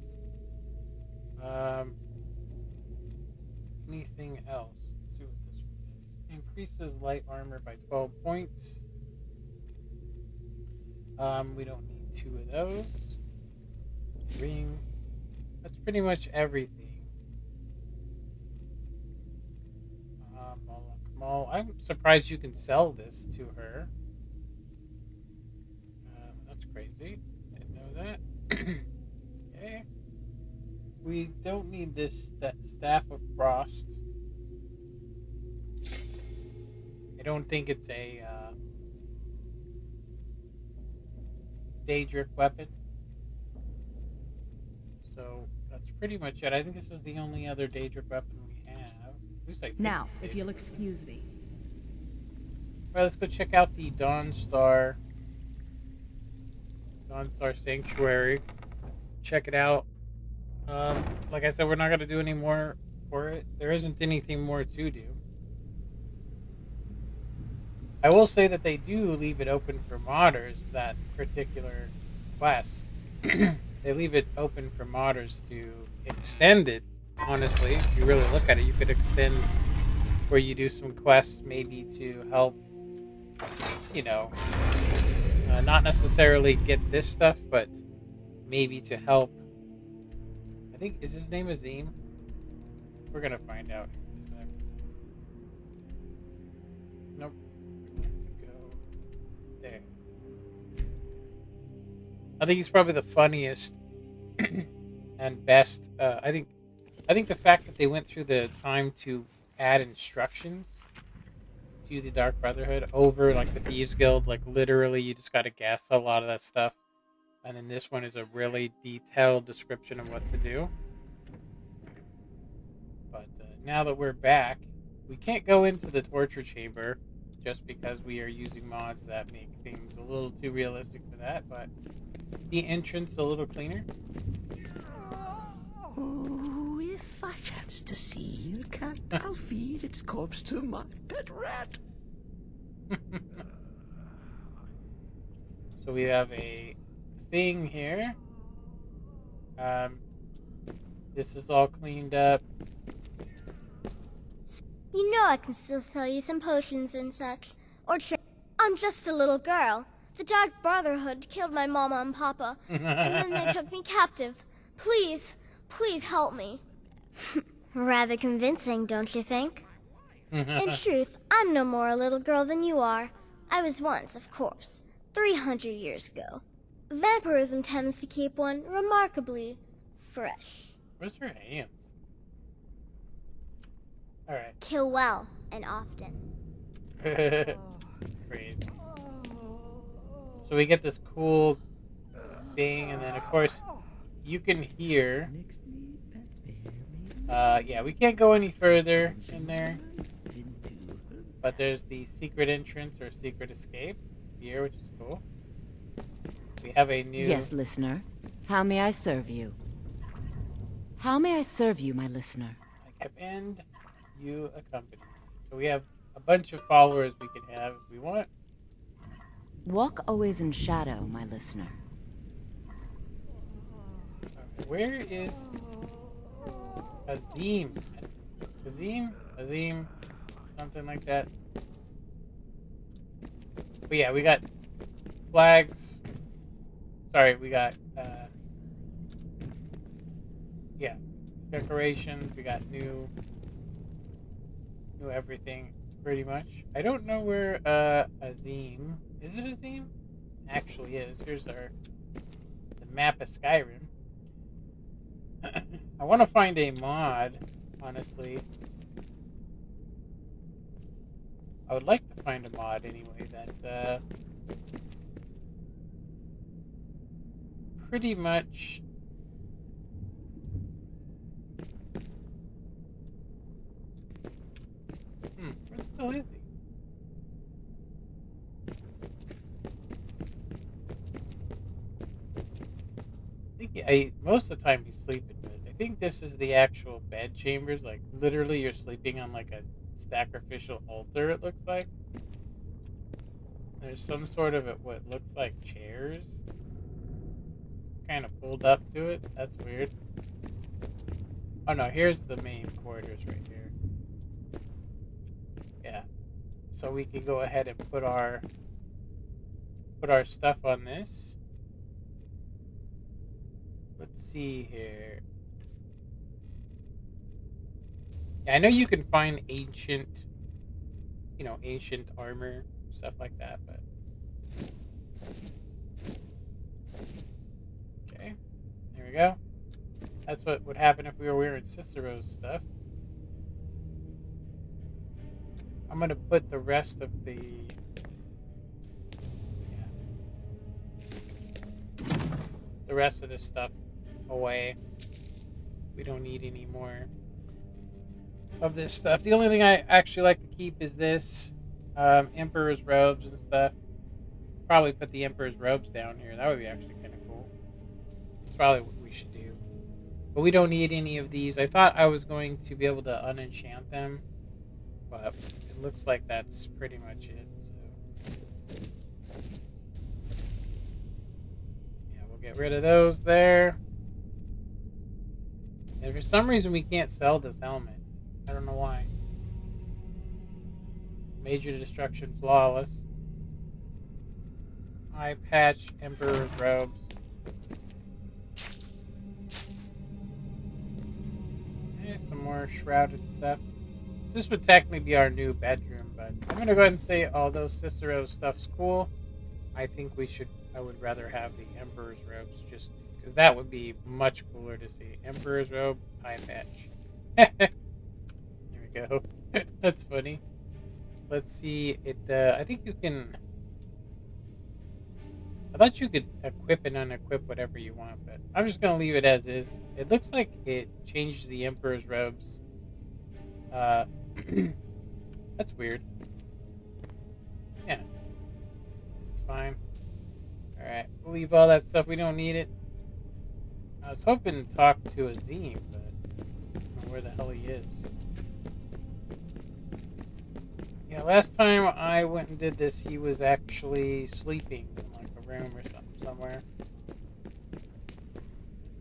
Speaker 1: Anything else? Let's see what this one is. Increases light armor by 12 points. We don't need 2 of those. Ring. That's pretty much everything. Kamal. I'm surprised you can sell this to her. That's crazy. Didn't know that. Okay. We don't need this Staff of Frost. I don't think it's a Daedric weapon. So that's pretty much it. I think this is the only other Daedric weapon we have. At least I think
Speaker 16: now, if you'll excuse me.
Speaker 1: Alright, let's go check out the Dawnstar Dawnstar Sanctuary. Check it out. Like I said, we're not going to do any more for it. There isn't anything more to do. I will say that they do leave it open for modders, that particular quest. They leave it open for modders to extend it, honestly. If you really look at it, you could extend where you do some quests maybe to help, you know, not necessarily get this stuff, but maybe to help. I think, is his name Azim? We're going to find out in a sec. Nope. To go there. I think he's probably the funniest and best. I think the fact that they went through the time to add instructions to the Dark Brotherhood over like the Thieves Guild, like literally you just got to guess a lot of that stuff, and then this one is a really detailed description of what to do. But now that we're back, we can't go into the torture chamber just because we are using mods that make things a little too realistic for that, but the entrance a little cleaner.
Speaker 11: Oh, if I chance to see a cat, I'll feed its corpse to my pet rat.
Speaker 1: So we have a thing here. This is all cleaned up.
Speaker 5: You know I can still sell you some potions and such. Or I'm just a little girl. The Dark Brotherhood killed my mama and papa, and then they took me captive. Please, please help me. Rather convincing, don't you think? In truth, I'm no more a little girl than you are. I was once, of course, 300 years ago. Vampirism tends to keep one remarkably fresh.
Speaker 1: Where's her hands? Alright.
Speaker 5: Kill well and often.
Speaker 1: Great. So we get this cool thing, and then of course you can hear. Yeah, we can't go any further in there. But there's the secret entrance or secret escape here, which is cool. We have a new...
Speaker 16: Yes, listener. How may I serve you? How may I serve you, my listener?
Speaker 1: I command you accompany me. So we have a bunch of followers we can have if we want.
Speaker 16: Walk always in shadow, my listener.
Speaker 1: Where is Azim? Azim? Something like that. But yeah, we got flags. Sorry, we got yeah, decorations. We got new everything pretty much. I don't know where Azim. Is it Azim? Actually is. Here's the map of Skyrim. I want to find a mod, honestly. I would like to find a mod anyway that pretty much where the hell is he? Most of the time he's sleeping, but I think this is the actual bed chambers. Like literally, you're sleeping on like a sacrificial altar. It looks like there's some sort of what looks like chairs, kind of pulled up to it. That's weird. Oh no, here's the main quarters right here. Yeah, so we can go ahead and put our stuff on this. Let's see here. Yeah, I know you can find ancient armor, stuff like that, but... Okay, there we go. That's what would happen if we were wearing Cicero's stuff. I'm gonna put the rest of the... the rest of this stuff away. We don't need any more of this stuff. The only thing I actually like to keep is this Emperor's robes and stuff. probably put the Emperor's robes down here. That would be actually kind of cool. That's probably what we should do. But we don't need any of these. I thought I was going to be able to unenchant them, but it looks like that's pretty much it. So yeah, we'll get rid of those there. And for some reason we can't sell this helmet. I don't know why. Major destruction flawless. Eye patch, Emperor's robes. Some more shrouded stuff. This would technically be our new bedroom, but I'm gonna go ahead and say although Cicero stuff's cool, I think I would rather have the Emperor's robes, just because that would be much cooler to see. Emperor's robe, eye patch. There we go. That's funny. Let's see. I think you can. I thought you could equip and unequip whatever you want, but I'm just gonna leave it as is. It looks like it changed the Emperor's robes. That's weird. Yeah, it's fine. All right, we'll leave all that stuff. We don't need it. I was hoping to talk to Azim, but I don't know where the hell he is. Yeah, last time I went and did this, he was actually sleeping in like a room or something somewhere.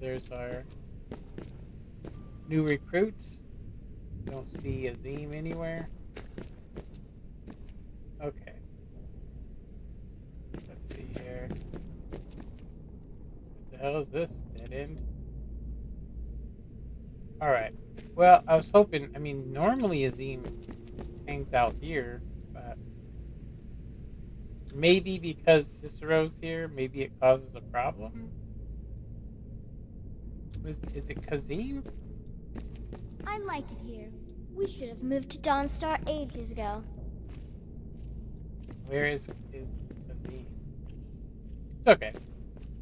Speaker 1: There's our new recruit. Don't see Azim anywhere. Okay. Let's see here. What the hell is this? Dead end? Alright. Well, I was hoping, I mean, normally Azim hangs out here, but maybe because Cicero's here, maybe it causes a problem? Is it Kazim?
Speaker 5: I like it here. We should have moved to Dawnstar ages ago.
Speaker 1: Where is Kazim? It's okay.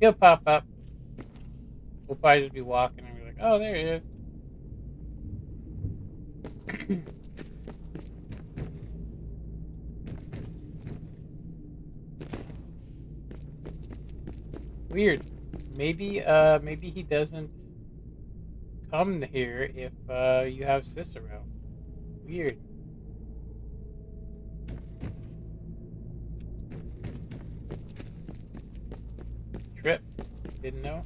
Speaker 1: He'll pop up. We'll probably just be walking and be like, oh, there he is. Weird. Maybe he doesn't come here if you have Cicero. Weird. Trip. Didn't know.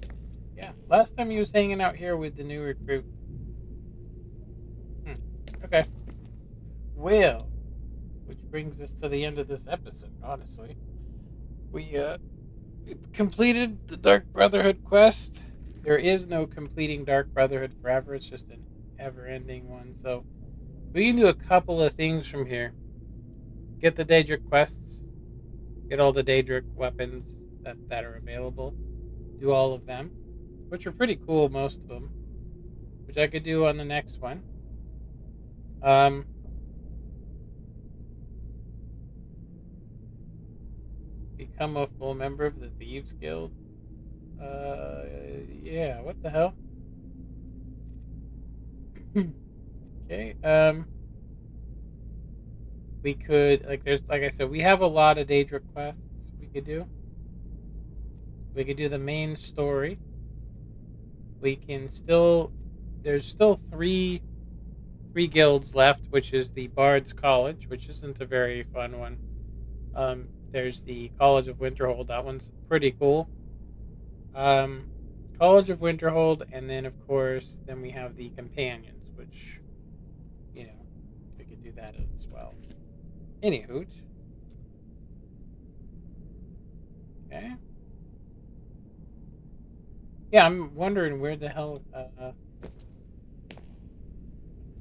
Speaker 1: Yeah. Last time he was hanging out here with the new recruit. Okay. Well, which brings us to the end of this episode, honestly. We completed the Dark Brotherhood quest. There is no completing Dark Brotherhood forever. It's just an ever-ending one. So we can do a couple of things from here. Get the Daedric quests. Get all the Daedric weapons that are available. Do all of them, which are pretty cool, most of them. Which I could do on the next one. Become a full member of the Thieves Guild. Yeah, what the hell? Okay, we could, like I said, we have a lot of Daedric quests we could do. We could do the main story. We can still, there's still three guilds left, which is the Bard's College, which isn't a very fun one. There's the College of Winterhold. That one's pretty cool. College of Winterhold, and then of course, then we have the Companions, which, you know, we could do that as well. Anywho. Okay. Yeah, I'm wondering where the hell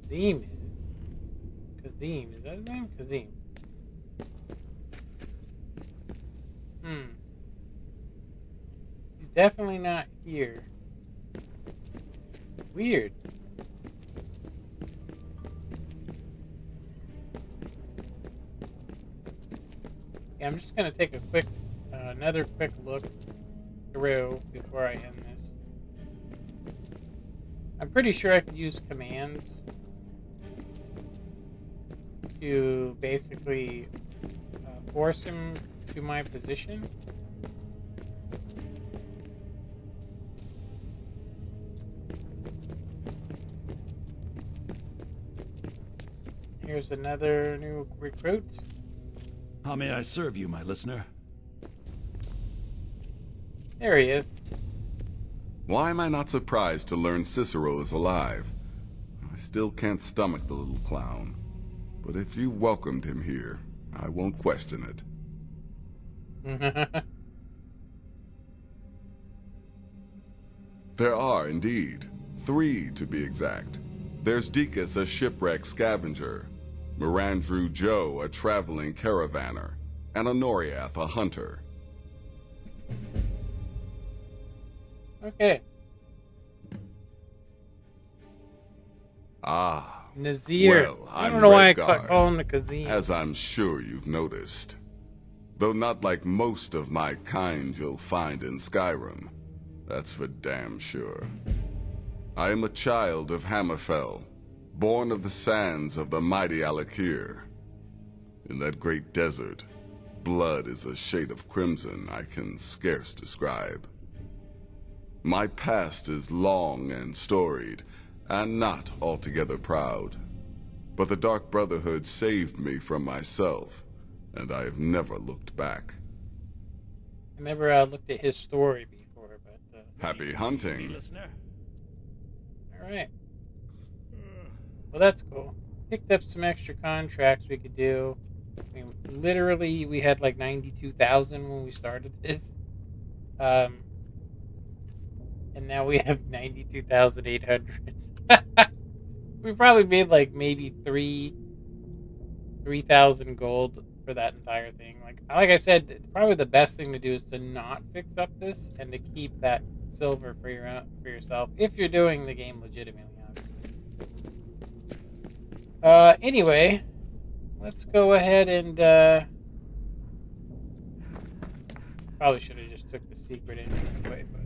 Speaker 1: Kazim is. Kazim, is that his name? Kazim. He's definitely not here. Weird. Yeah, I'm just gonna take a quick, another quick look through before I end this. I'm pretty sure I could use commands to basically force him to my position. Here's another new recruit.
Speaker 4: How may I serve you, my listener?
Speaker 1: There he is.
Speaker 24: Why am I not surprised to learn Cicero is alive? I still can't stomach the little clown. But if you welcomed him here, I won't question it. There are, indeed. 3, to be exact. There's Deacus, a shipwreck scavenger. Mirandrew Joe, a traveling caravaner. And Honoriath, a hunter.
Speaker 1: Okay.
Speaker 24: Ah.
Speaker 1: Nazir.
Speaker 24: Well,
Speaker 1: I don't
Speaker 24: I'm
Speaker 1: know why I
Speaker 24: Redguard,
Speaker 1: call him the Kazim.
Speaker 24: as I'm sure you've noticed. Though not like most of my kind you'll find in Skyrim. That's for damn sure. I am a child of Hammerfell, born of the sands of the mighty Alakir. In that great desert, blood is a shade of crimson I can scarce describe. My past is long and storied, and not altogether proud. But the Dark Brotherhood saved me from myself, and I have never looked back.
Speaker 1: I never looked at his story before, but...
Speaker 24: Happy hunting.
Speaker 1: Alright. Well, that's cool. Picked up some extra contracts we could do. I mean, literally, we had like 92,000 when we started this. And now we have 92,800. We probably made like maybe 3,000 gold for that entire thing. Like I said, it's probably the best thing to do is to not fix up this and to keep that silver for yourself if you're doing the game legitimately, obviously. Anyway, let's go ahead and probably should have just took the secret anyway, but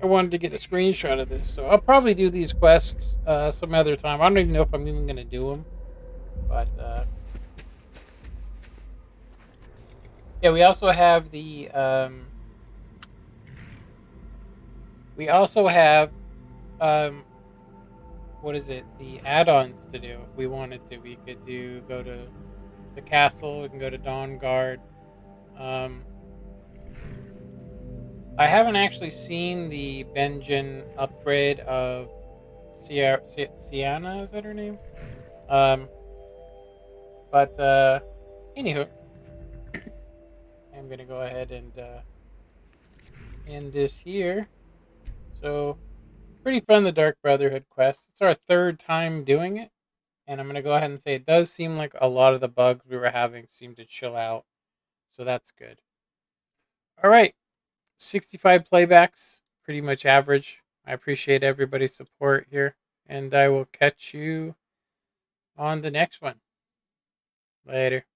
Speaker 1: I wanted to get a screenshot of this, so I'll probably do these quests some other time. I don't even know if I'm even going to do them, but yeah, we also have the what is it? The add-ons to do. If we wanted to, we could go to the castle. We can go to Dawnguard. I haven't actually seen the Benjen upgrade of Sienna. Is that her name? But anywho, I'm gonna go ahead and end this here. So, pretty fun, the Dark Brotherhood quest. It's our 3rd time doing it, and I'm gonna go ahead and say it does seem like a lot of the bugs we were having seem to chill out, so that's good. All right, 65 playbacks, pretty much average. I appreciate everybody's support here, and I will catch you on the next one. Later.